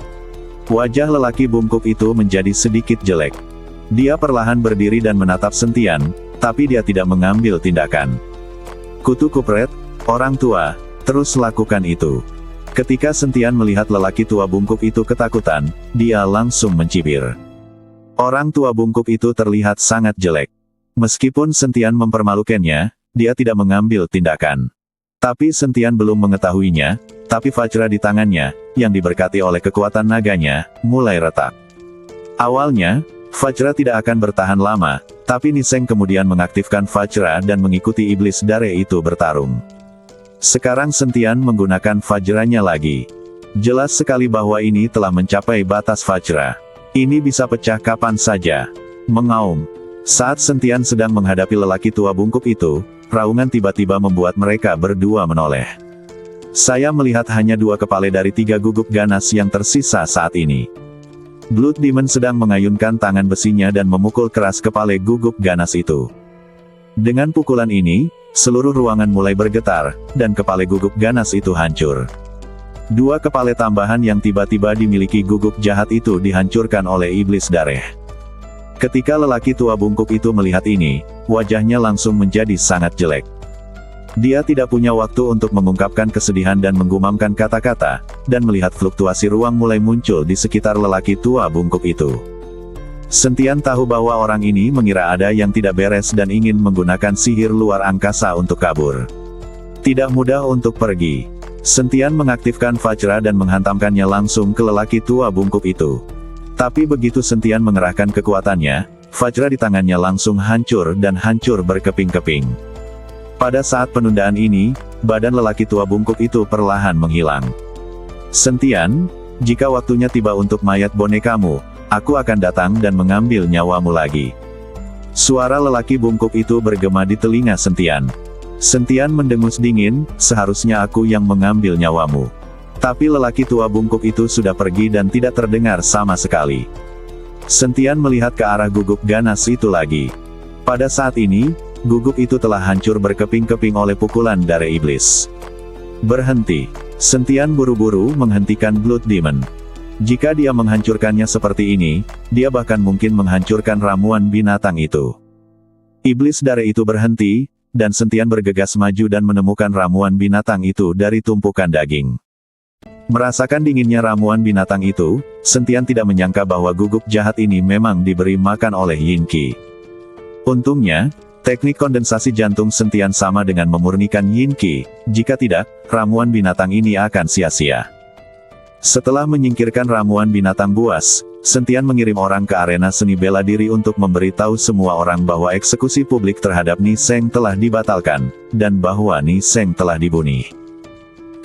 Wajah lelaki bungkuk itu menjadi sedikit jelek. Dia perlahan berdiri dan menatap Sentian, tapi dia tidak mengambil tindakan. Kutu kupret, orang tua, terus lakukan itu. Ketika Sentian melihat lelaki tua bungkuk itu ketakutan, dia langsung mencibir. Orang tua bungkuk itu terlihat sangat jelek. Meskipun Sentian mempermalukannya, dia tidak mengambil tindakan. Tapi Sentian belum mengetahuinya, tapi Vajra di tangannya, yang diberkati oleh kekuatan naganya, mulai retak. Awalnya, Vajra tidak akan bertahan lama, tapi Niseng kemudian mengaktifkan Vajra dan mengikuti iblis dare itu bertarung. Sekarang Sentian menggunakan Vajranya lagi. Jelas sekali bahwa ini telah mencapai batas Vajra. Ini bisa pecah kapan saja. Mengaum. Saat Sentian sedang menghadapi lelaki tua bungkuk itu, raungan tiba-tiba membuat mereka berdua menoleh. Saya melihat hanya 2 kepala dari 3 guguk ganas yang tersisa saat ini. Blood Demon sedang mengayunkan tangan besinya dan memukul keras kepala guguk ganas itu. Dengan pukulan ini, seluruh ruangan mulai bergetar, dan kepala guguk ganas itu hancur. 2 kepala tambahan yang tiba-tiba dimiliki guguk jahat itu dihancurkan oleh iblis dareh. Ketika lelaki tua bungkuk itu melihat ini, wajahnya langsung menjadi sangat jelek. Dia tidak punya waktu untuk mengungkapkan kesedihan dan menggumamkan kata-kata, dan melihat fluktuasi ruang mulai muncul di sekitar lelaki tua bungkuk itu. Sentian tahu bahwa orang ini mengira ada yang tidak beres dan ingin menggunakan sihir luar angkasa untuk kabur. Tidak mudah untuk pergi. Sentian mengaktifkan Vajra dan menghantamkannya langsung ke lelaki tua bungkuk itu. Tapi begitu Sentian mengerahkan kekuatannya, Vajra di tangannya langsung hancur dan hancur berkeping-keping. Pada saat penundaan ini, badan lelaki tua bungkuk itu perlahan menghilang. Sentian, jika waktunya tiba untuk mayat bonekamu, aku akan datang dan mengambil nyawamu lagi. Suara lelaki bungkuk itu bergema di telinga Sentian. Sentian mendengus dingin, seharusnya aku yang mengambil nyawamu. Tapi lelaki tua bungkuk itu sudah pergi dan tidak terdengar sama sekali. Sentian melihat ke arah guguk ganas itu lagi. Pada saat ini, guguk itu telah hancur berkeping-keping oleh pukulan dari iblis. Berhenti. Sentian buru-buru menghentikan Blood Demon. Jika dia menghancurkannya seperti ini, dia bahkan mungkin menghancurkan ramuan binatang itu. Iblis dare itu berhenti, dan Sentian bergegas maju dan menemukan ramuan binatang itu dari tumpukan daging. Merasakan dinginnya ramuan binatang itu, Sentian tidak menyangka bahwa guguk jahat ini memang diberi makan oleh Yin Qi. Untungnya, teknik kondensasi jantung Sentian sama dengan memurnikan Yin Qi, jika tidak, ramuan binatang ini akan sia-sia. Setelah menyingkirkan ramuan binatang buas, Sentian mengirim orang ke arena seni bela diri untuk memberitahu semua orang bahwa eksekusi publik terhadap Niseng telah dibatalkan, dan bahwa Niseng telah dibunuh.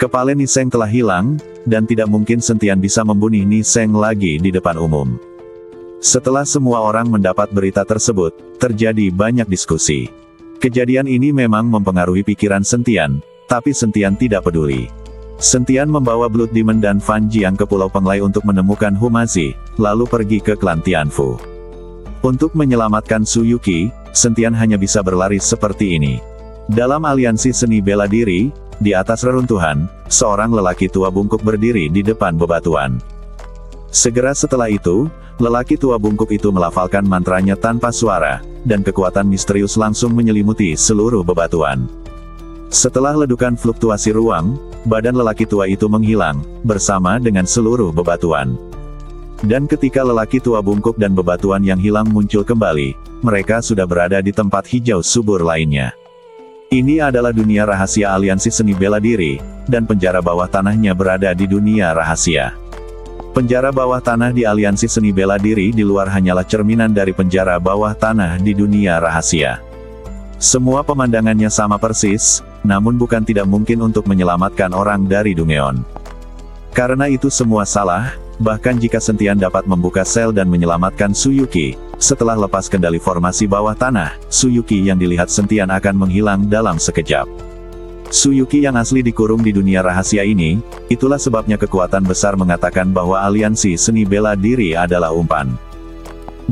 Kepala Niseng telah hilang, dan tidak mungkin Sentian bisa membunuh Niseng lagi di depan umum. Setelah semua orang mendapat berita tersebut, terjadi banyak diskusi. Kejadian ini memang mempengaruhi pikiran Sentian, tapi Sentian tidak peduli. Sentian membawa Blood Demon dan Fan Jiang ke Pulau Penglai untuk menemukan Humazi, lalu pergi ke klan Tianfu. Untuk menyelamatkan Su Yuqi, Sentian hanya bisa berlari seperti ini. Dalam aliansi seni bela diri, di atas reruntuhan, seorang lelaki tua bungkuk berdiri di depan bebatuan. Segera setelah itu, lelaki tua bungkuk itu melafalkan mantranya tanpa suara, dan kekuatan misterius langsung menyelimuti seluruh bebatuan. Setelah ledukan fluktuasi ruang, badan lelaki tua itu menghilang, bersama dengan seluruh bebatuan. Dan ketika lelaki tua bungkuk dan bebatuan yang hilang muncul kembali, mereka sudah berada di tempat hijau subur lainnya. Ini adalah dunia rahasia aliansi seni bela diri, dan penjara bawah tanahnya berada di dunia rahasia. Penjara bawah tanah di aliansi seni bela diri di luar hanyalah cerminan dari penjara bawah tanah di dunia rahasia. Semua pemandangannya sama persis, namun bukan tidak mungkin untuk menyelamatkan orang dari Dungeon. Karena itu semua salah, bahkan jika Sentian dapat membuka sel dan menyelamatkan Tsuyuki, setelah lepas kendali formasi bawah tanah, Tsuyuki yang dilihat Sentian akan menghilang dalam sekejap. Tsuyuki yang asli dikurung di dunia rahasia ini, itulah sebabnya kekuatan besar mengatakan bahwa aliansi seni bela diri adalah umpan.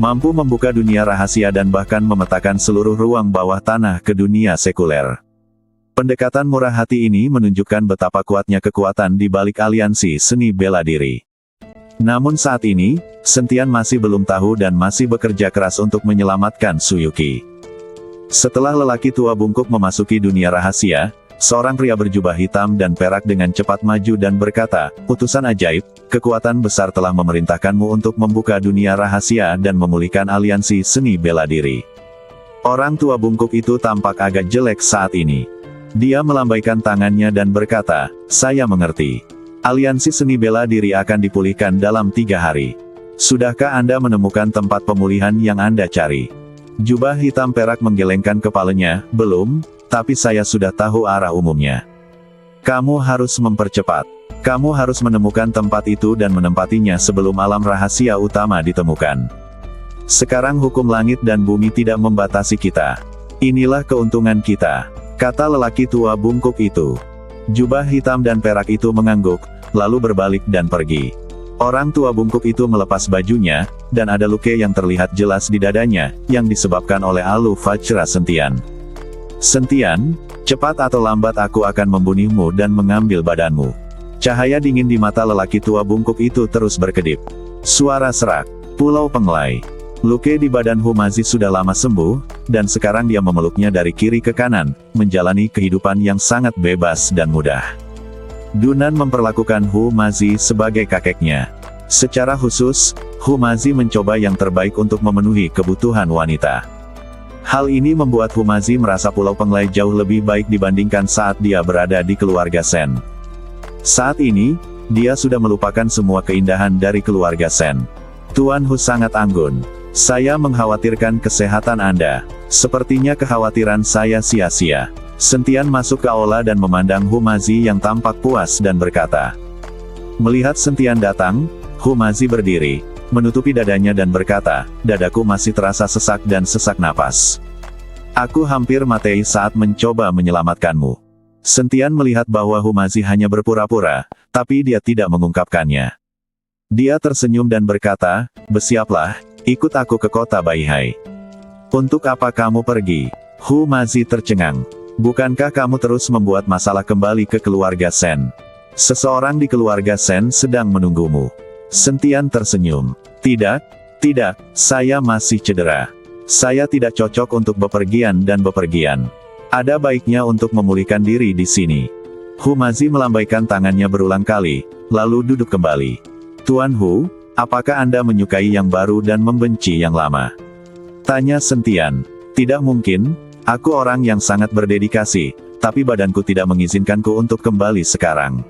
Mampu membuka dunia rahasia dan bahkan memetakan seluruh ruang bawah tanah ke dunia sekuler. Pendekatan murah hati ini menunjukkan betapa kuatnya kekuatan di balik aliansi seni bela diri. Namun saat ini, Sentian masih belum tahu dan masih bekerja keras untuk menyelamatkan Tsuyuki. Setelah lelaki tua bungkuk memasuki dunia rahasia, seorang pria berjubah hitam dan perak dengan cepat maju dan berkata, "Utusan ajaib, kekuatan besar telah memerintahkanmu untuk membuka dunia rahasia dan memulihkan aliansi seni bela diri." Orang tua bungkuk itu tampak agak jelek saat ini. Dia melambaikan tangannya dan berkata, "Saya mengerti. Aliansi seni bela diri akan dipulihkan dalam 3 hari. Sudahkah Anda menemukan tempat pemulihan yang Anda cari?" Jubah hitam perak menggelengkan kepalanya, "Belum. Tapi saya sudah tahu arah umumnya. Kamu harus mempercepat. Kamu harus menemukan tempat itu dan menempatinya sebelum alam rahasia utama ditemukan. Sekarang hukum langit dan bumi tidak membatasi kita. Inilah keuntungan kita," kata lelaki tua bungkuk itu. Jubah hitam dan perak itu mengangguk, lalu berbalik dan pergi. Orang tua bungkuk itu melepas bajunya, dan ada luka yang terlihat jelas di dadanya, yang disebabkan oleh Alu Vajra Sentian. "Sentian, cepat atau lambat aku akan membunuhmu dan mengambil badanmu." Cahaya dingin di mata lelaki tua bungkuk itu terus berkedip. Suara serak. Pulau Penglai. Luka di badan Humazi sudah lama sembuh, dan sekarang dia memeluknya dari kiri ke kanan, menjalani kehidupan yang sangat bebas dan mudah. Dunan memperlakukan Humazi sebagai kakeknya. Secara khusus, Humazi mencoba yang terbaik untuk memenuhi kebutuhan wanita. Hal ini membuat Humazi merasa Pulau Penglai jauh lebih baik dibandingkan saat dia berada di keluarga Sen. Saat ini, dia sudah melupakan semua keindahan dari keluarga Sen. "Tuan Hu sangat anggun. Saya mengkhawatirkan kesehatan Anda. Sepertinya kekhawatiran saya sia-sia." Sentian masuk ke aula dan memandang Humazi yang tampak puas dan berkata. Melihat Sentian datang, Humazi berdiri, menutupi dadanya dan berkata, "Dadaku masih terasa sesak dan sesak napas. Aku hampir mati saat mencoba menyelamatkanmu." Sentian melihat bahwa Humazi hanya berpura-pura, tapi dia tidak mengungkapkannya. Dia tersenyum dan berkata, "Bersiaplah, ikut aku ke kota Baihai." "Untuk apa kamu pergi?" Humazi tercengang. "Bukankah kamu terus membuat masalah kembali ke keluarga Sen? Seseorang di keluarga Sen sedang menunggumu." Sentian tersenyum. Tidak, saya masih cedera. Saya tidak cocok untuk bepergian dan bepergian. Ada baiknya untuk memulihkan diri di sini." Humazi melambaikan tangannya berulang kali, lalu duduk kembali. "Tuan Hu, apakah Anda menyukai yang baru dan membenci yang lama?" tanya Sentian. "Tidak mungkin, aku orang yang sangat berdedikasi, tapi badanku tidak mengizinkanku untuk kembali sekarang."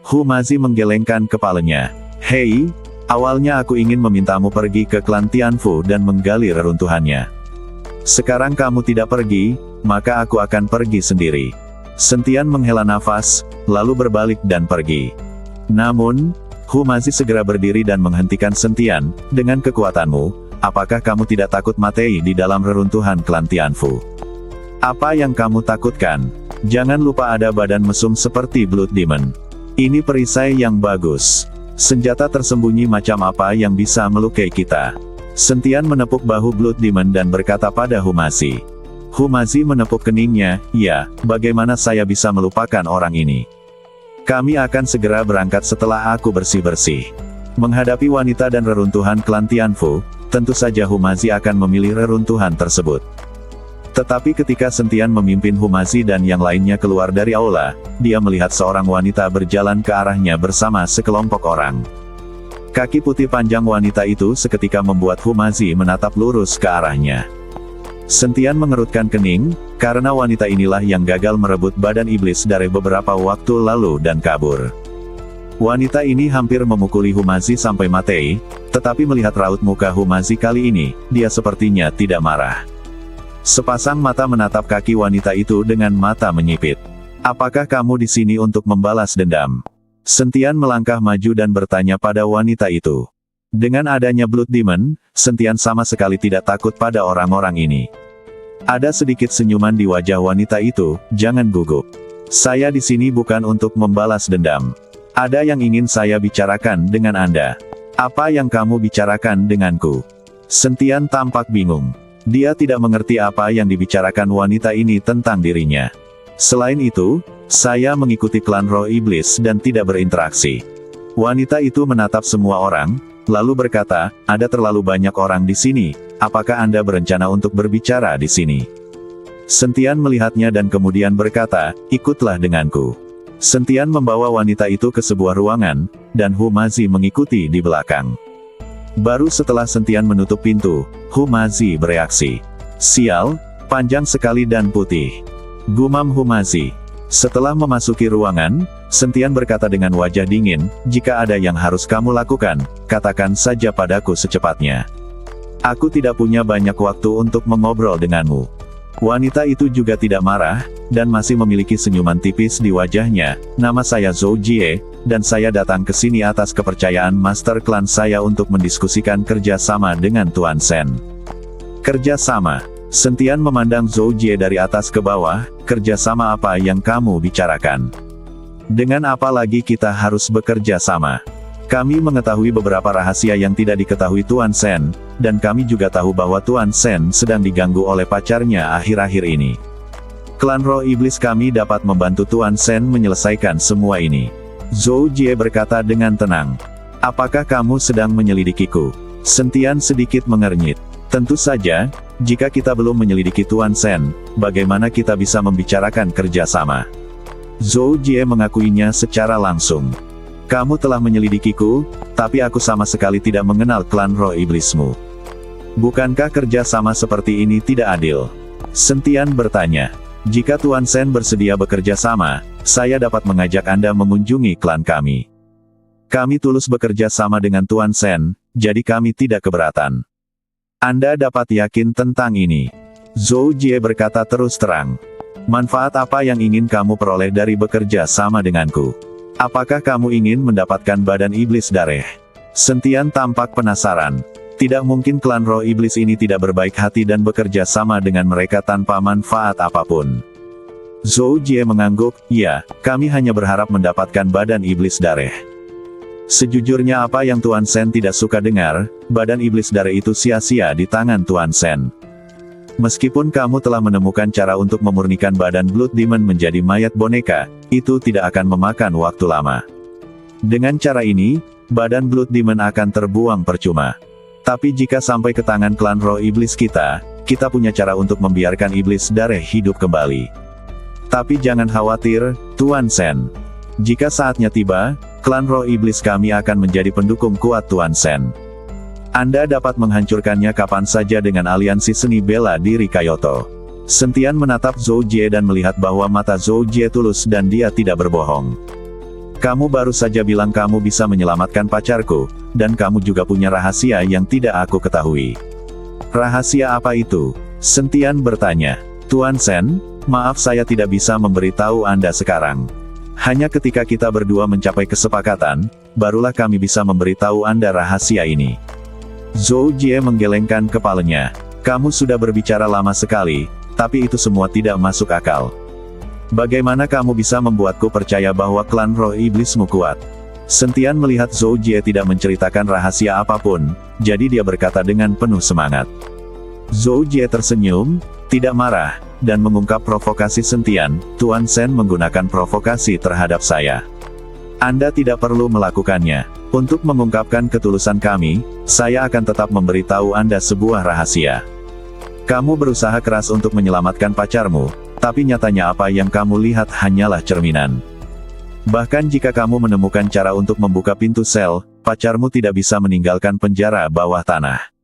Humazi menggelengkan kepalanya. "Hei, awalnya aku ingin memintamu pergi ke klan Tianfu dan menggali reruntuhannya. Sekarang kamu tidak pergi, maka aku akan pergi sendiri." Sentian menghela nafas, lalu berbalik dan pergi. Namun, Humazi segera berdiri dan menghentikan Sentian. "Dengan kekuatanmu, apakah kamu tidak takut mati di dalam reruntuhan klan Tianfu? Apa yang kamu takutkan? Jangan lupa ada badan mesum seperti Blood Demon. Ini perisai yang bagus. Senjata tersembunyi macam apa yang bisa melukai kita?" Sentian menepuk bahu Blood Demon dan berkata pada Humazi. Humazi menepuk keningnya, "Ya, bagaimana saya bisa melupakan orang ini? Kami akan segera berangkat setelah aku bersih-bersih." Menghadapi wanita dan reruntuhan klan Tianfu, tentu saja Humazi akan memilih reruntuhan tersebut. Tetapi ketika Sentian memimpin Humazi dan yang lainnya keluar dari aula, dia melihat seorang wanita berjalan ke arahnya bersama sekelompok orang. Kaki putih panjang wanita itu seketika membuat Humazi menatap lurus ke arahnya. Sentian mengerutkan kening, karena wanita inilah yang gagal merebut badan iblis dari beberapa waktu lalu dan kabur. Wanita ini hampir memukuli Humazi sampai mati, tetapi melihat raut muka Humazi kali ini, dia sepertinya tidak marah. Sepasang mata menatap kaki wanita itu dengan mata menyipit. "Apakah kamu di sini untuk membalas dendam?" Sentian melangkah maju dan bertanya pada wanita itu. Dengan adanya Blood Demon, Sentian sama sekali tidak takut pada orang-orang ini. Ada sedikit senyuman di wajah wanita itu, jangan gugup. Saya di sini bukan untuk membalas dendam. Ada yang ingin saya bicarakan dengan Anda. Apa yang kamu bicarakan denganku? Sentian tampak bingung. Dia tidak mengerti apa yang dibicarakan wanita ini tentang dirinya. Selain itu, saya mengikuti klan roh iblis dan tidak berinteraksi. Wanita itu menatap semua orang, lalu berkata, ada terlalu banyak orang di sini, apakah Anda berencana untuk berbicara di sini? Sentian melihatnya dan kemudian berkata, ikutlah denganku. Sentian membawa wanita itu ke sebuah ruangan, dan Humazi mengikuti di belakang. Baru setelah Sentian menutup pintu, Humazi bereaksi. Sial, panjang sekali dan putih. Gumam Humazi. Setelah memasuki ruangan, Sentian berkata dengan wajah dingin, jika ada yang harus kamu lakukan, katakan saja padaku secepatnya. Aku tidak punya banyak waktu untuk mengobrol denganmu. Wanita itu juga tidak marah, dan masih memiliki senyuman tipis di wajahnya. Nama saya Zhou Jie, dan saya datang ke sini atas kepercayaan master klan saya untuk mendiskusikan kerja sama dengan Tuan Sen. Kerja sama. Sentian memandang Zhou Jie dari atas ke bawah, kerja sama apa yang kamu bicarakan? Dengan apa lagi kita harus bekerja sama? Kami mengetahui beberapa rahasia yang tidak diketahui Tuan Sen, dan kami juga tahu bahwa Tuan Sen sedang diganggu oleh pacarnya akhir-akhir ini. Klan roh iblis kami dapat membantu Tuan Sen menyelesaikan semua ini. Zhou Jie berkata dengan tenang. Apakah kamu sedang menyelidikiku? Sentian sedikit mengernyit. Tentu saja, jika kita belum menyelidiki Tuan Sen, bagaimana kita bisa membicarakan kerjasama? Zhou Jie mengakuinya secara langsung. Kamu telah menyelidikiku, tapi aku sama sekali tidak mengenal klan roh iblismu. Bukankah kerjasama seperti ini tidak adil? Sentian bertanya. Jika Tuan Sen bersedia bekerja sama, saya dapat mengajak Anda mengunjungi klan kami. Kami tulus bekerja sama dengan Tuan Sen, jadi kami tidak keberatan. Anda dapat yakin tentang ini. Zhou Jie berkata terus terang. Manfaat apa yang ingin kamu peroleh dari bekerja sama denganku? Apakah kamu ingin mendapatkan badan iblis dareh? Sentian tampak penasaran. Tidak mungkin klan roh iblis ini tidak berbaik hati dan bekerja sama dengan mereka tanpa manfaat apapun. Zhou Jie mengangguk, ya, kami hanya berharap mendapatkan badan iblis dareh. Sejujurnya apa yang Tuan Sen tidak suka dengar, badan iblis dareh itu sia-sia di tangan Tuan Sen. Meskipun kamu telah menemukan cara untuk memurnikan badan Blood Demon menjadi mayat boneka, itu tidak akan memakan waktu lama. Dengan cara ini, badan Blood Demon akan terbuang percuma. Tapi jika sampai ke tangan klan roh iblis kita punya cara untuk membiarkan iblis dareh hidup kembali. Tapi jangan khawatir, Tuan Sen. Jika saatnya tiba, klan roh iblis kami akan menjadi pendukung kuat Tuan Sen. Anda dapat menghancurkannya kapan saja dengan aliansi seni bela diri Kyoto. Sentian menatap Zhou Jie dan melihat bahwa mata Zhou Jie tulus dan dia tidak berbohong. Kamu baru saja bilang kamu bisa menyelamatkan pacarku, dan kamu juga punya rahasia yang tidak aku ketahui. Rahasia apa itu? Sentian bertanya. Tuan Sen, maaf saya tidak bisa memberitahu Anda sekarang. Hanya ketika kita berdua mencapai kesepakatan, barulah kami bisa memberitahu Anda rahasia ini. Zhou Jie menggelengkan kepalanya. Kamu sudah berbicara lama sekali, tapi itu semua tidak masuk akal. Bagaimana kamu bisa membuatku percaya bahwa klan roh iblismu kuat? Sentian melihat Zhou Jie tidak menceritakan rahasia apapun, jadi dia berkata dengan penuh semangat. Zhou Jie tersenyum, tidak marah, dan mengungkap provokasi Sentian. Tuan Sen menggunakan provokasi terhadap saya. Anda tidak perlu melakukannya. Untuk mengungkapkan ketulusan kami, saya akan tetap memberitahu Anda sebuah rahasia. Kamu berusaha keras untuk menyelamatkan pacarmu, tapi nyatanya apa yang kamu lihat hanyalah cerminan. Bahkan jika kamu menemukan cara untuk membuka pintu sel, pacarmu tidak bisa meninggalkan penjara bawah tanah.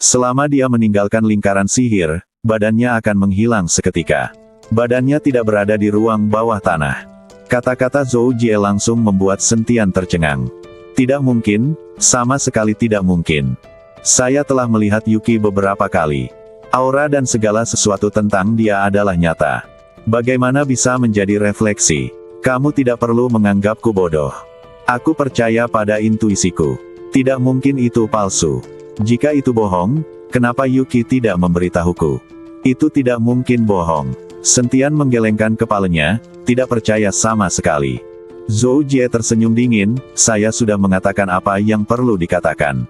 Selama dia meninggalkan lingkaran sihir, badannya akan menghilang seketika. Badannya tidak berada di ruang bawah tanah. Kata-kata Zhou Jie langsung membuat Sentian tercengang. Tidak mungkin, sama sekali tidak mungkin. Saya telah melihat Yuki beberapa kali. Aura dan segala sesuatu tentang dia adalah nyata. Bagaimana bisa menjadi refleksi? Kamu tidak perlu menganggapku bodoh. Aku percaya pada intuisiku. Tidak mungkin itu palsu. Jika itu bohong, kenapa Yuki tidak memberitahuku? Itu tidak mungkin bohong. Sentian menggelengkan kepalanya, tidak percaya sama sekali. Zhou Jie tersenyum dingin, saya sudah mengatakan apa yang perlu dikatakan.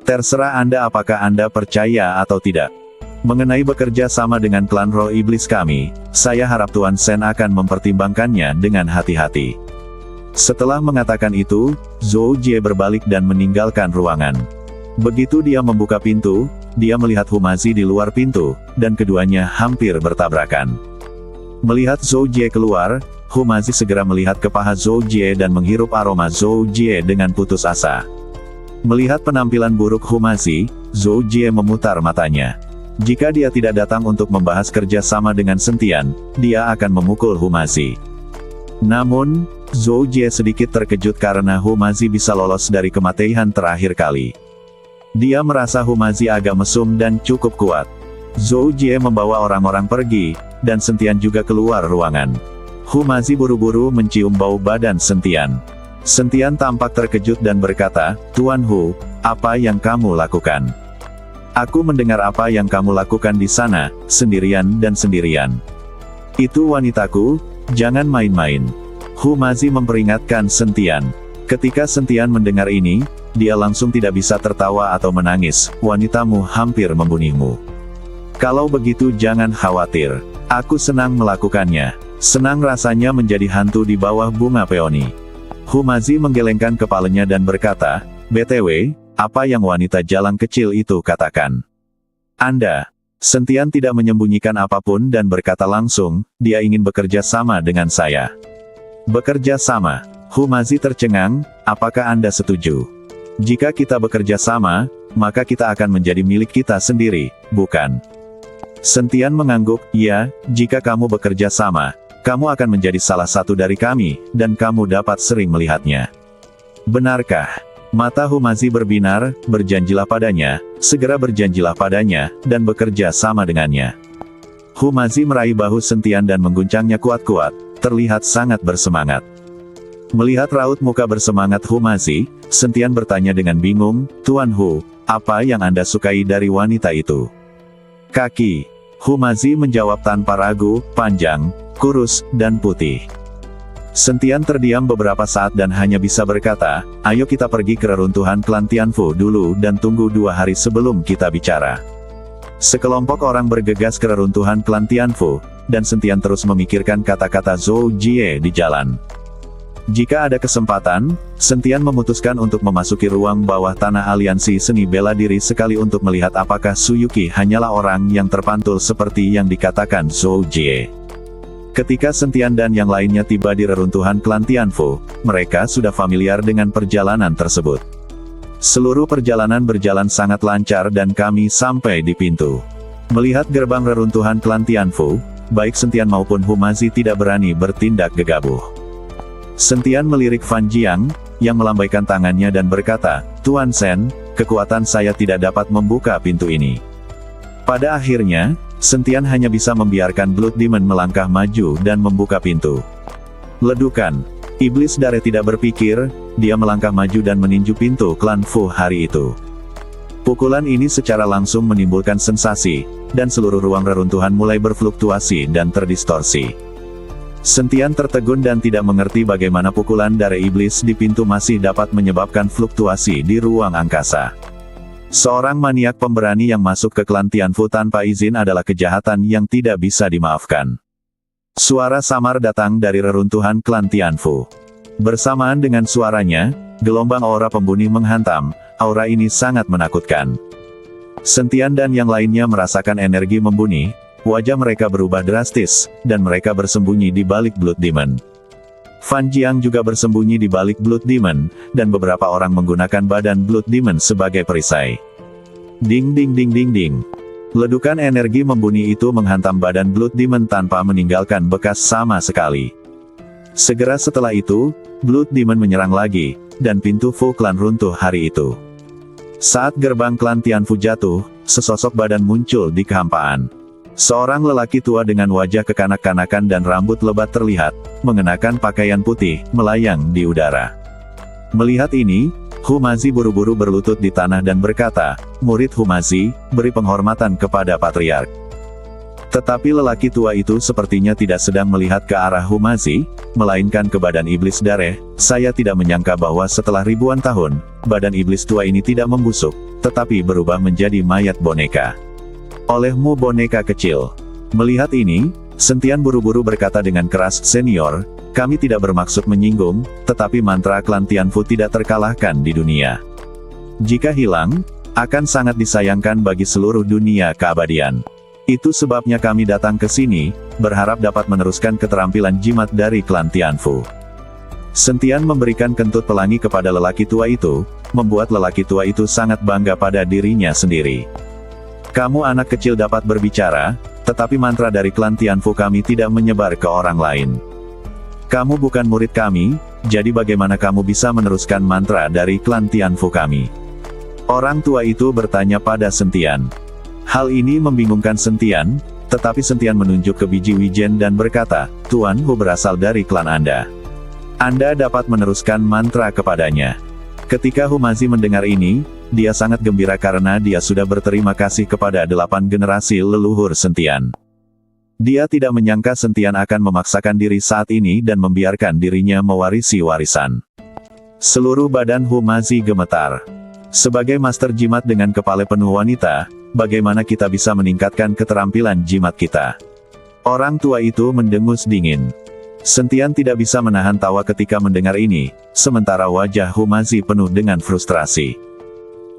Terserah Anda apakah Anda percaya atau tidak. Mengenai bekerja sama dengan klan roh iblis kami, saya harap Tuan Sen akan mempertimbangkannya dengan hati-hati. Setelah mengatakan itu, Zhou Jie berbalik dan meninggalkan ruangan. Begitu dia membuka pintu, dia melihat Humazi di luar pintu, dan keduanya hampir bertabrakan. Melihat Zhou Jie keluar, Humazi segera melihat ke paha Zhou Jie dan menghirup aroma Zhou Jie dengan putus asa. Melihat penampilan buruk Humazi, Zhou Jie memutar matanya. Jika dia tidak datang untuk membahas kerja sama dengan Sentian, dia akan memukul Humazi. Namun, Zhou Jie sedikit terkejut karena Humazi bisa lolos dari kematian terakhir kali. Dia merasa Humazi agak mesum dan cukup kuat. Zhou Jie membawa orang-orang pergi, dan Sentian juga keluar ruangan. Humazi buru-buru mencium bau badan Sentian. Sentian tampak terkejut dan berkata, "Tuan Hu, apa yang kamu lakukan?" "Aku mendengar apa yang kamu lakukan di sana, sendirian dan sendirian. Itu wanitaku, jangan main-main." Humazi memperingatkan Sentian. Ketika Sentian mendengar ini, dia langsung tidak bisa tertawa atau menangis, "Wanitamu hampir membunuhmu. Kalau begitu jangan khawatir. Aku senang melakukannya. Senang rasanya menjadi hantu di bawah bunga peoni." Humazi menggelengkan kepalanya dan berkata, "BTW, apa yang wanita jalang kecil itu katakan?" "Anda." Sentian tidak menyembunyikan apapun dan berkata langsung, "Dia ingin bekerja sama dengan saya." "Bekerja sama?" Humazi tercengang, "Apakah Anda setuju? Jika kita bekerja sama, maka kita akan menjadi milik kita sendiri, bukan?" Sentian mengangguk, "Ya, jika kamu bekerja sama, kamu akan menjadi salah satu dari kami, dan kamu dapat sering melihatnya." "Benarkah?" Mata Humazi berbinar, "Berjanjilah padanya, segera berjanjilah padanya, dan bekerja sama dengannya." Humazi meraih bahu Sentian dan mengguncangnya kuat-kuat, terlihat sangat bersemangat. Melihat raut muka bersemangat Humazi, Sentian bertanya dengan bingung, "Tuan Hu, apa yang Anda sukai dari wanita itu?" "Kaki." Humazi menjawab tanpa ragu, "Panjang, kurus, dan putih." Sentian terdiam beberapa saat dan hanya bisa berkata, "Ayo kita pergi ke reruntuhan klan Tianfu dulu dan tunggu 2 hari sebelum kita bicara." Sekelompok orang bergegas ke reruntuhan klan Tianfu, dan Sentian terus memikirkan kata-kata Zhou Jie di jalan. Jika ada kesempatan, Sentian memutuskan untuk memasuki ruang bawah tanah aliansi seni bela diri sekali untuk melihat apakah Suyuki hanyalah orang yang terpantul seperti yang dikatakan Zhou Jie. Ketika Sentian dan yang lainnya tiba di reruntuhan klan Tianfu, mereka sudah familiar dengan perjalanan tersebut. Seluruh perjalanan berjalan sangat lancar dan kami sampai di pintu. Melihat gerbang reruntuhan klan Tianfu, baik Sentian maupun Humazi tidak berani bertindak gegabah. Sentian melirik Fan Jiang, yang melambaikan tangannya dan berkata, "Tuan Sen, kekuatan saya tidak dapat membuka pintu ini." Pada akhirnya, Sentian hanya bisa membiarkan Blood Demon melangkah maju dan membuka pintu. Ledukan. Iblis Dare tidak berpikir, dia melangkah maju dan meninju pintu klan Fu hari itu. Pukulan ini secara langsung menimbulkan sensasi, dan seluruh ruang reruntuhan mulai berfluktuasi dan terdistorsi. Sentian tertegun dan tidak mengerti bagaimana pukulan Dare Iblis di pintu masih dapat menyebabkan fluktuasi di ruang angkasa. Seorang maniak pemberani yang masuk ke klan Tianfu tanpa izin adalah kejahatan yang tidak bisa dimaafkan. Suara samar datang dari reruntuhan klan Tianfu. Bersamaan dengan suaranya, gelombang aura pembunuh menghantam. Aura ini sangat menakutkan. Sentian dan yang lainnya merasakan energi membunuh, wajah mereka berubah drastis, dan mereka bersembunyi di balik Blood Demon. Fan Jiang juga bersembunyi di balik Blood Demon, dan beberapa orang menggunakan badan Blood Demon sebagai perisai. Ding ding ding ding ding. Ledukan energi membunuh itu menghantam badan Blood Demon tanpa meninggalkan bekas sama sekali. Segera setelah itu, Blood Demon menyerang lagi, dan pintu Fu klan runtuh hari itu. Saat gerbang klan Tianfu jatuh, sesosok badan muncul di kehampaan. Seorang lelaki tua dengan wajah kekanak-kanakan dan rambut lebat terlihat, mengenakan pakaian putih, melayang di udara. Melihat ini, Humazi buru-buru berlutut di tanah dan berkata, "Murid Humazi, beri penghormatan kepada Patriark." Tetapi lelaki tua itu sepertinya tidak sedang melihat ke arah Humazi, melainkan ke badan iblis Dareh. Saya tidak menyangka bahwa setelah ribuan tahun, badan iblis tua ini tidak membusuk, tetapi berubah menjadi mayat boneka. "Olehmu boneka kecil." Melihat ini, Sentian buru-buru berkata dengan keras, "Senior, kami tidak bermaksud menyinggung, tetapi mantra klan Tianfu tidak terkalahkan di dunia. Jika hilang, akan sangat disayangkan bagi seluruh dunia keabadian. Itu sebabnya kami datang ke sini, berharap dapat meneruskan keterampilan jimat dari klan Tianfu." Sentian memberikan kentut pelangi kepada lelaki tua itu, membuat lelaki tua itu sangat bangga pada dirinya sendiri. "Kamu anak kecil dapat berbicara, tetapi mantra dari klan Tianfu kami tidak menyebar ke orang lain. Kamu bukan murid kami, jadi bagaimana kamu bisa meneruskan mantra dari klan Tianfu kami?" Orang tua itu bertanya pada Sentian. Hal ini membingungkan Sentian, tetapi Sentian menunjuk ke biji wijen dan berkata, "Tuan Hu berasal dari klan Anda. Anda dapat meneruskan mantra kepadanya." Ketika Humazi mendengar ini, dia sangat gembira karena dia sudah berterima kasih kepada 8 generasi leluhur Sentian. Dia tidak menyangka Sentian akan memaksakan diri saat ini dan membiarkan dirinya mewarisi warisan. Seluruh badan Humazi gemetar. Sebagai master jimat dengan kepala penuh wanita, bagaimana kita bisa meningkatkan keterampilan jimat kita? Orang tua itu mendengus dingin. Sentian tidak bisa menahan tawa ketika mendengar ini, sementara wajah Humazi penuh dengan frustrasi.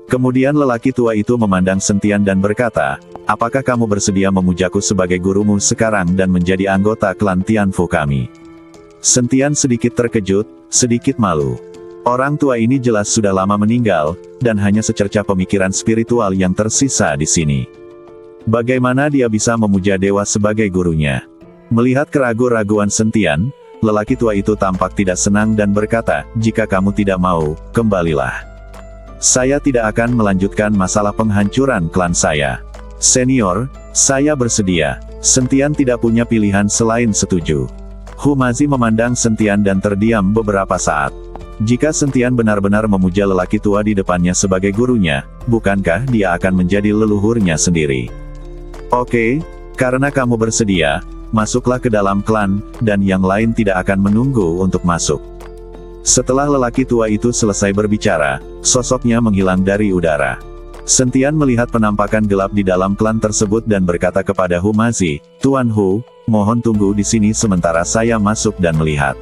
Kemudian lelaki tua itu memandang Sentian dan berkata, "Apakah kamu bersedia memujaku sebagai gurumu sekarang dan menjadi anggota klan Tianfu kami?" Sentian sedikit terkejut, sedikit malu. Orang tua ini jelas sudah lama meninggal, dan hanya secercah pemikiran spiritual yang tersisa di sini. Bagaimana dia bisa memuja dewa sebagai gurunya? Melihat keraguan-raguan Sentian, lelaki tua itu tampak tidak senang dan berkata, "Jika kamu tidak mau, kembalilah. Saya tidak akan melanjutkan masalah penghancuran klan saya. Senior, saya bersedia." Sentian tidak punya pilihan selain setuju. Humazi memandang Sentian dan terdiam beberapa saat. Jika Sentian benar-benar memuja lelaki tua di depannya sebagai gurunya, bukankah dia akan menjadi leluhurnya sendiri? "Oke, karena kamu bersedia, masuklah ke dalam klan, dan yang lain tidak akan menunggu untuk masuk." Setelah lelaki tua itu selesai berbicara, sosoknya menghilang dari udara. Sentian melihat penampakan gelap di dalam klan tersebut dan berkata kepada Humazi, "Tuan Hu, mohon tunggu di sini sementara saya masuk dan melihat."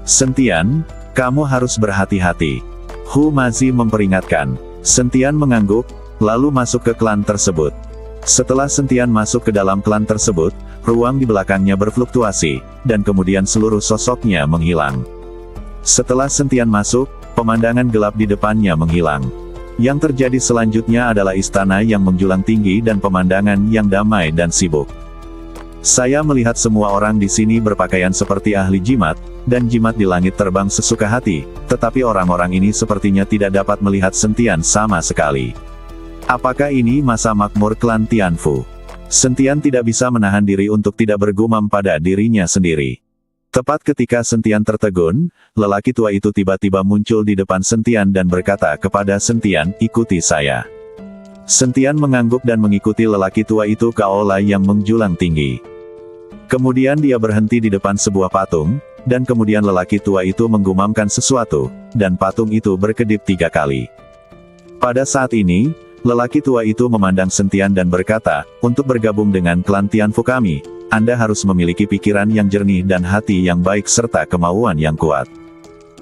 "Sentian, kamu harus berhati-hati." Humazi memperingatkan. Sentian mengangguk, lalu masuk ke klan tersebut. Setelah Sentian masuk ke dalam klan tersebut, ruang di belakangnya berfluktuasi, dan kemudian seluruh sosoknya menghilang. Setelah Sentian masuk, pemandangan gelap di depannya menghilang. Yang terjadi selanjutnya adalah istana yang menjulang tinggi dan pemandangan yang damai dan sibuk. Saya melihat semua orang di sini berpakaian seperti ahli jimat, dan jimat di langit terbang sesuka hati, tetapi orang-orang ini sepertinya tidak dapat melihat Sentian sama sekali. Apakah ini masa makmur klan Tianfu? Sentian tidak bisa menahan diri untuk tidak bergumam pada dirinya sendiri. Tepat ketika Sentian tertegun, lelaki tua itu tiba-tiba muncul di depan Sentian dan berkata kepada Sentian, "Ikuti saya." Sentian mengangguk dan mengikuti lelaki tua itu ke aula yang menjulang tinggi. Kemudian dia berhenti di depan sebuah patung, dan kemudian lelaki tua itu menggumamkan sesuatu, dan patung itu berkedip 3 kali. Pada saat ini, lelaki tua itu memandang Sentian dan berkata, "Untuk bergabung dengan klan Tianfu kami, Anda harus memiliki pikiran yang jernih dan hati yang baik serta kemauan yang kuat.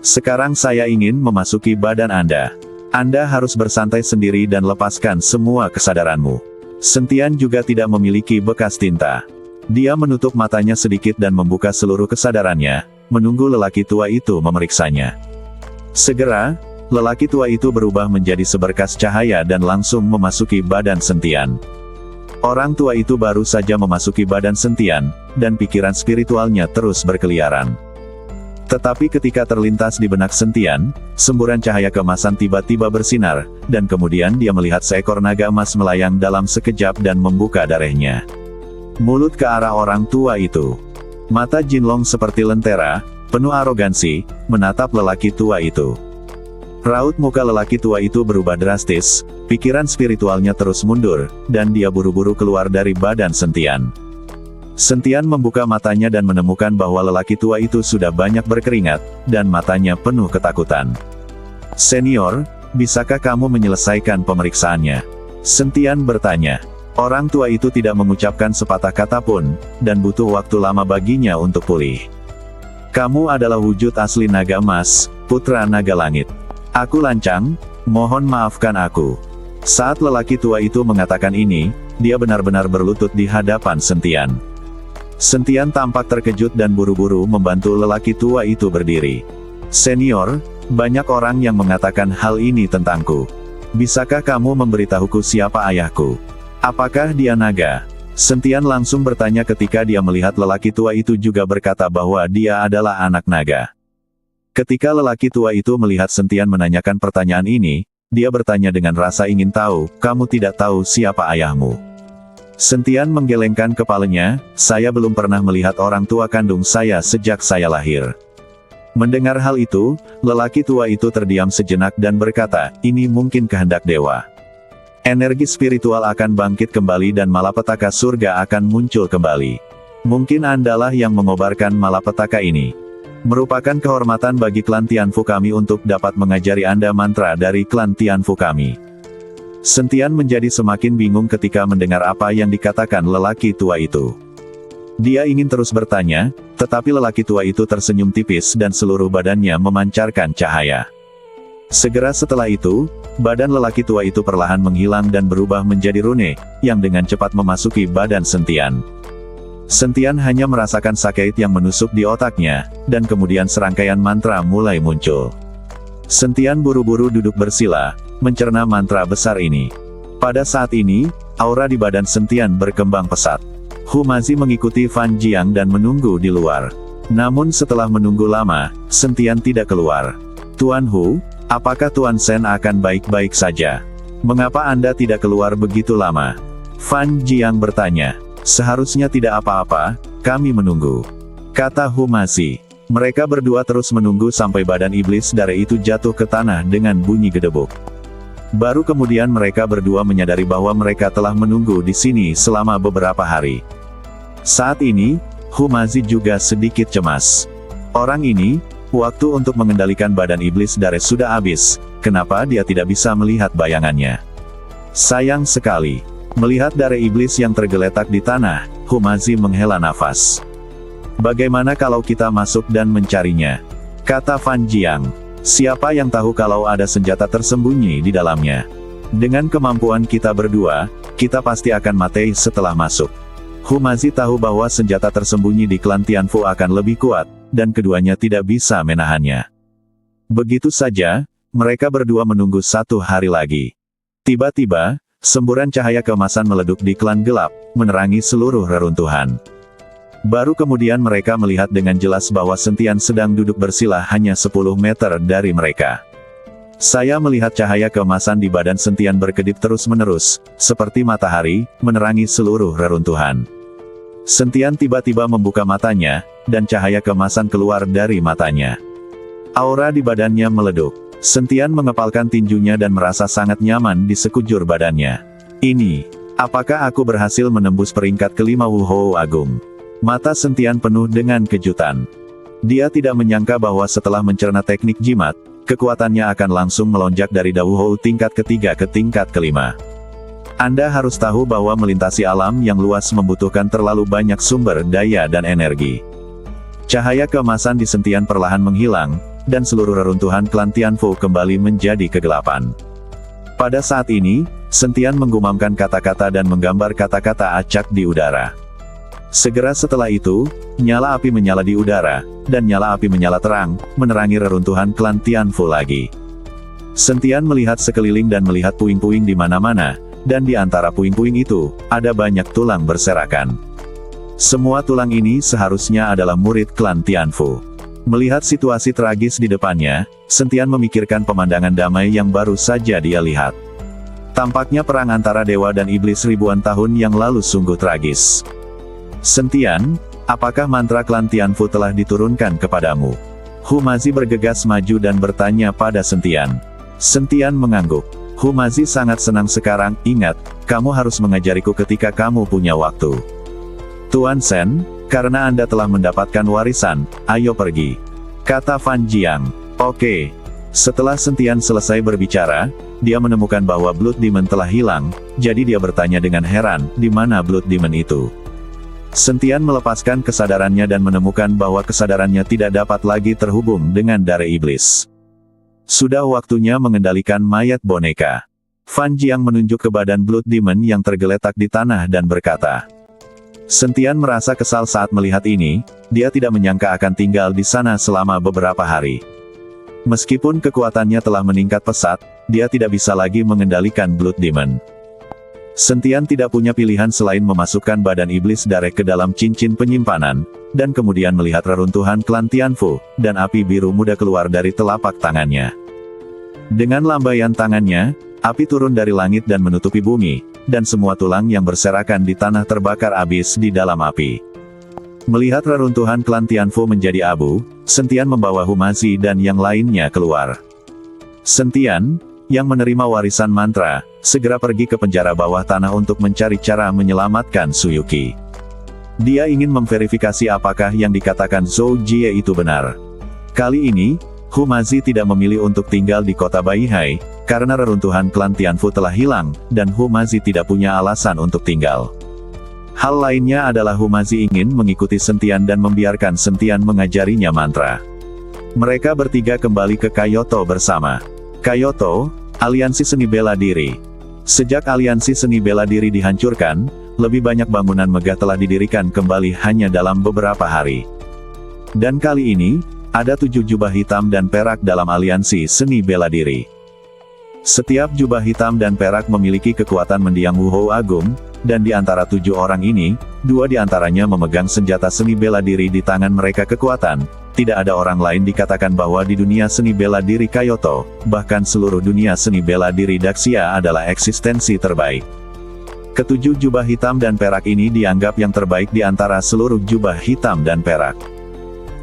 Sekarang saya ingin memasuki badan Anda. Anda harus bersantai sendiri dan lepaskan semua kesadaranmu." Sentian juga tidak memiliki bekas tinta. Dia menutup matanya sedikit dan membuka seluruh kesadarannya, menunggu lelaki tua itu memeriksanya. Segera, lelaki tua itu berubah menjadi seberkas cahaya dan langsung memasuki badan Sentian. Orang tua itu baru saja memasuki badan Sentian, dan pikiran spiritualnya terus berkeliaran. Tetapi ketika terlintas di benak Sentian, semburan cahaya keemasan tiba-tiba bersinar, dan kemudian dia melihat seekor naga emas melayang dalam sekejap dan membuka darahnya. mulut ke arah orang tua itu. Mata Jinlong seperti lentera, penuh arogansi, menatap lelaki tua itu. Raut muka lelaki tua itu berubah drastis, pikiran spiritualnya terus mundur, dan dia buru-buru keluar dari badan Sentian. Sentian membuka matanya dan menemukan bahwa lelaki tua itu sudah banyak berkeringat, dan matanya penuh ketakutan. "Senior, bisakah kamu menyelesaikan pemeriksaannya?" Sentian bertanya. Orang tua itu tidak mengucapkan sepatah kata pun, dan butuh waktu lama baginya untuk pulih. "Kamu adalah wujud asli naga emas, putra naga langit. Aku lancang, mohon maafkan aku." Saat lelaki tua itu mengatakan ini, dia benar-benar berlutut di hadapan Sentian. Sentian tampak terkejut dan buru-buru membantu lelaki tua itu berdiri. "Senior, banyak orang yang mengatakan hal ini tentangku. Bisakah kamu memberitahuku siapa ayahku? Apakah dia naga?" Sentian langsung bertanya ketika dia melihat lelaki tua itu juga berkata bahwa dia adalah anak naga. Ketika lelaki tua itu melihat Sentian menanyakan pertanyaan ini, dia bertanya dengan rasa ingin tahu, "Kamu tidak tahu siapa ayahmu?" Sentian menggelengkan kepalanya, "Saya belum pernah melihat orang tua kandung saya sejak saya lahir." Mendengar hal itu, lelaki tua itu terdiam sejenak dan berkata, "Ini mungkin kehendak dewa. Energi spiritual akan bangkit kembali dan malapetaka surga akan muncul kembali. Mungkin Andalah yang mengobarkan malapetaka ini. Merupakan kehormatan bagi klan Tianfu kami untuk dapat mengajari Anda mantra dari klan Tianfu kami." Sentian menjadi semakin bingung ketika mendengar apa yang dikatakan lelaki tua itu. Dia ingin terus bertanya, tetapi lelaki tua itu tersenyum tipis dan seluruh badannya memancarkan cahaya. Segera setelah itu, badan lelaki tua itu perlahan menghilang dan berubah menjadi rune, yang dengan cepat memasuki badan Sentian. Sentian hanya merasakan sakit yang menusuk di otaknya, dan kemudian serangkaian mantra mulai muncul. Sentian buru-buru duduk bersila, mencerna mantra besar ini. Pada saat ini, aura di badan Sentian berkembang pesat. Humazi mengikuti Fan Jiang dan menunggu di luar. Namun setelah menunggu lama, Sentian tidak keluar. "Tuan Hu, apakah Tuan Sen akan baik-baik saja? Mengapa Anda tidak keluar begitu lama?" Fan Jiang bertanya. "Seharusnya tidak apa-apa, kami menunggu," kata Humazi. Mereka berdua terus menunggu sampai badan iblis dari itu jatuh ke tanah dengan bunyi gedebuk. Baru kemudian mereka berdua menyadari bahwa mereka telah menunggu di sini selama beberapa hari. Saat ini, Humazi juga sedikit cemas. Orang ini, waktu untuk mengendalikan badan iblis dari sudah habis, kenapa dia tidak bisa melihat bayangannya? Sayang sekali. Melihat dari iblis yang tergeletak di tanah, Humazi menghela nafas. "Bagaimana kalau kita masuk dan mencarinya?" kata Fan Jiang. "Siapa yang tahu kalau ada senjata tersembunyi di dalamnya? Dengan kemampuan kita berdua, kita pasti akan mati setelah masuk." Humazi tahu bahwa senjata tersembunyi di klan Tianfu akan lebih kuat, dan keduanya tidak bisa menahannya. Begitu saja, mereka berdua menunggu 1 hari lagi. Tiba-tiba, semburan cahaya keemasan meleduk di klan gelap, menerangi seluruh reruntuhan. Baru kemudian mereka melihat dengan jelas bahwa Sentian sedang duduk bersila hanya 10 meter dari mereka. Saya melihat cahaya keemasan di badan Sentian berkedip terus-menerus, seperti matahari, menerangi seluruh reruntuhan. Sentian tiba-tiba membuka matanya, dan cahaya keemasan keluar dari matanya. Aura di badannya meleduk. Sentian mengepalkan tinjunya dan merasa sangat nyaman di sekujur badannya. "Ini, apakah aku berhasil menembus peringkat kelima Wu Hou Agung?" Mata Sentian penuh dengan kejutan. Dia tidak menyangka bahwa setelah mencerna teknik jimat, kekuatannya akan langsung melonjak dari Wu Hou tingkat ketiga ke tingkat kelima. Anda harus tahu bahwa melintasi alam yang luas membutuhkan terlalu banyak sumber daya dan energi. Cahaya keemasan di Sentian perlahan menghilang, dan seluruh reruntuhan klan Tianfu kembali menjadi kegelapan. Pada saat ini, Sentian menggumamkan kata-kata dan menggambar kata-kata acak di udara. Segera setelah itu, nyala api menyala di udara, dan nyala api menyala terang, menerangi reruntuhan klan Tianfu lagi. Sentian melihat sekeliling dan melihat puing-puing di mana-mana, dan di antara puing-puing itu, ada banyak tulang berserakan. Semua tulang ini seharusnya adalah murid klan Tianfu. Melihat situasi tragis di depannya, Sentian memikirkan pemandangan damai yang baru saja dia lihat. Tampaknya perang antara dewa dan iblis ribuan tahun yang lalu sungguh tragis. Sentian, apakah mantra klan Tianfu telah diturunkan kepadamu? Humazi bergegas maju dan bertanya pada Sentian. Sentian mengangguk. Humazi sangat senang sekarang, ingat, kamu harus mengajariku ketika kamu punya waktu. Tuan Sen, karena Anda telah mendapatkan warisan, ayo pergi. Kata Fan Jiang. Oke. Setelah Sentian selesai berbicara, dia menemukan bahwa Blood Demon telah hilang, jadi dia bertanya dengan heran, di mana Blood Demon itu? Sentian melepaskan kesadarannya dan menemukan bahwa kesadarannya tidak dapat lagi terhubung dengan darah iblis. Sudah waktunya mengendalikan mayat boneka. Fan Jiang menunjuk ke badan Blood Demon yang tergeletak di tanah dan berkata. Sentian merasa kesal saat melihat ini, dia tidak menyangka akan tinggal di sana selama beberapa hari. Meskipun kekuatannya telah meningkat pesat, dia tidak bisa lagi mengendalikan Blood Demon. Sentian tidak punya pilihan selain memasukkan badan iblis Darek ke dalam cincin penyimpanan, dan kemudian melihat reruntuhan klan Tianfu, dan api biru muda keluar dari telapak tangannya. Dengan lambaian tangannya, api turun dari langit dan menutupi bumi, dan semua tulang yang berserakan di tanah terbakar habis di dalam api. Melihat reruntuhan klan Tianfu menjadi abu, Sentian membawa Humazi dan yang lainnya keluar. Sentian, yang menerima warisan mantra, segera pergi ke penjara bawah tanah untuk mencari cara menyelamatkan Suyuki. Dia ingin memverifikasi apakah yang dikatakan Zhou Jie itu benar. Kali ini, Humazi tidak memilih untuk tinggal di kota Baihai, karena reruntuhan klan Tianfu telah hilang, dan Humazi tidak punya alasan untuk tinggal. Hal lainnya adalah Humazi ingin mengikuti Sentian dan membiarkan Sentian mengajarinya mantra. Mereka bertiga kembali ke Kyoto bersama. Kyoto, Aliansi Seni Bela Diri. Sejak Aliansi Seni Bela Diri dihancurkan, lebih banyak bangunan megah telah didirikan kembali hanya dalam beberapa hari. Dan kali ini, ada 7 jubah hitam dan perak dalam Aliansi Seni Bela Diri. Setiap jubah hitam dan perak memiliki kekuatan mendiang Wuhou Agung, dan di antara 7 orang ini, 2 di antaranya memegang senjata seni bela diri di tangan mereka kekuatan. Tidak ada orang lain dikatakan bahwa di dunia seni bela diri Kyoto, bahkan seluruh dunia seni bela diri Daxia adalah eksistensi terbaik. Ketujuh jubah hitam dan perak ini dianggap yang terbaik di antara seluruh jubah hitam dan perak.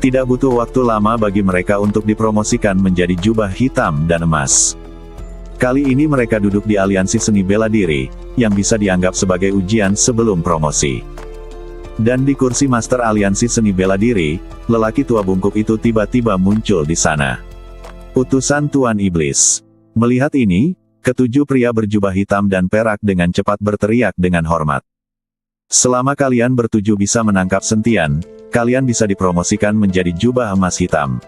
Tidak butuh waktu lama bagi mereka untuk dipromosikan menjadi jubah hitam dan emas. Kali ini mereka duduk di Aliansi Seni Bela Diri, yang bisa dianggap sebagai ujian sebelum promosi. Dan di kursi Master Aliansi Seni Bela Diri, lelaki tua bungkuk itu tiba-tiba muncul di sana. Utusan Tuan Iblis. Melihat ini, ketujuh pria berjubah hitam dan perak dengan cepat berteriak dengan hormat. Selama kalian bertujuh bisa menangkap Sentian, kalian bisa dipromosikan menjadi jubah emas hitam.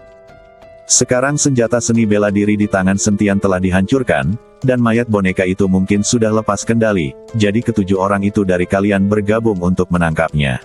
Sekarang senjata seni bela diri di tangan Sentian telah dihancurkan, dan mayat boneka itu mungkin sudah lepas kendali, jadi ketujuh orang itu dari kalian bergabung untuk menangkapnya.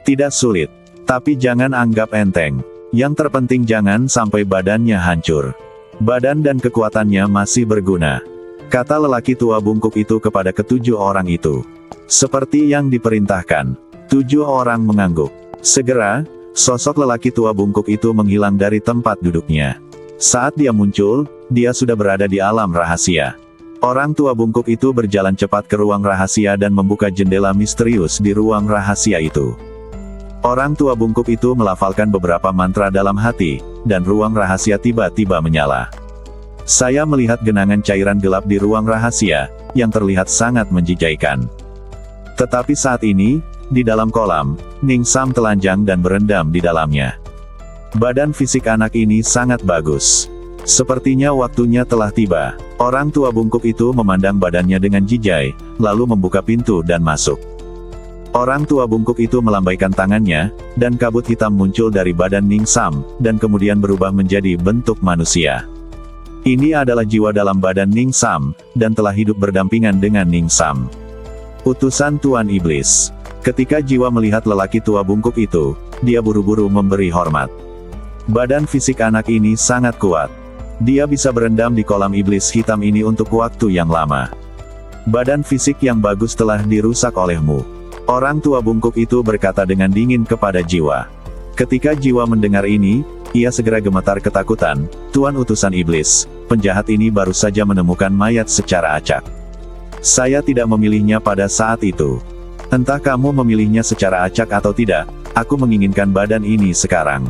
Tidak sulit, tapi jangan anggap enteng. Yang terpenting jangan sampai badannya hancur. Badan dan kekuatannya masih berguna. Kata lelaki tua bungkuk itu kepada ketujuh orang itu. Seperti yang diperintahkan. 7 orang mengangguk. Segera, sosok lelaki tua bungkuk itu menghilang dari tempat duduknya. Saat dia muncul, dia sudah berada di alam rahasia. Orang tua bungkuk itu berjalan cepat ke ruang rahasia dan membuka jendela misterius di ruang rahasia itu. Orang tua bungkuk itu melafalkan beberapa mantra dalam hati, dan ruang rahasia tiba-tiba menyala. Saya melihat genangan cairan gelap di ruang rahasia, yang terlihat sangat menjijikkan. Tetapi saat ini, di dalam kolam, Ning Sam telanjang dan berendam di dalamnya. Badan fisik anak ini sangat bagus. Sepertinya waktunya telah tiba. Orang tua bungkuk itu memandang badannya dengan jijai, lalu membuka pintu dan masuk. Orang tua bungkuk itu melambaikan tangannya, dan kabut hitam muncul dari badan Ning Sam, dan kemudian berubah menjadi bentuk manusia. Ini adalah jiwa dalam badan Ning Sam, dan telah hidup berdampingan dengan Ning Sam. Utusan Tuan Iblis. Ketika jiwa melihat lelaki tua bungkuk itu, dia buru-buru memberi hormat. Badan fisik anak ini sangat kuat. Dia bisa berendam di kolam iblis hitam ini untuk waktu yang lama. Badan fisik yang bagus telah dirusak olehmu. Orang tua bungkuk itu berkata dengan dingin kepada jiwa. Ketika jiwa mendengar ini, ia segera gemetar ketakutan. Tuan utusan iblis, penjahat ini baru saja menemukan mayat secara acak. Saya tidak memilihnya pada saat itu. Entah kamu memilihnya secara acak atau tidak, aku menginginkan badan ini sekarang.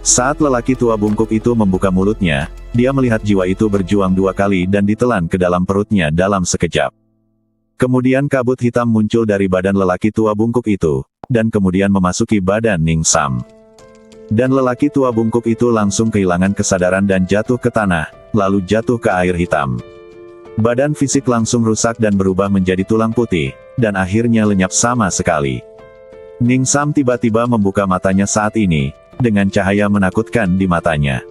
Saat lelaki tua bungkuk itu membuka mulutnya, dia melihat jiwa itu berjuang 2 kali dan ditelan ke dalam perutnya dalam sekejap. Kemudian kabut hitam muncul dari badan lelaki tua bungkuk itu, dan kemudian memasuki badan Ning Sam. Dan lelaki tua bungkuk itu langsung kehilangan kesadaran dan jatuh ke tanah, lalu jatuh ke air hitam. Badan fisik langsung rusak dan berubah menjadi tulang putih, dan akhirnya lenyap sama sekali. Ning Sam tiba-tiba membuka matanya saat ini, dengan cahaya menakutkan di matanya.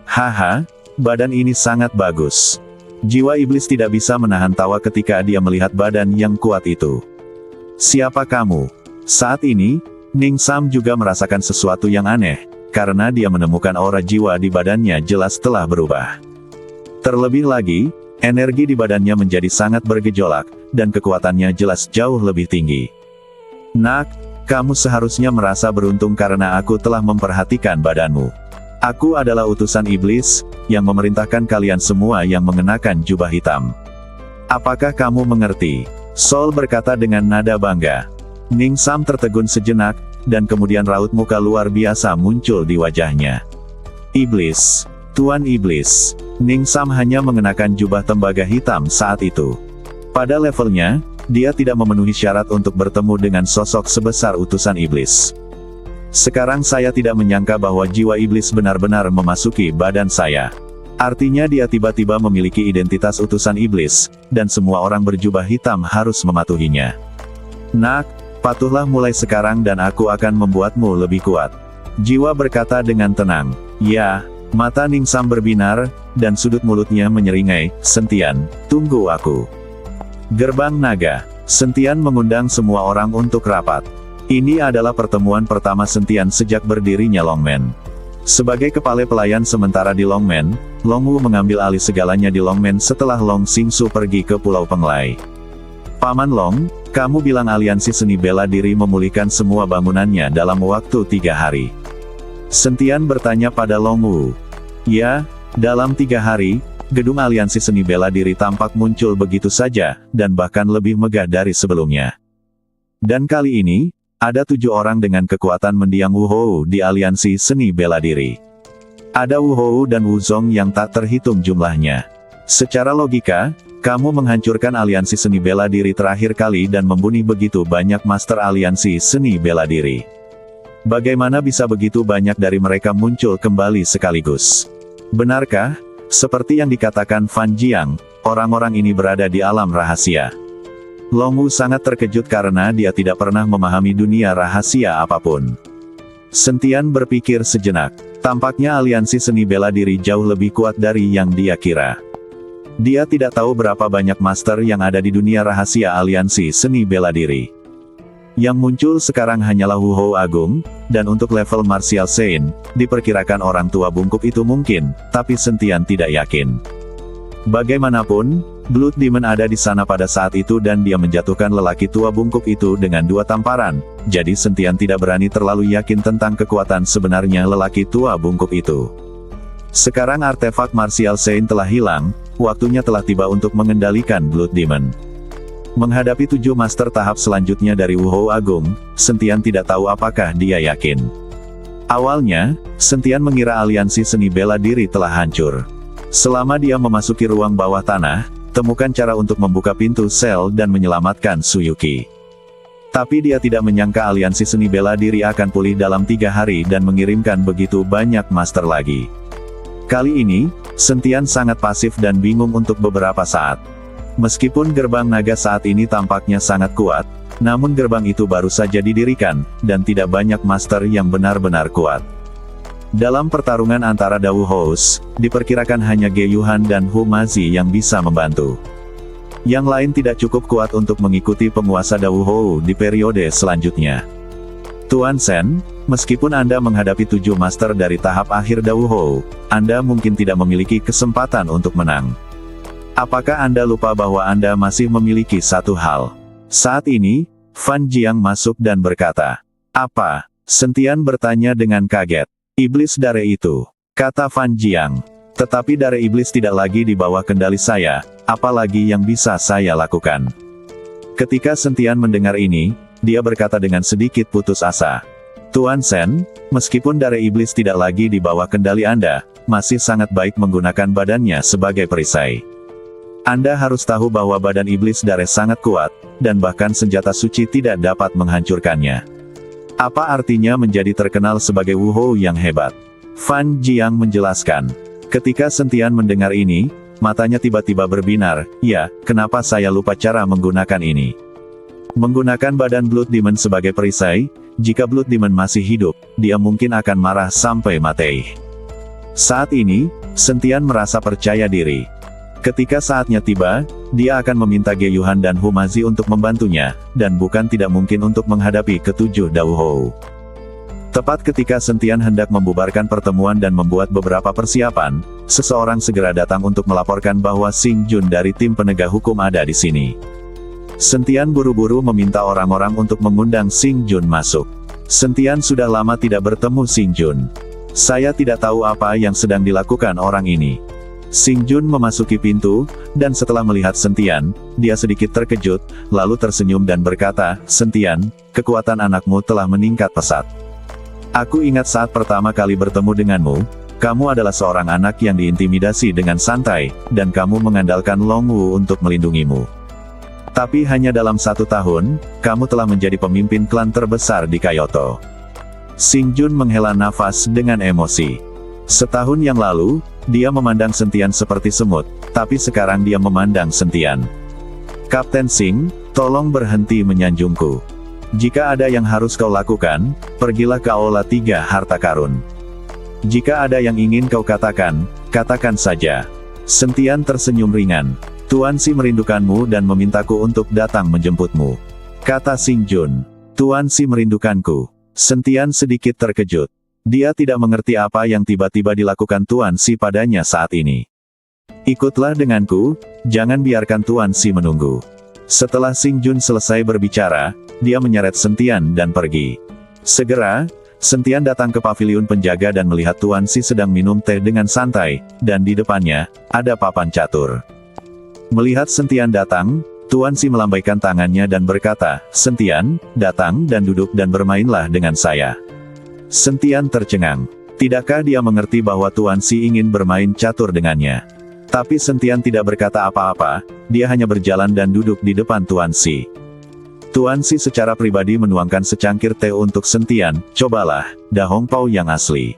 Haha, badan ini sangat bagus. Jiwa iblis tidak bisa menahan tawa ketika dia melihat badan yang kuat itu. Siapa kamu? Saat ini, Ning Sam juga merasakan sesuatu yang aneh, karena dia menemukan aura jiwa di badannya jelas telah berubah. Terlebih lagi, energi di badannya menjadi sangat bergejolak, dan kekuatannya jelas jauh lebih tinggi. Nak, kamu seharusnya merasa beruntung karena aku telah memperhatikan badanmu. Aku adalah utusan iblis, yang memerintahkan kalian semua yang mengenakan jubah hitam. Apakah kamu mengerti? Sol berkata dengan nada bangga. Ning Sam tertegun sejenak, dan kemudian raut muka luar biasa muncul di wajahnya. Iblis, Tuan Iblis. Ning Sam hanya mengenakan jubah tembaga hitam saat itu. Pada levelnya, dia tidak memenuhi syarat untuk bertemu dengan sosok sebesar utusan iblis. Sekarang saya tidak menyangka bahwa jiwa iblis benar-benar memasuki badan saya. Artinya dia tiba-tiba memiliki identitas utusan iblis, dan semua orang berjubah hitam harus mematuhinya. Nak, patuhlah mulai sekarang dan aku akan membuatmu lebih kuat. Jiwa berkata dengan tenang. Ya. Mata Ning Sam berbinar, dan sudut mulutnya menyeringai, Sentian, tunggu aku. Gerbang Naga. Sentian mengundang semua orang untuk rapat. Ini adalah pertemuan pertama Sentian sejak berdirinya Longmen. Sebagai kepala pelayan sementara di Longmen, Long Wu mengambil alih segalanya di Longmen setelah Long Xingsu pergi ke Pulau Penglai. Paman Long, kamu bilang aliansi seni bela diri memulihkan semua bangunannya dalam waktu 3 hari. Sentian bertanya pada Long Wu. Ya, dalam 3 hari, gedung aliansi seni bela diri tampak muncul begitu saja, dan bahkan lebih megah dari sebelumnya. Dan kali ini, ada 7 orang dengan kekuatan mendiang Wu Hou di aliansi seni bela diri. Ada Wu Hou dan Wu Zong yang tak terhitung jumlahnya. Secara logika, kamu menghancurkan aliansi seni bela diri terakhir kali dan membunuh begitu banyak master aliansi seni bela diri. Bagaimana bisa begitu banyak dari mereka muncul kembali sekaligus? Benarkah, seperti yang dikatakan Fan Jiang, orang-orang ini berada di alam rahasia? Long Wu sangat terkejut karena dia tidak pernah memahami dunia rahasia apapun. Sentian berpikir sejenak. Tampaknya aliansi seni bela diri jauh lebih kuat dari yang dia kira. Dia tidak tahu berapa banyak master yang ada di dunia rahasia aliansi seni bela diri. Yang muncul sekarang hanyalah Wu Hou Agung, dan untuk level Martial Saint, diperkirakan orang tua bungkuk itu mungkin, tapi Sentian tidak yakin. Bagaimanapun, Blood Demon ada di sana pada saat itu dan dia menjatuhkan lelaki tua bungkuk itu dengan 2 tamparan, jadi Sentian tidak berani terlalu yakin tentang kekuatan sebenarnya lelaki tua bungkuk itu. Sekarang artefak Martial Saint telah hilang, waktunya telah tiba untuk mengendalikan Blood Demon. Menghadapi 7 master tahap selanjutnya dari Wu Hou Agung, Sentian tidak tahu apakah dia yakin. Awalnya, Sentian mengira aliansi seni bela diri telah hancur. Selama dia memasuki ruang bawah tanah, temukan cara untuk membuka pintu sel dan menyelamatkan Suyuki. Tapi dia tidak menyangka aliansi seni bela diri akan pulih dalam 3 hari dan mengirimkan begitu banyak master lagi. Kali ini, Sentian sangat pasif dan bingung untuk beberapa saat. Meskipun gerbang naga saat ini tampaknya sangat kuat, namun gerbang itu baru saja didirikan, dan tidak banyak master yang benar-benar kuat. Dalam pertarungan antara Wu Hous, diperkirakan hanya Ge Yuhan dan Hu Mazi yang bisa membantu. Yang lain tidak cukup kuat untuk mengikuti penguasa Wu Hou di periode selanjutnya. Tuan Sen, meskipun Anda menghadapi 7 master dari tahap akhir Wu Hou, Anda mungkin tidak memiliki kesempatan untuk menang. Apakah Anda lupa bahwa Anda masih memiliki satu hal? Saat ini, Fan Jiang masuk dan berkata, "Apa?" Sentian bertanya dengan kaget. "Iblis dare itu," kata Fan Jiang. "Tetapi dare iblis tidak lagi di bawah kendali saya, apalagi yang bisa saya lakukan?" Ketika Sentian mendengar ini, dia berkata dengan sedikit putus asa. Tuan Sen, meskipun darah iblis tidak lagi di bawah kendali Anda, masih sangat baik menggunakan badannya sebagai perisai. Anda harus tahu bahwa badan iblis darah sangat kuat, dan bahkan senjata suci tidak dapat menghancurkannya. Apa artinya menjadi terkenal sebagai Wuhou yang hebat? Fan Jiang menjelaskan. Ketika Sentian mendengar ini, matanya tiba-tiba berbinar. Ya, kenapa saya lupa cara menggunakan ini? Menggunakan badan Blood Demon sebagai perisai, jika Blood Demon masih hidup, dia mungkin akan marah sampai mati. Saat ini, Sentian merasa percaya diri. Ketika saatnya tiba, dia akan meminta Ge Yuhan dan Humazi untuk membantunya, dan bukan tidak mungkin untuk menghadapi ketujuh Dauhou. Tepat ketika Sentian hendak membubarkan pertemuan dan membuat beberapa persiapan, seseorang segera datang untuk melaporkan bahwa Xing Jun dari tim penegak hukum ada di sini. Sentian buru-buru meminta orang-orang untuk mengundang Xing Jun masuk. Sentian sudah lama tidak bertemu Xing Jun. Saya tidak tahu apa yang sedang dilakukan orang ini. Xing Jun memasuki pintu, dan setelah melihat Sentian, dia sedikit terkejut, lalu tersenyum dan berkata, Sentian, kekuatan anakmu telah meningkat pesat. Aku ingat saat pertama kali bertemu denganmu, kamu adalah seorang anak yang diintimidasi dengan santai, dan kamu mengandalkan Long Wu untuk melindungimu. Tapi hanya dalam 1 tahun, kamu telah menjadi pemimpin klan terbesar di Kyoto. Xing Jun menghela nafas dengan emosi. Setahun yang lalu, dia memandang Sentian seperti semut, tapi sekarang dia memandang Sentian. Kapten Xing, tolong berhenti menyanjungku. Jika ada yang harus kau lakukan, pergilah ke Aula 3 Harta Karun. Jika ada yang ingin kau katakan, katakan saja. Sentian tersenyum ringan. Tuan Si merindukanmu dan memintaku untuk datang menjemputmu. Kata Xing Jun. Tuan Si merindukanku. Sentian sedikit terkejut. Dia tidak mengerti apa yang tiba-tiba dilakukan Tuan Si padanya saat ini. Ikutlah denganku, jangan biarkan Tuan Si menunggu. Setelah Xing Jun selesai berbicara, dia menyeret Sentian dan pergi. Segera, Sentian datang ke paviliun penjaga dan melihat Tuan Si sedang minum teh dengan santai, dan di depannya, ada papan catur. Melihat Sentian datang, Tuan Si melambaikan tangannya dan berkata, Sentian, datang dan duduk dan bermainlah dengan saya. Sentian tercengang. Tidakkah dia mengerti bahwa Tuan Si ingin bermain catur dengannya? Tapi Sentian tidak berkata apa-apa, dia hanya berjalan dan duduk di depan Tuan Si. Tuan Si secara pribadi menuangkan secangkir teh untuk Sentian, cobalah, Da Hong Pao yang asli.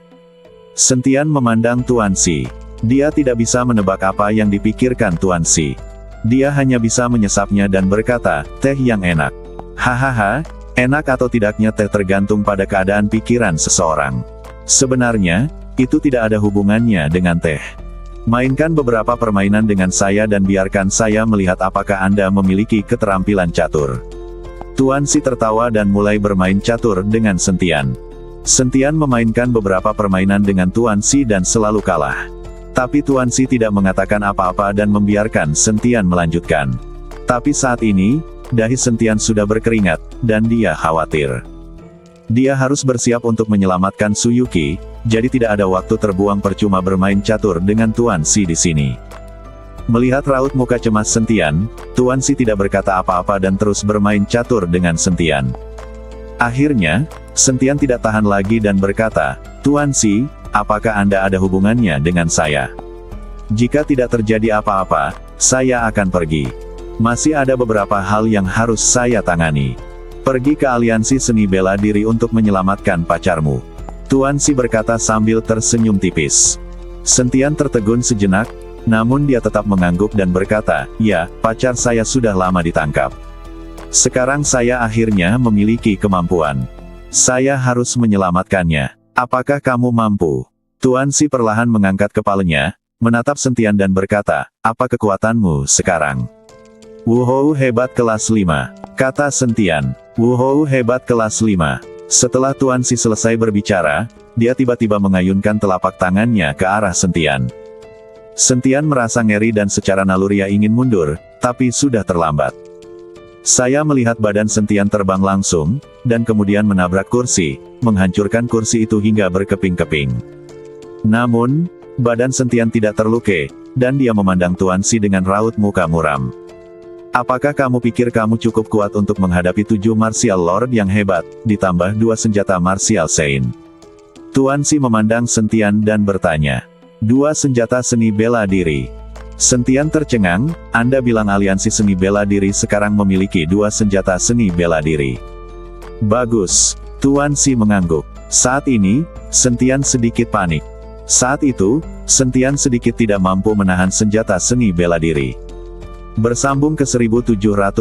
Sentian memandang Tuan Si. Dia tidak bisa menebak apa yang dipikirkan Tuan Si. Dia hanya bisa menyesapnya dan berkata, teh yang enak. Hahaha, enak atau tidaknya teh tergantung pada keadaan pikiran seseorang. Sebenarnya, itu tidak ada hubungannya dengan teh. Mainkan beberapa permainan dengan saya dan biarkan saya melihat apakah Anda memiliki keterampilan catur. Tuan Si tertawa dan mulai bermain catur dengan Sentian. Sentian memainkan beberapa permainan dengan Tuan Si dan selalu kalah. Tapi Tuan Si tidak mengatakan apa-apa dan membiarkan Sentian melanjutkan. Tapi saat ini, dahi Sentian sudah berkeringat, dan dia khawatir. Dia harus bersiap untuk menyelamatkan Suyuki, jadi tidak ada waktu terbuang percuma bermain catur dengan Tuan Si di sini. Melihat raut muka cemas Sentian, Tuan Si tidak berkata apa-apa dan terus bermain catur dengan Sentian. Akhirnya, Sentian tidak tahan lagi dan berkata, Tuan Si, apakah Anda ada hubungannya dengan saya? Jika tidak terjadi apa-apa, saya akan pergi. Masih ada beberapa hal yang harus saya tangani. Pergi ke aliansi seni bela diri untuk menyelamatkan pacarmu. Tuan Si berkata sambil tersenyum tipis. Sentian tertegun sejenak, namun dia tetap mengangguk dan berkata, ya, pacar saya sudah lama ditangkap. Sekarang saya akhirnya memiliki kemampuan. Saya harus menyelamatkannya. Apakah kamu mampu? Tuan Si perlahan mengangkat kepalanya, menatap Sentian dan berkata, apa kekuatanmu sekarang? Wuhou hebat kelas 5, kata Sentian. Wuhou hebat kelas 5. Setelah Tuan Si selesai berbicara, dia tiba-tiba mengayunkan telapak tangannya ke arah Sentian. Sentian merasa ngeri dan secara naluriah ingin mundur, tapi sudah terlambat. Saya melihat badan Sentian terbang langsung, dan kemudian menabrak kursi, menghancurkan kursi itu hingga berkeping-keping. Namun, badan Sentian tidak terluka, dan dia memandang Tuan Si dengan raut muka muram. Apakah kamu pikir kamu cukup kuat untuk menghadapi 7 martial lord yang hebat, ditambah 2 senjata martial saint? Tuan Si memandang Sentian dan bertanya. 2 senjata seni bela diri. Sentian tercengang, Anda bilang aliansi seni bela diri sekarang memiliki 2 senjata seni bela diri. Bagus. Tuan Si mengangguk. Saat ini, Sentian sedikit panik. Saat itu, Sentian sedikit tidak mampu menahan senjata seni bela diri. Bersambung ke 1776.